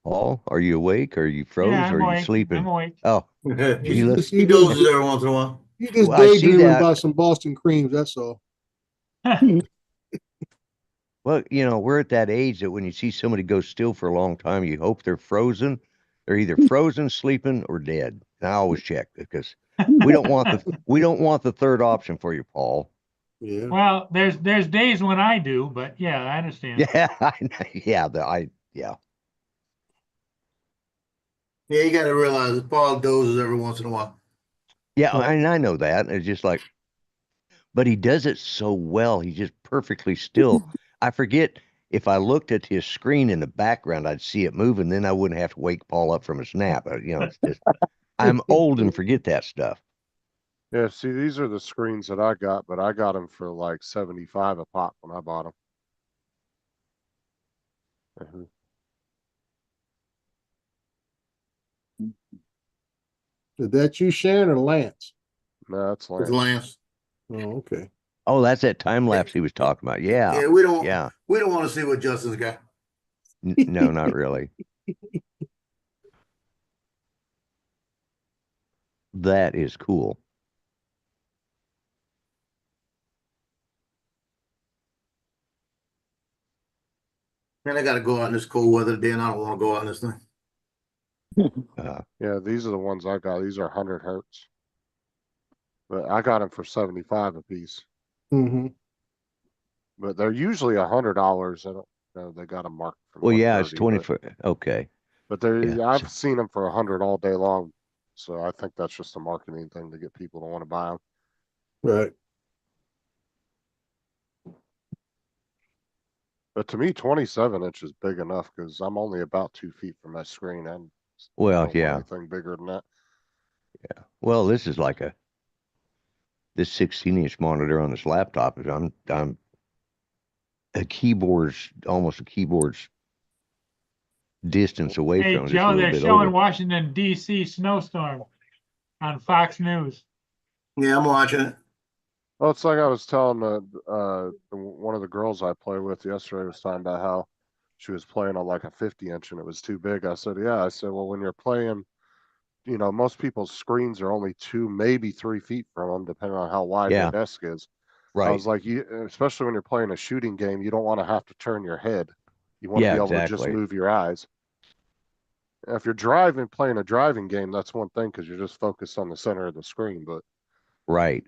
Paul, are you awake? Are you froze? Yeah, or are you sleeping? I'm awake. Oh, he dozes every once in a while. You just daydreaming about some Boston creams. That's all. Well, we're at that age that when you see somebody go still for a long time, you hope they're frozen. They're either frozen, sleeping, or dead. And I always check because we don't want the third option for you, Paul. Yeah. Well, there's days when I do, but yeah, I understand. Yeah, Yeah, you got to realize that Paul dozes every once in a while. Yeah, and I know that. It's just like, but he does it so well. He's just perfectly still. I forget if I looked at his screen in the background, I'd see it moving. Then I wouldn't have to wake Paul up from his nap. It's just, I'm old and forget that stuff. Yeah, see, these are the screens that I got, but I got them for like 75 a pop when I bought them. Is that you, Sharon, or Lance? No, that's Lance. It's Lance. Oh, okay. Oh, that's that time lapse he was talking about. Yeah. Yeah, we don't want to see what Justin's got. No, not really. That is cool. Man, I got to go out in this cold weather today, and I don't want to go out in this thing. Yeah, these are the ones I got. These are 100 hertz. But I got them for 75 a piece. Mm-hmm. But they're usually $100. I don't know. They got a mark. Well, yeah, it's 24. Okay. But I've seen them for 100 all day long. So I think that's just a marketing thing to get people to want to buy them. Right. But to me, 27-inch is big enough because I'm only about 2 feet from my screen. And well, I don't yeah, want anything bigger than that. Yeah. Well, this is like this 16-inch monitor on this laptop is I'm almost a keyboard's distance away Hey, from it. Joe, they're showing Washington, D.C. snowstorm on Fox News. Yeah, I'm watching it. Well, it's like I was telling one of the girls I play with yesterday was talking about how she was playing on like a 50-inch and it was too big. I said, yeah. I said, well, when you're playing, most people's screens are only 2, maybe 3 feet from them, depending on how wide their desk is. Right. I was like, especially when you're playing a shooting game, you don't want to have to turn your head. You want to be able to just move your eyes. If you're playing a driving game, that's one thing because you're just focused on the center of the screen. But right.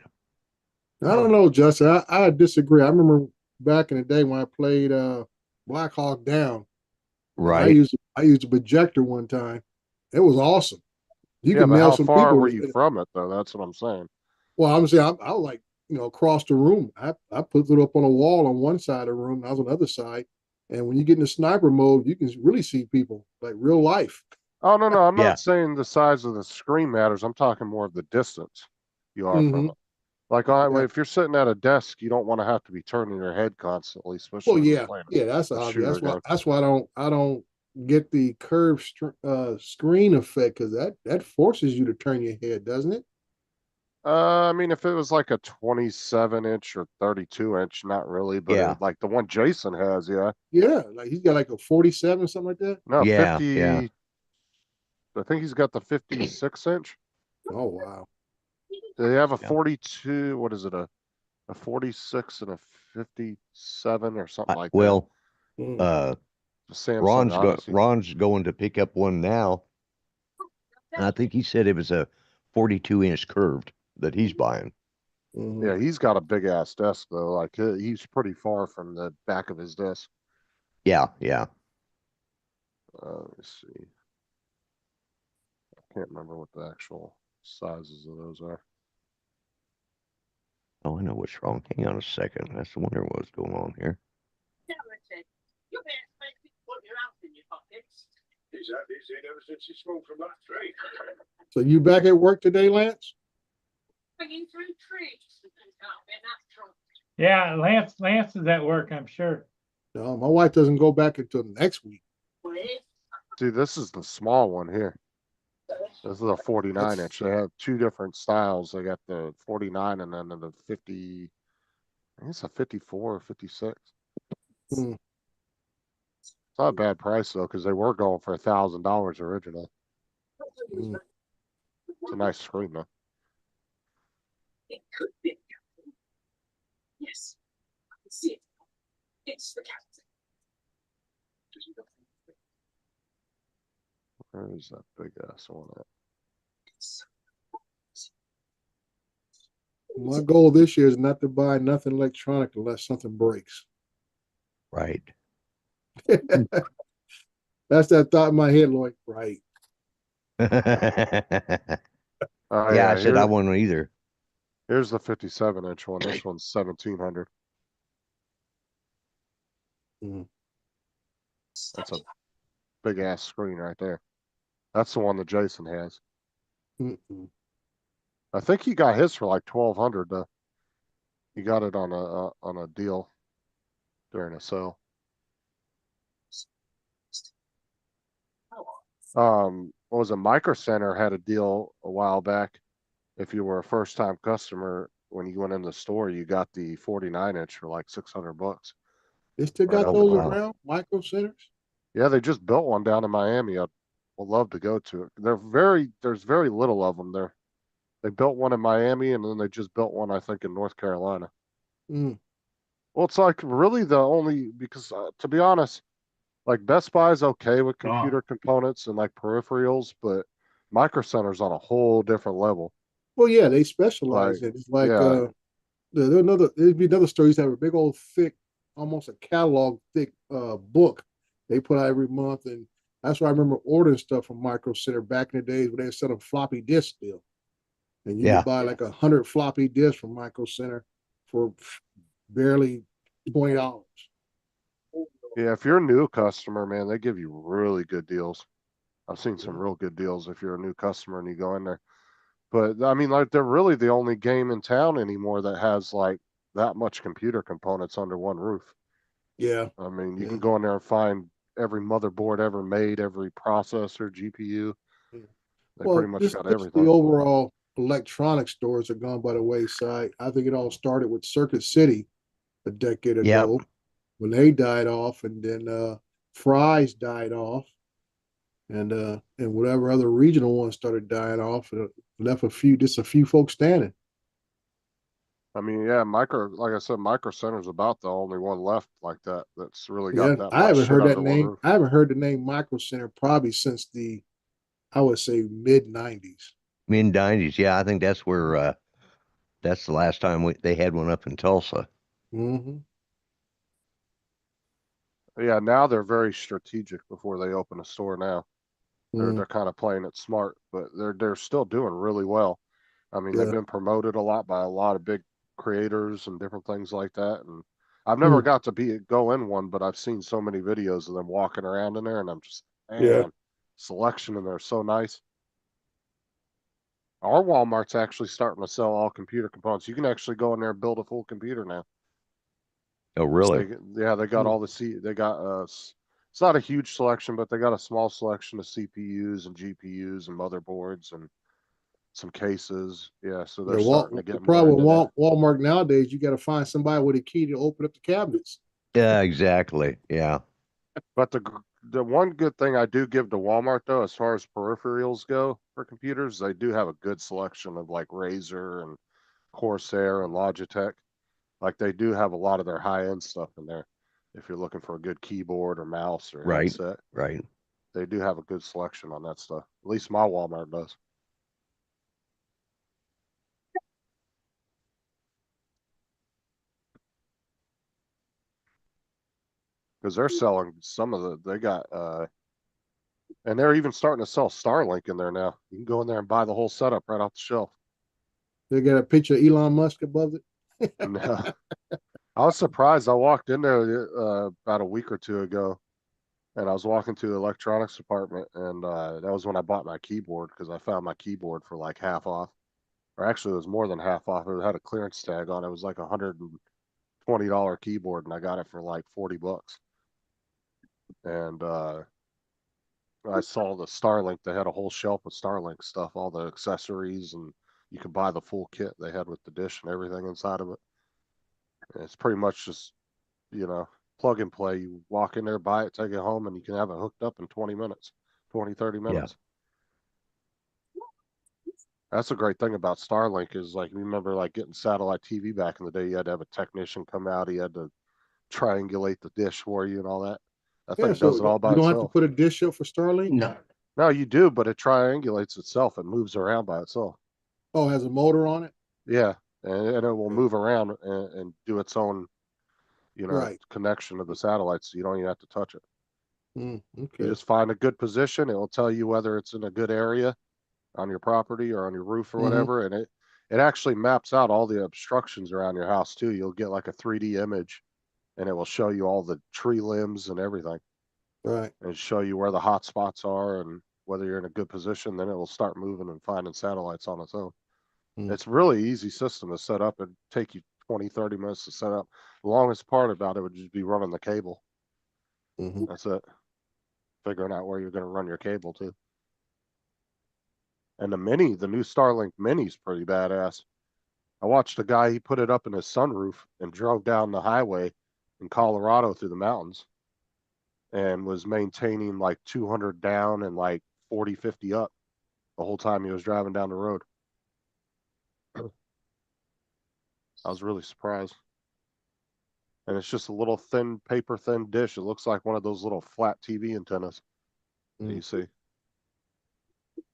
I don't know, Justin. I disagree. I remember back in the day when I played Black Hawk Down. Right. I used a projector one time. It was awesome. You can but nail how some far people were you from it though? That's what I'm saying. Well, I'm saying I was like, across the room. I put it up on a wall on one side of the room. I was on the other side. And when you get in the sniper mode, you can really see people like real life. Oh, no. I'm not saying the size of the screen matters. I'm talking more of the distance you are from it. Like, if you're sitting at a desk, you don't want to have to be turning your head constantly, especially. Well, yeah, that's obvious. That's why I don't get the curved screen effect, because that forces you to turn your head, doesn't it? I mean, if it was like a 27-inch or 32-inch, not really, but Yeah. like the one Jason has, yeah. Yeah, like he's got like a 47 or something like that. No, Yeah, 50. yeah. I think he's got the 56-inch. Oh wow. They have a Yeah. 42. What is it? A 46 and a 57 or something like that. Well, Mm. The Samsung Odyssey. Ron's going to pick up one now. And I think he said it was a 42-inch curved that he's buying. Mhm. Yeah, he's got a big ass desk though. Like he's pretty far from the back of his desk. Yeah, yeah. Let me see. I can't remember what the actual sizes of those are. Oh, I know what's wrong. Hang on a second. I was wondering what's going on here. So you back at work today, Lance? Yeah, Lance is at work, I'm sure. No, my wife doesn't go back until next week. Dude, this is the small one here. This is a 49-inch. They have two different styles. They got the 49 and then the 50. I think it's a 54 or 56. Hmm. It's not a bad price though, because they were going for $1,000 original. Mm. It's a nice screen though. It could be a captain. Yes, I can see it. It's the captain. Where is that big ass one at? My goal this year is not to buy nothing electronic unless something breaks. Right. That's that thought in my head, Lloyd. Right. Oh, Yeah, I said I wouldn't either. Here's the 57-inch one. This one's 1,700. Mm. That's a big ass screen right there. That's the one that Jason has. Mm-mm. I think he got his for like 1,200 though. He got it on a deal during a sale. What was it? Micro Center had a deal a while back. If you were a first time customer, when you went in the store, you got the 49-inch for like $600. They still got Right. those wow. around, Micro Centers? Yeah, they just built one down in Miami. I would love to go to it. There's very little of them there. They built one in Miami and then they just built one, I think, in North Carolina. Mm. Well, it's like really the only, because to be honest, like Best Buy's okay with computer components and like peripherals, but Micro Center's on a whole different level. Well, yeah, they specialize Like, in it. It's like yeah. there'd be another store used to have a big old thick, almost a catalog thick book they put out every month, and that's why I remember ordering stuff from Micro Center back in the days when they were selling floppy disks still, and you Yeah. could buy like 100 floppy disks from Micro Center for barely $20. Yeah, if you're a new customer, man, they give you really good deals. I've seen some real good deals if you're a new customer and you go in there. But I mean, like they're really the only game in town anymore that has like that much computer components under one roof. Yeah. I mean, you can go in there and find every motherboard ever made, every processor, GPU. They Well, pretty much just got the everything. overall electronic stores are gone by the wayside. I think it all started with Circuit City a decade ago when they died off, and then Fry's died off, and whatever other regional ones started dying off, and it left just a few folks standing. I mean, yeah, like I said, Micro Center's about the only one left like that that's really got Yeah, that I much haven't shit heard that under one name. roof. I haven't heard the name Micro Center probably since I would say mid-90s. Mid-90s. Yeah, I think that's where that's the last time they had one up in Tulsa. Mm-hmm. Yeah, now they're very strategic before they open a store now. They're kind of playing it smart, but they're still doing really well. I mean, they've been promoted a lot by a lot of big creators and different things like that. And I've never got to go in one, but I've seen so many videos of them walking around in there, and I'm just, man, selection in there is so nice. Our Walmart's actually starting to sell all computer components. You can actually go in there and build a full computer now. Oh, really? They got all the they got It's not a huge selection, but they got a small selection of CPUs and GPUs and motherboards and some cases. Yeah, so they're starting to The get more problem into with that. Walmart nowadays, you got to find somebody with a key to open up the cabinets. Yeah, exactly. Yeah. But the one good thing I do give to Walmart though, as far as peripherals go for computers, they do have a good selection of like Razer and Corsair and Logitech. Like they do have a lot of their high end stuff in there. If you're looking for a good keyboard or mouse or Right. headset, Right. they do have a good selection on that stuff. At least my Walmart does. Because they're selling some of they got and they're even starting to sell Starlink in there now. You can go in there and buy the whole setup right off the shelf. They got a picture of Elon Musk above it. No. I was surprised. I walked in there about a week or two ago, and I was walking to the electronics department, and that was when I bought my keyboard because I found my keyboard for like half off, or actually it was more than half off. It had a clearance tag on it. It was like $120 keyboard, and I got it for like $40. And I saw the Starlink. They had a whole shelf of Starlink stuff, all the accessories, and you could buy the full kit they had with the dish and everything inside of it. And it's pretty much just, plug and play. You walk in there, buy it, take it home, and you can have it hooked up in 20 minutes, 30 minutes. That's a great thing about Starlink is like, remember like getting satellite TV back in the day, you had to have a technician come out. He had to triangulate the dish for you and all that. That thing does it all by you don't itself. have to put a dish up for Starlink? No, you do, but it triangulates itself. It moves around by itself. Oh, it has a motor on it? Yeah, and it will move around and do its own, Right. connection to the satellite, so you don't even have to touch it. Okay. You just find a good position. It will tell you whether it's in a good area on your property or on your roof or whatever, and it actually maps out all the obstructions around your house too. You'll get like a 3D image, and it will show you all the tree limbs and everything. Right. And show you where the hot spots are and whether you're in a good position. Then it will start moving and finding satellites on its own. It's really easy system to set up. It'd take you 20-30 minutes to set up. The longest part about it would just be running the cable. That's it. Figuring out where you're going to run your cable to. And the new Starlink Mini is pretty badass. I watched a guy, he put it up in his sunroof and drove down the highway in Colorado through the mountains and was maintaining like 200 down and like 40, 50 up the whole time he was driving down the road. I was really surprised. And it's just a little thin, paper thin dish. It looks like one of those little flat TV antennas that you see.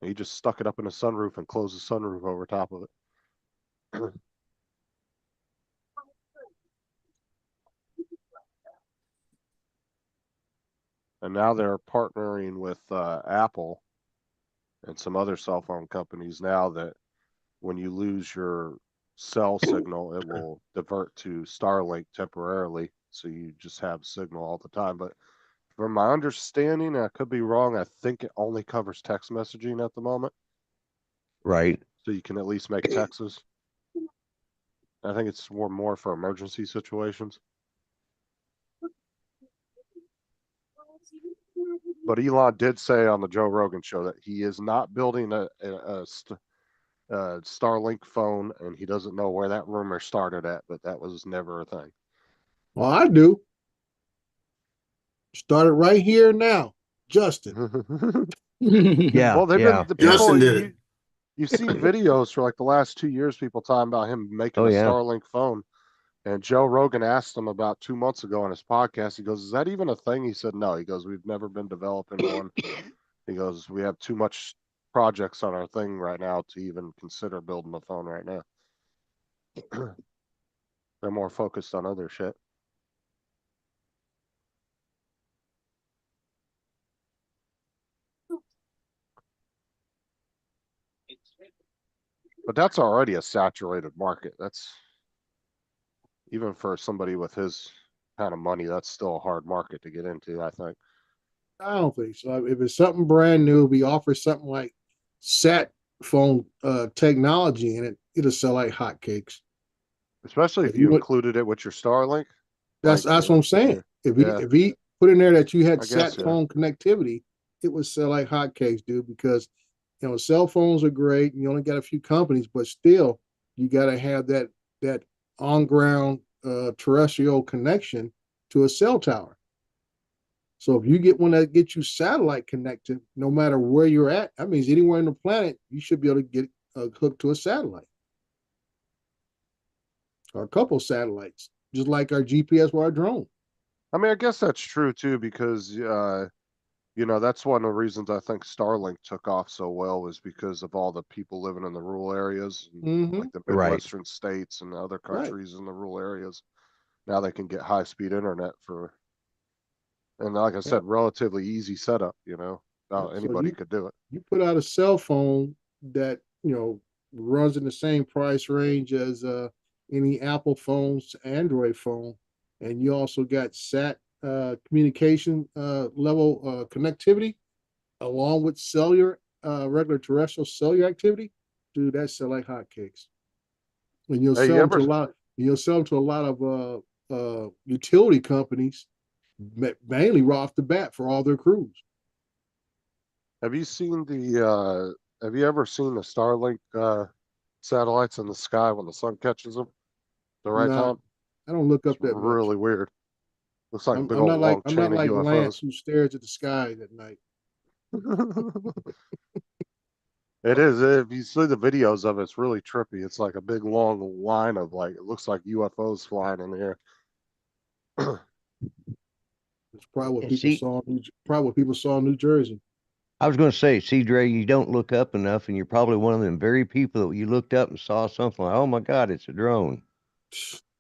And he just stuck it up in the sunroof and closed the sunroof over top of it. And now they're partnering with Apple and some other cell phone companies now that when you lose your cell signal, it will divert to Starlink temporarily. So you just have signal all the time. But from my understanding, I could be wrong, I think it only covers text messaging at the moment. Right. So you can at least make texts. I think it's more for emergency situations. But Elon did say on the Joe Rogan show that he is not building a Starlink phone, and he doesn't know where that rumor started at, but that was never a thing. Well, I do. Started right here now, Justin. Yeah. Well, they've been the people. Justin did it. You've seen videos for like the last 2 years, people talking about him making a Starlink phone. And Joe Rogan asked him about 2 months ago on his podcast. He goes, "Is that even a thing?" He said, "No." He goes, "We've never been developing one." He goes, "We have too much projects on our thing right now to even consider building a phone right now." They're more focused on other shit. But that's already a saturated market. That's even for somebody with his kind of money, that's still a hard market to get into, I think. I don't think so. If it's something brand new, we offer something like sat phone technology in it, it'll sell like hotcakes. Especially if you included it with your Starlink. That's what I'm saying. If put in there that you had I sat guess, yeah. phone connectivity, it would sell like hotcakes, dude, because cell phones are great. And you only got a few companies, but still you got to have that on ground terrestrial connection to a cell tower. So if you get one that gets you satellite connected, no matter where you're at, that means anywhere in the planet, you should be able to get hooked to a satellite or a couple satellites, just like our GPS or our drone. I mean, I guess that's true too, because that's one of the reasons I think Starlink took off so well, was because of all the people living in the rural areas, like the Midwestern states and other countries in the rural areas. Now they can get high-speed internet and like I said, relatively easy setup. Anybody could do it. You put out a cell phone that runs in the same price range as any Apple phones, Android phone, and you also got sat communication level connectivity along with cellular regular terrestrial cellular activity. Dude, that's sell like hotcakes. And you'll sell them to a lot of utility companies, mainly right off the bat for all their crews. Have you ever seen the Starlink satellites in the sky when the sun catches them the right time? I don't look up that much. Really weird. Looks like I'm not like Lance who stares at the sky at night. It is. If you see the videos of it, it's really trippy. It's like a big long line of it looks like UFOs flying in the air. It's probably what people saw in New Jersey. I was going to say, see, Dre, you don't look up enough, and you're probably one of them very people that you looked up and saw something like, oh my God, it's a drone,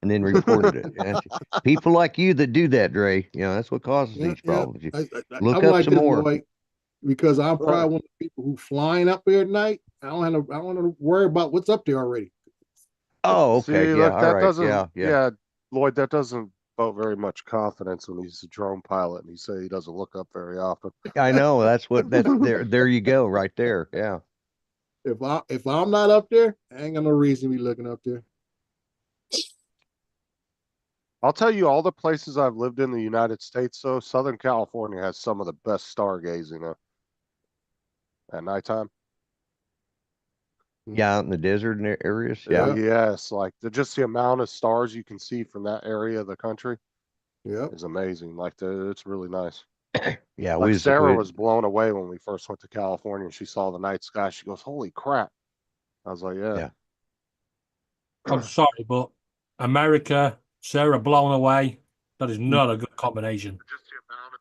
and then reported it. And people like you that do that, Dre, that's what causes these problems. Look I'm up like some this, more. Boy, because I'm probably one of the people who flying up there at night. I don't have to worry about what's up there already. Oh, okay. See, yeah, look, all right. Yeah, Lloyd, that doesn't vote very much confidence when he's a drone pilot and he say he doesn't look up very often. I know. That's there you go, right there. Yeah. If I'm not up there, I ain't got no reason to be looking up there. I'll tell you, all the places I've lived in the United States, though, Southern California has some of the best stargazing at nighttime. Yeah, out in the desert areas. Yeah. Yes, like just the amount of stars you can see from that area of the country. Yeah, is amazing. It's really nice. Yeah, like Sarah was blown away when we first went to California and she saw the night sky. She goes, "Holy crap!" I was like, "Yeah." I'm sorry, but America, Sarah blown away. That is not a good combination.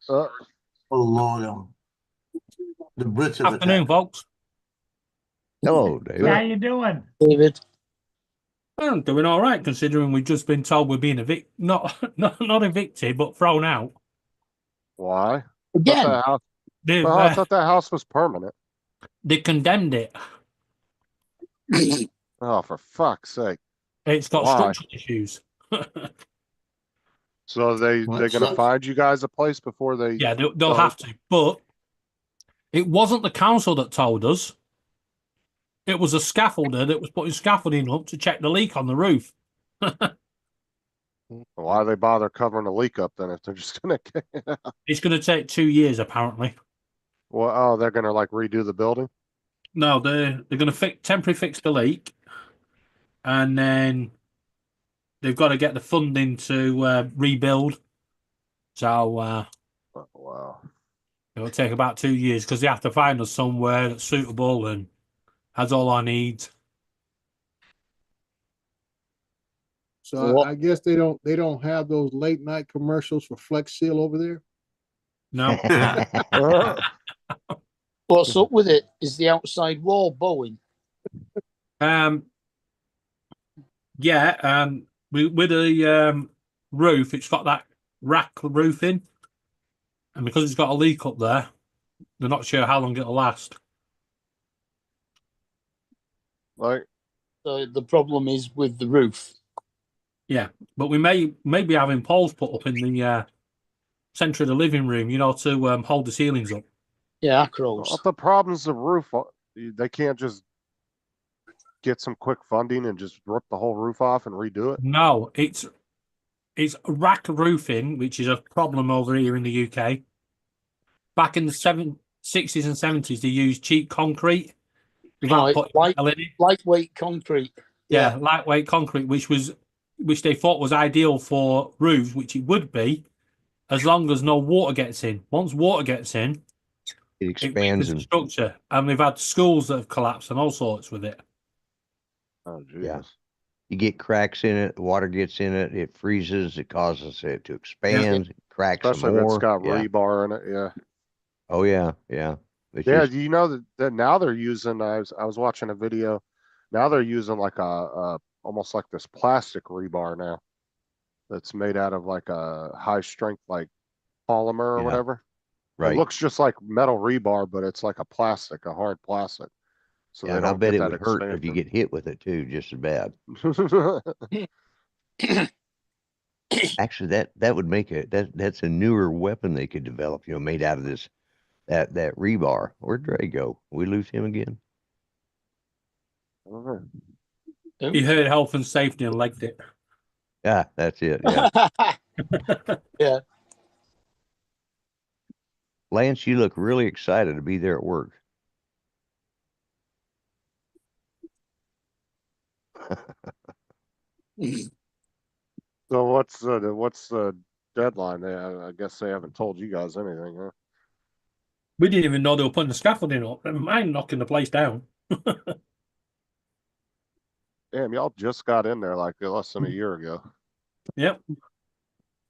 Oh Lord, the Brits have Afternoon, folks. Hello, David. How you doing, David? I'm doing all right, considering we've just been told we're being not evicted, but thrown out. Why? Again? I thought that house was permanent. They condemned it. Oh, for fuck's sake! It's got structural issues. So they're going to find you guys a place before they... Yeah, they'll have to. But it wasn't the council that told us. It was a scaffolder that was putting scaffolding up to check the leak on the roof. Why do they bother covering the leak up then if they're just going to... It's going to take 2 years, apparently. Well, they're going to redo the building? No, they're going to temporarily fix the leak. And they've got to get the funding to rebuild. So, wow. It'll take about 2 years because they have to find us somewhere that's suitable and has all our needs. So I guess they don't have those late night commercials for Flex Seal over there. No. What's up with it? Is the outside wall bowing? Yeah. With the roof, it's got that rack roofing, and because it's got a leak up there, they're not sure how long it'll last. So the problem is with the roof. Yeah, but we may be having poles put up in the centre of the living room, to hold the ceilings up. Yeah, acros. If the problem's the roof, they can't just get some quick funding and just rip the whole roof off and redo it? No, it's it's rack roofing, which is a problem over here in the UK. Back in the 60s and 70s, they used cheap concrete without putting metal in it. Lightweight concrete. Yeah, lightweight concrete, which they thought was ideal for roofs, which it would be, as long as no water gets in. Once water gets in, it expands the structure, and we've had schools that have collapsed and all sorts with it. Oh, geez. Yeah. You get cracks in it, water gets in it, it freezes, it causes it to expand, it cracks Especially some if more. it's got rebar in it. Yeah. Oh yeah, yeah. It's Yeah, just- do you know that now they're using? I was watching a video. Now they're using like a almost like this plastic rebar now, that's made out of like a high strength like polymer or Yeah. whatever. right. It looks just like metal rebar, but it's like a plastic, a hard plastic. So Yeah, they and I don't bet get it that would hurt if you expansion. get hit with it too, just as bad. Actually, that would make that's a newer weapon they could develop, made out of this that rebar. Where'd Dre go? We lose him again? He heard health and safety and liked it. Yeah, that's it. Yeah. Yeah. Lance, you look really excited to be there at work. So what's the deadline? I guess they haven't told you guys anything, huh? We didn't even know they were putting the scaffolding up. Never mind knocking the place down. Damn, y'all just got in there like less than a year ago. Yep.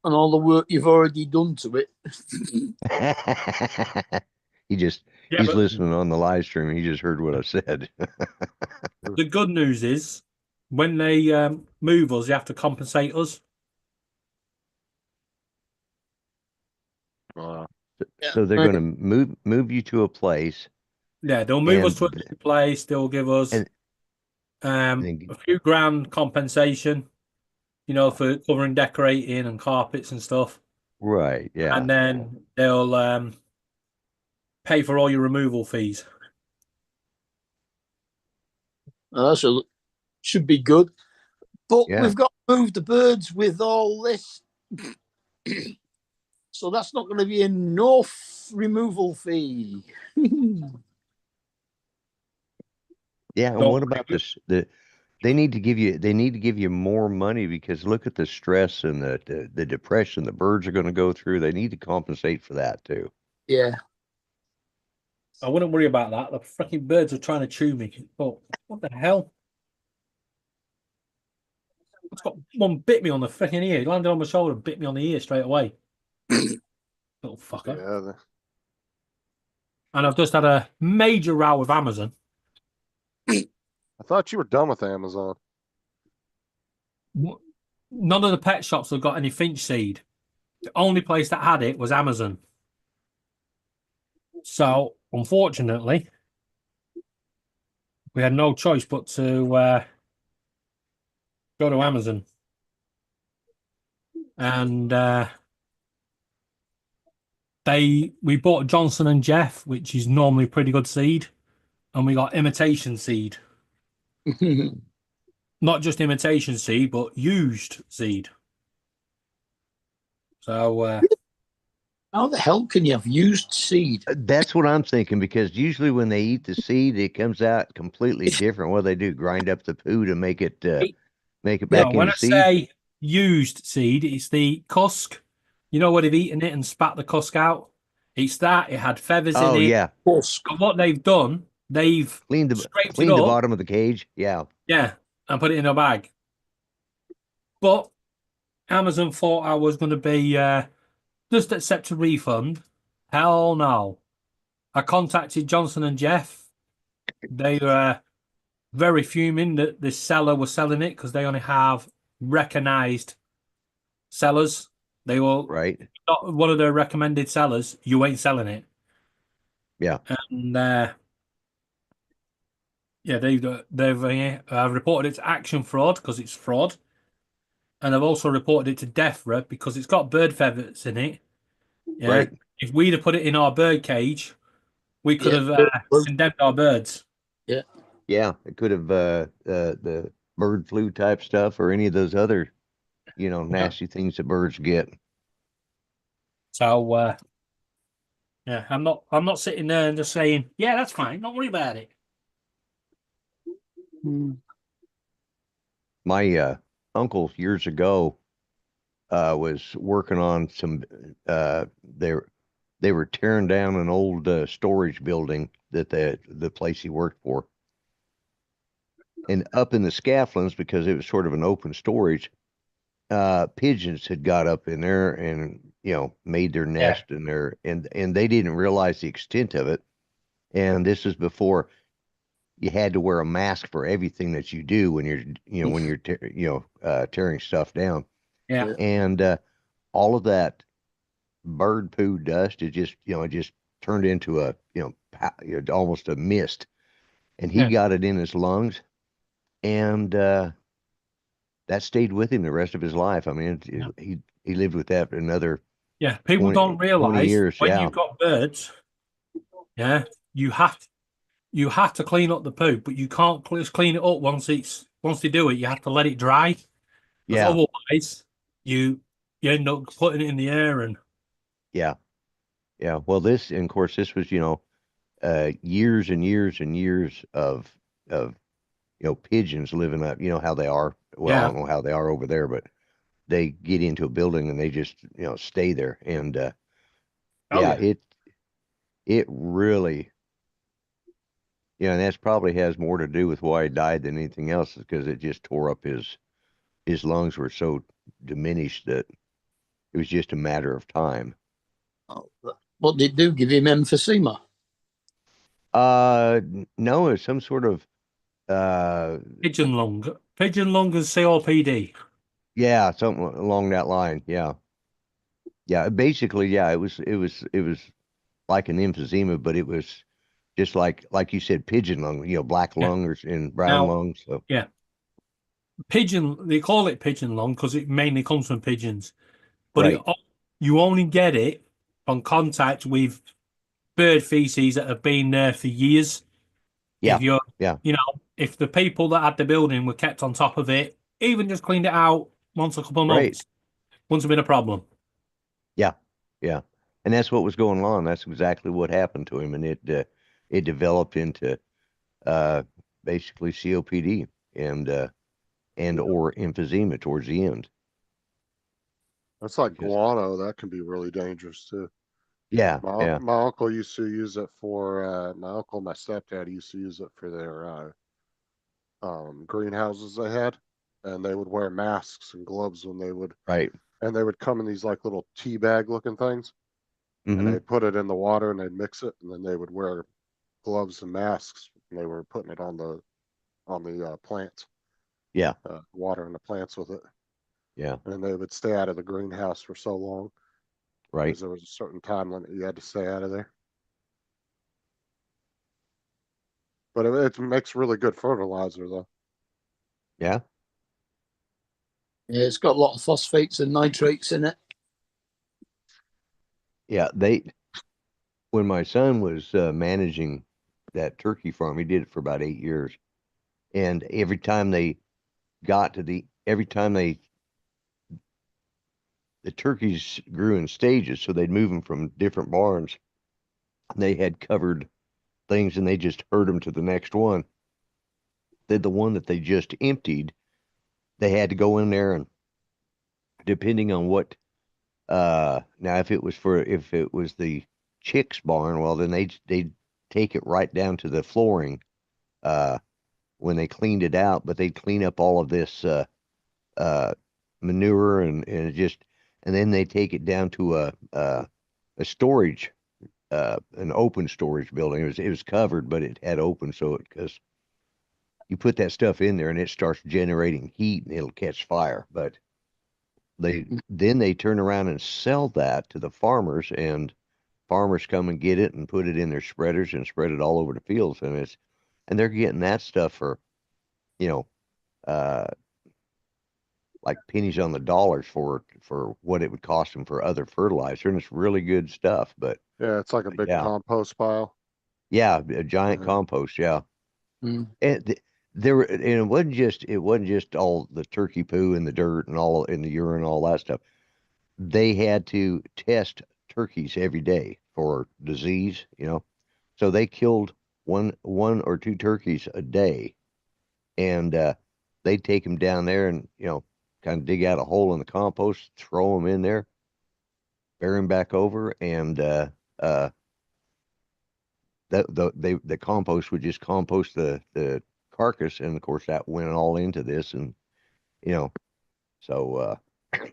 And all the work you've already done to it. He's but listening on the live stream. He just heard what I said. the good news is, when they move us, they have to compensate us. So they're going to move you to a place. Yeah, they'll move us and- to a new place. They'll give us a few grand compensation, for covering decorating and carpets and stuff. Right. Yeah. And then they'll pay for all your removal fees. So should be good. But Yeah. we've got to move the birds with all this. So that's not going to be enough removal fee. Yeah, and what about this? They need to give you more money, because look at the stress and the depression the birds are going to go through. They need to compensate for that too. Yeah. I wouldn't worry about that. The freaking birds are trying to chew me. Oh, what the hell? It's got one bit me on the freaking ear. He landed on my shoulder and bit me on the ear straight away. Little fucker. Yeah. And I've just had a major row with Amazon. I thought you were done with Amazon. None of the pet shops have got any finch seed. The only place that had it was Amazon. So, unfortunately, we had no choice but to go to Amazon. And we bought Johnson and Jeff, which is normally pretty good seed, and we got imitation seed. Not just imitation seed, but used seed. So how the hell can you have used seed? That's what I'm thinking, because usually when they eat the seed, it comes out completely different. What they do, grind up the poo to make it back when into I seed. say used seed, it's the cusk. You know where they've eaten it and spat the cusk out? It's that. It had feathers in it. Oh yeah. And what they've done, they've Clean the scraped it up. bottom of the cage. Yeah. Yeah, and put it in a bag. But Amazon thought I was going to be just accept a refund. Hell no. I contacted Johnson and Jeff. They were very fuming that this seller was selling it, because they only have recognized sellers. They were not one of their recommended sellers. You ain't selling it. Yeah. And they've reported it to Action Fraud because it's fraud, and I've also reported it to DEFRA because it's got bird feathers in it. Yeah. Right. If we'd have put it in our bird cage, we could have condemned our birds. Yeah. Yeah. It could have the bird flu type stuff or any of those other nasty things that birds get. So, yeah, I'm not sitting there and just saying, yeah, that's fine. Don't worry about it. My uncle years ago was working on some. They were tearing down an old storage building that the place he worked for, and up in the scaffoldings, because it was sort of an open storage, pigeons had got up in there and made their nest in there, and they didn't realize the extent of it. And this is before you had to wear a mask for everything that you do when you're tearing stuff down. Yeah. And all of that bird poo dust, it just turned into a almost a mist, and he got it in his lungs, and that stayed with him the rest of his life. I mean, he lived with that for another. Yeah, people 20 don't realize years, when you've got birds, you have to clean up the poo, but you can't just clean it up once they do it. You have to let it dry. Yeah. Otherwise, you end up putting it in the air and. Yeah. Well, this was years and years and years of pigeons living up. You know how they are. Well, I don't know how they are over there, but they get into a building and they just stay there. And it really, and that's probably has more to do with why he died than anything else, because it just tore up his lungs were so diminished that it was just a matter of time. What did it do? Give him emphysema? No, it's some sort of pigeon lung and COPD. Yeah, something along that line. Yeah. Basically, it was like an emphysema, but it was just like you said, pigeon lung. Black lung and brown lung. So pigeon. They call it pigeon lung because it mainly comes from pigeons, but right. You only get it on contact with bird feces that have been there for years. Yeah. If the people that had the building were kept on top of it, even just cleaned it out once a couple of months, wouldn't have been a problem. Yeah. And that's what was going on. That's exactly what happened to him. And it developed into basically COPD and or emphysema towards the end. That's like guano. That can be really dangerous too. Yeah. My uncle used to use it for my uncle, my stepdad used to use it for their greenhouses they had, and they would wear masks and gloves when they would. Right. And they would come in these like little tea bag looking things, mm-hmm. and they'd put it in the water and they'd mix it, and then they would wear gloves and masks, and they were putting it on the plants. Yeah. Watering the plants with it. Yeah. And they would stay out of the greenhouse for so long. Right. Because there was a certain time limit you had to stay out of there. But it makes really good fertilizer, though. Yeah. Yeah, it's got a lot of phosphates and nitrates in it. Yeah, when my son was managing that turkey farm, he did it for about 8 years. And every time the turkeys grew in stages, so they'd move them from different barns. They had covered things, and they just herd them to the next one. Then the one that they just emptied, they had to go in there, and depending on what, now if it was the chicks barn, well, then they'd take it right down to the flooring when they cleaned it out, but they'd clean up all of this manure and then they take it down to a storage, an open storage building. It was covered, but it had open, so because you put that stuff in there and it starts generating heat and it'll catch fire. But they turn around and sell that to the farmers, and farmers come and get it and put it in their spreaders and spread it all over the fields, and they're getting that stuff for like pennies on the dollars for what it would cost them for other fertilizer, and it's really good stuff. But yeah, it's like a big compost pile. Yeah, a giant compost. Yeah. Mm. And and it wasn't just all the turkey poo and the dirt and all in the urine, all that stuff. They had to test turkeys every day for disease, so they killed one or two turkeys a day, and they'd take them down there and kind of dig out a hole in the compost, throw them in there, bury them back over, and the compost would just compost the carcass, and of course that went all into this, and so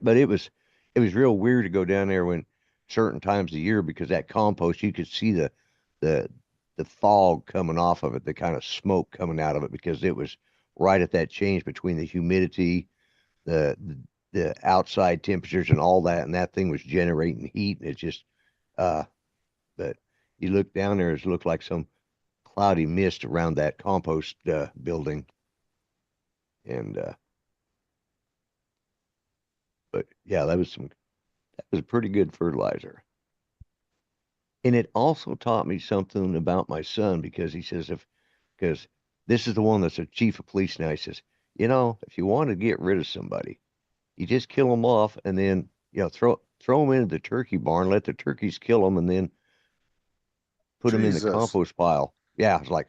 but it was real weird to go down there when certain times of the year, because that compost, you could see the fog coming off of it, the kind of smoke coming out of it, because it was right at that change between the humidity, the outside temperatures and all that, and that thing was generating heat, and it just but you look down there, it looked like some cloudy mist around that compost building, and but yeah, that was a pretty good fertilizer. And it also taught me something about my son, because he says, because this is the one that's a chief of police now, he says, if you want to get rid of somebody, you just kill them off, and then throw them into the turkey barn, let the turkeys kill them, and then put them in the compost pile. Yeah, I was like,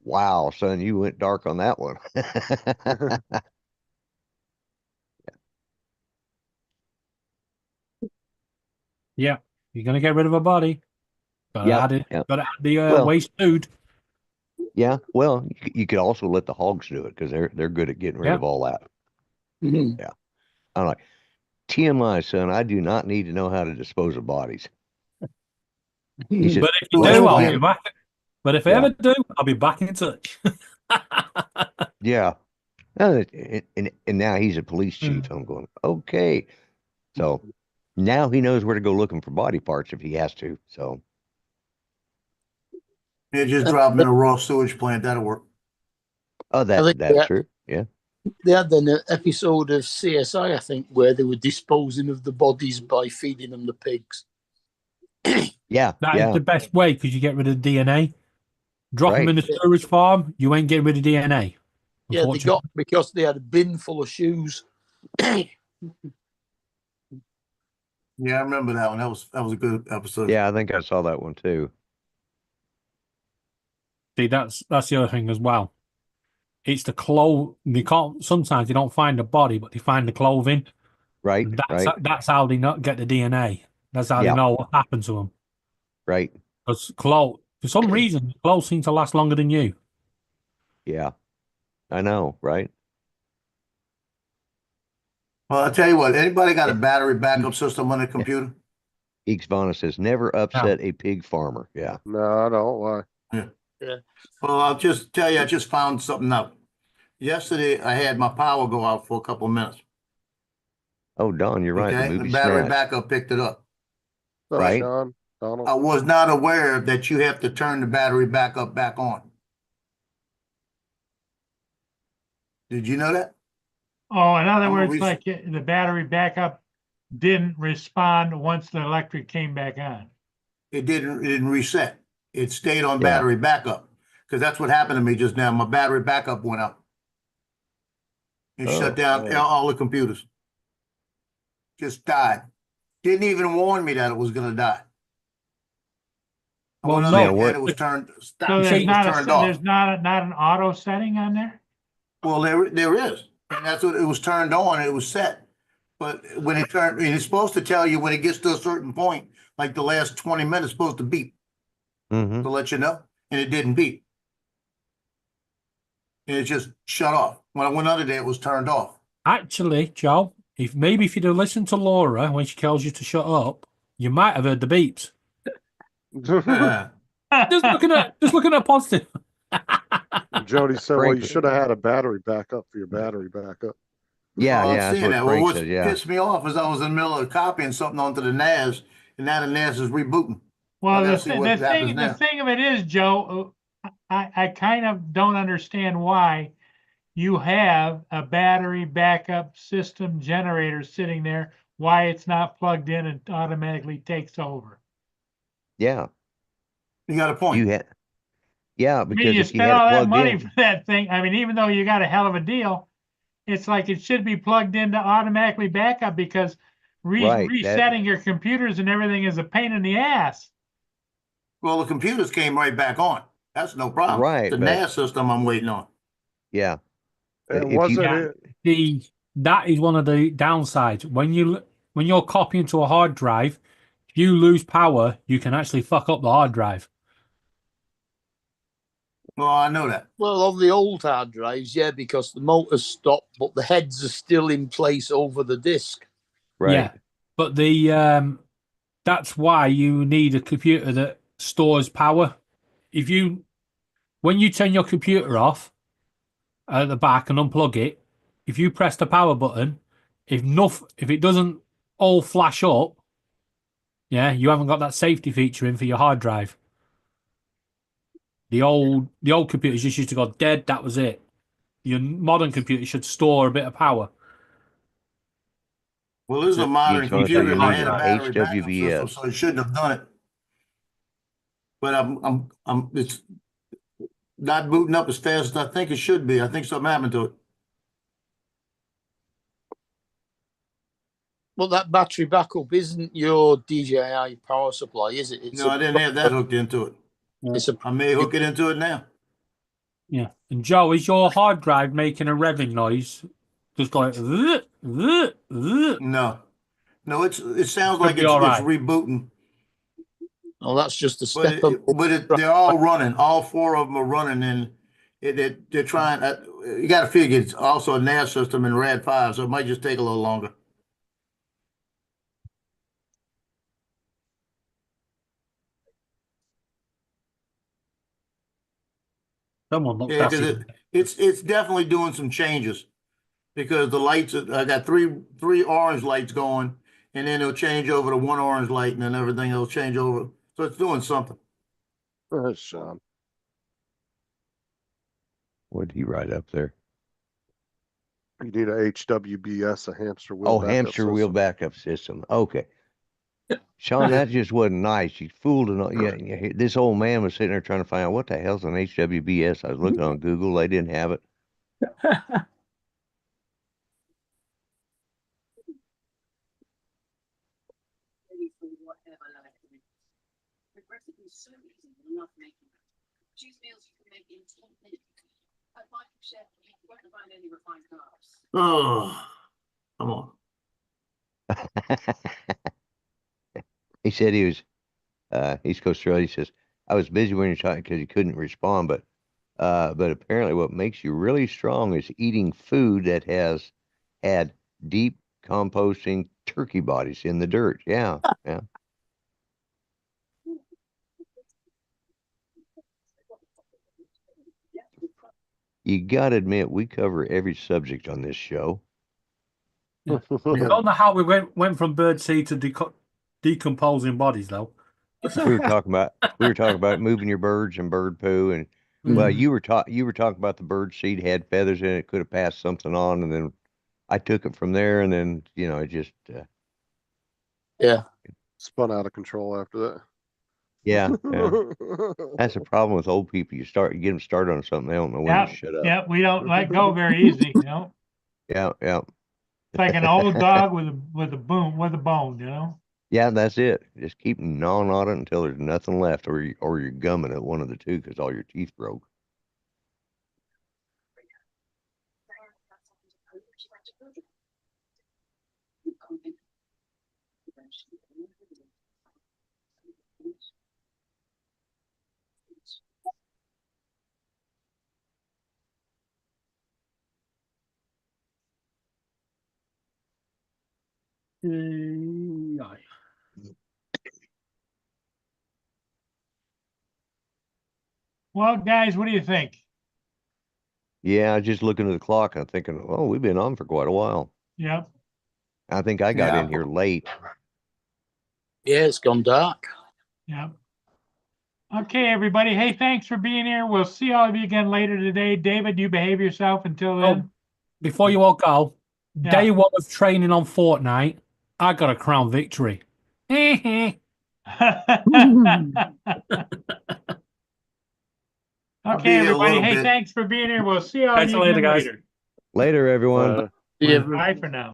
wow, son, you went dark on that one. Yeah, you're gonna get rid of a body. Gotta add the waste food. Yeah, well, you could also let the hogs do it, because they're good at getting rid of all that. Yeah, I'm like, TMI, son, I do not need to know how to dispose of bodies. Said, but if you do, I'll be back. But if I ever do, I'll be back in touch. Yeah, and now he's a police chief. I'm going, okay, so now he knows where to go looking for body parts if he has to. So just drop him in a raw sewage plant. That'll work. Oh, that's true. Yeah. They had an episode of CSI, I think, where they were disposing of the bodies by feeding them the pigs. Yeah. That is the best way, because you get rid of DNA. Drop them in the storage farm, you ain't getting rid of DNA. Yeah, they got, because they had a bin full of shoes. Yeah, I remember that one. That was a good episode. Yeah, I think I saw that one too. See, that's the other thing as well. It's the clothes. Sometimes they don't find the body, but they find the clothing. Right. That's how they not get the DNA. That's how they know what happened to them. Right. Because for some reason, clothes seem to last longer than you. Yeah, I know, right? Well, I'll tell you what, anybody got a battery backup system on the computer? Ixvana says, never upset a pig farmer. Yeah. No, I don't. Why? Yeah. Well, I'll just tell you, I just found something out. Yesterday, I had my power go out for a couple of minutes. Oh, Don, you're right. Okay, the battery backup picked it up. Right. Don, Donald. I was not aware that you have to turn the battery backup back on. Did you know that? Oh, in other words, like the battery backup didn't respond once the electric came back on. It didn't reset. It stayed on battery backup, because that's what happened to me just now. My battery backup went out. It shut down all the computers. Just died. Didn't even warn me that it was going to die. Well, no, it was turned. So there's not an auto setting on there. Well, there is, and that's what it was turned on. It was set, but when it turned, it's supposed to tell you when it gets to a certain point, like the last 20 minutes, it's supposed to beep to let you know, and it didn't beep. And it just shut off. When I went under there, it was turned off. Actually, Joe, if you'd have listened to Laura when she tells you to shut up, you might have heard the beeps. just looking at positive. Jody said, "Well, you should have had a battery backup for your battery backup." Yeah, I'm seeing that. Well, what pissed me off is I was in the middle of copying something onto the NAS, and now the NAS is rebooting. Well, the thing of it is, Joe, I kind of don't understand why you have a battery backup system generator sitting there, why it's not plugged in and automatically takes over. Yeah. You got a point. Yeah, I mean, because you if you spend had all it that plugged money in, for that thing. I mean, even though you got a hell of a deal, it's like it should be plugged into automatically backup because right? That resetting your computers and everything is a pain in the ass. Well, the computers came right back on. That's no problem. right, The but NAS system I'm waiting on. yeah, And if you wasn't Yeah. it? That is one of the downsides. When you're copying to a hard drive, if you lose power, you can actually fuck up the hard drive. Well, I know that. Well, on the old hard drives, yeah, because the motor's stopped, but the heads are still in place over the disk. right, Yeah, but that's why you need a computer that stores power. When you turn your computer off at the back and unplug it, if you press the power button, if it doesn't all flash up, yeah, you haven't got that safety feature in for your hard drive. The old computers just used to go dead. That was it. Your modern computer should store a bit of power. Well, this is a you modern so computer and I need had a an battery backup system, HWVS. so it shouldn't have done it. But it's not booting up as fast as I think it should be. I think something happened to it. Well, that battery backup isn't your DJI power supply, is it? No, I didn't have that hooked into it. I may hook it into it now. Yeah. And Joe, is your hard drive making a revving noise? Just going. No, it sounds Could like be it's all right. rebooting. Oh, that's just a But step up. they're all running. All four of them are running, and they're trying. You got to figure it's also a NAS system in RAD 5, so it might just take a little longer. Someone looks Yeah, because it's definitely doing some changes because the lights. I got three orange lights going, and then it'll change over to one orange light, and then everything will change over. So it's doing something. Sean. What did he write up there? You need a HWBS, a hamster wheel. Oh, backup hamster wheel system. backup system. Okay. Sean, that just wasn't nice. You fooled it. Yeah, this old man was sitting there trying to find out what the hell's an HWBS. I was looking on Google. They didn't have it. Choose meals you can make in 10 minutes. At Michael Chef, you won't find any refined carbs. Oh, come on. He said he was East Coast Australia. He says, I was busy when you're talking because he couldn't respond, but apparently what makes you really strong is eating food that has had deep composting turkey bodies in the dirt. Yeah, yeah. You gotta admit, we cover every subject on this show. I don't know how we went from bird seed to decomposing bodies, though. We were talking about moving your birds and bird poo, and well, you were talking about the bird seed had feathers in it, could have passed something on, and then I took it from there, and then it just yeah, spun out of control after that. Yeah. That's the problem with old people. You get them started on something, they don't know when to shut up. Yeah, we don't let go very easy, Yeah, yeah. It's like an old dog with a bone, Yeah, that's it. Just keep gnawing on it until there's nothing left, or you're gumming at one of the two because all your teeth broke. Well, guys, what do you think? Yeah, I was just looking at the clock and thinking, oh, we've been on for quite a while. Yep. I think I got in here late. Yeah, it's gone dark. Yep. Okay, everybody. Hey, thanks for being here. We'll see all of you again later today. David, you behave yourself until then. Before you all go, day one of training on Fortnite, I got a crown victory. I'll be Okay, here a everybody. little Hey, bit. thanks for being here. We'll see all Catch you you later, again guys. later. Later, everyone. Yeah, Bye for now.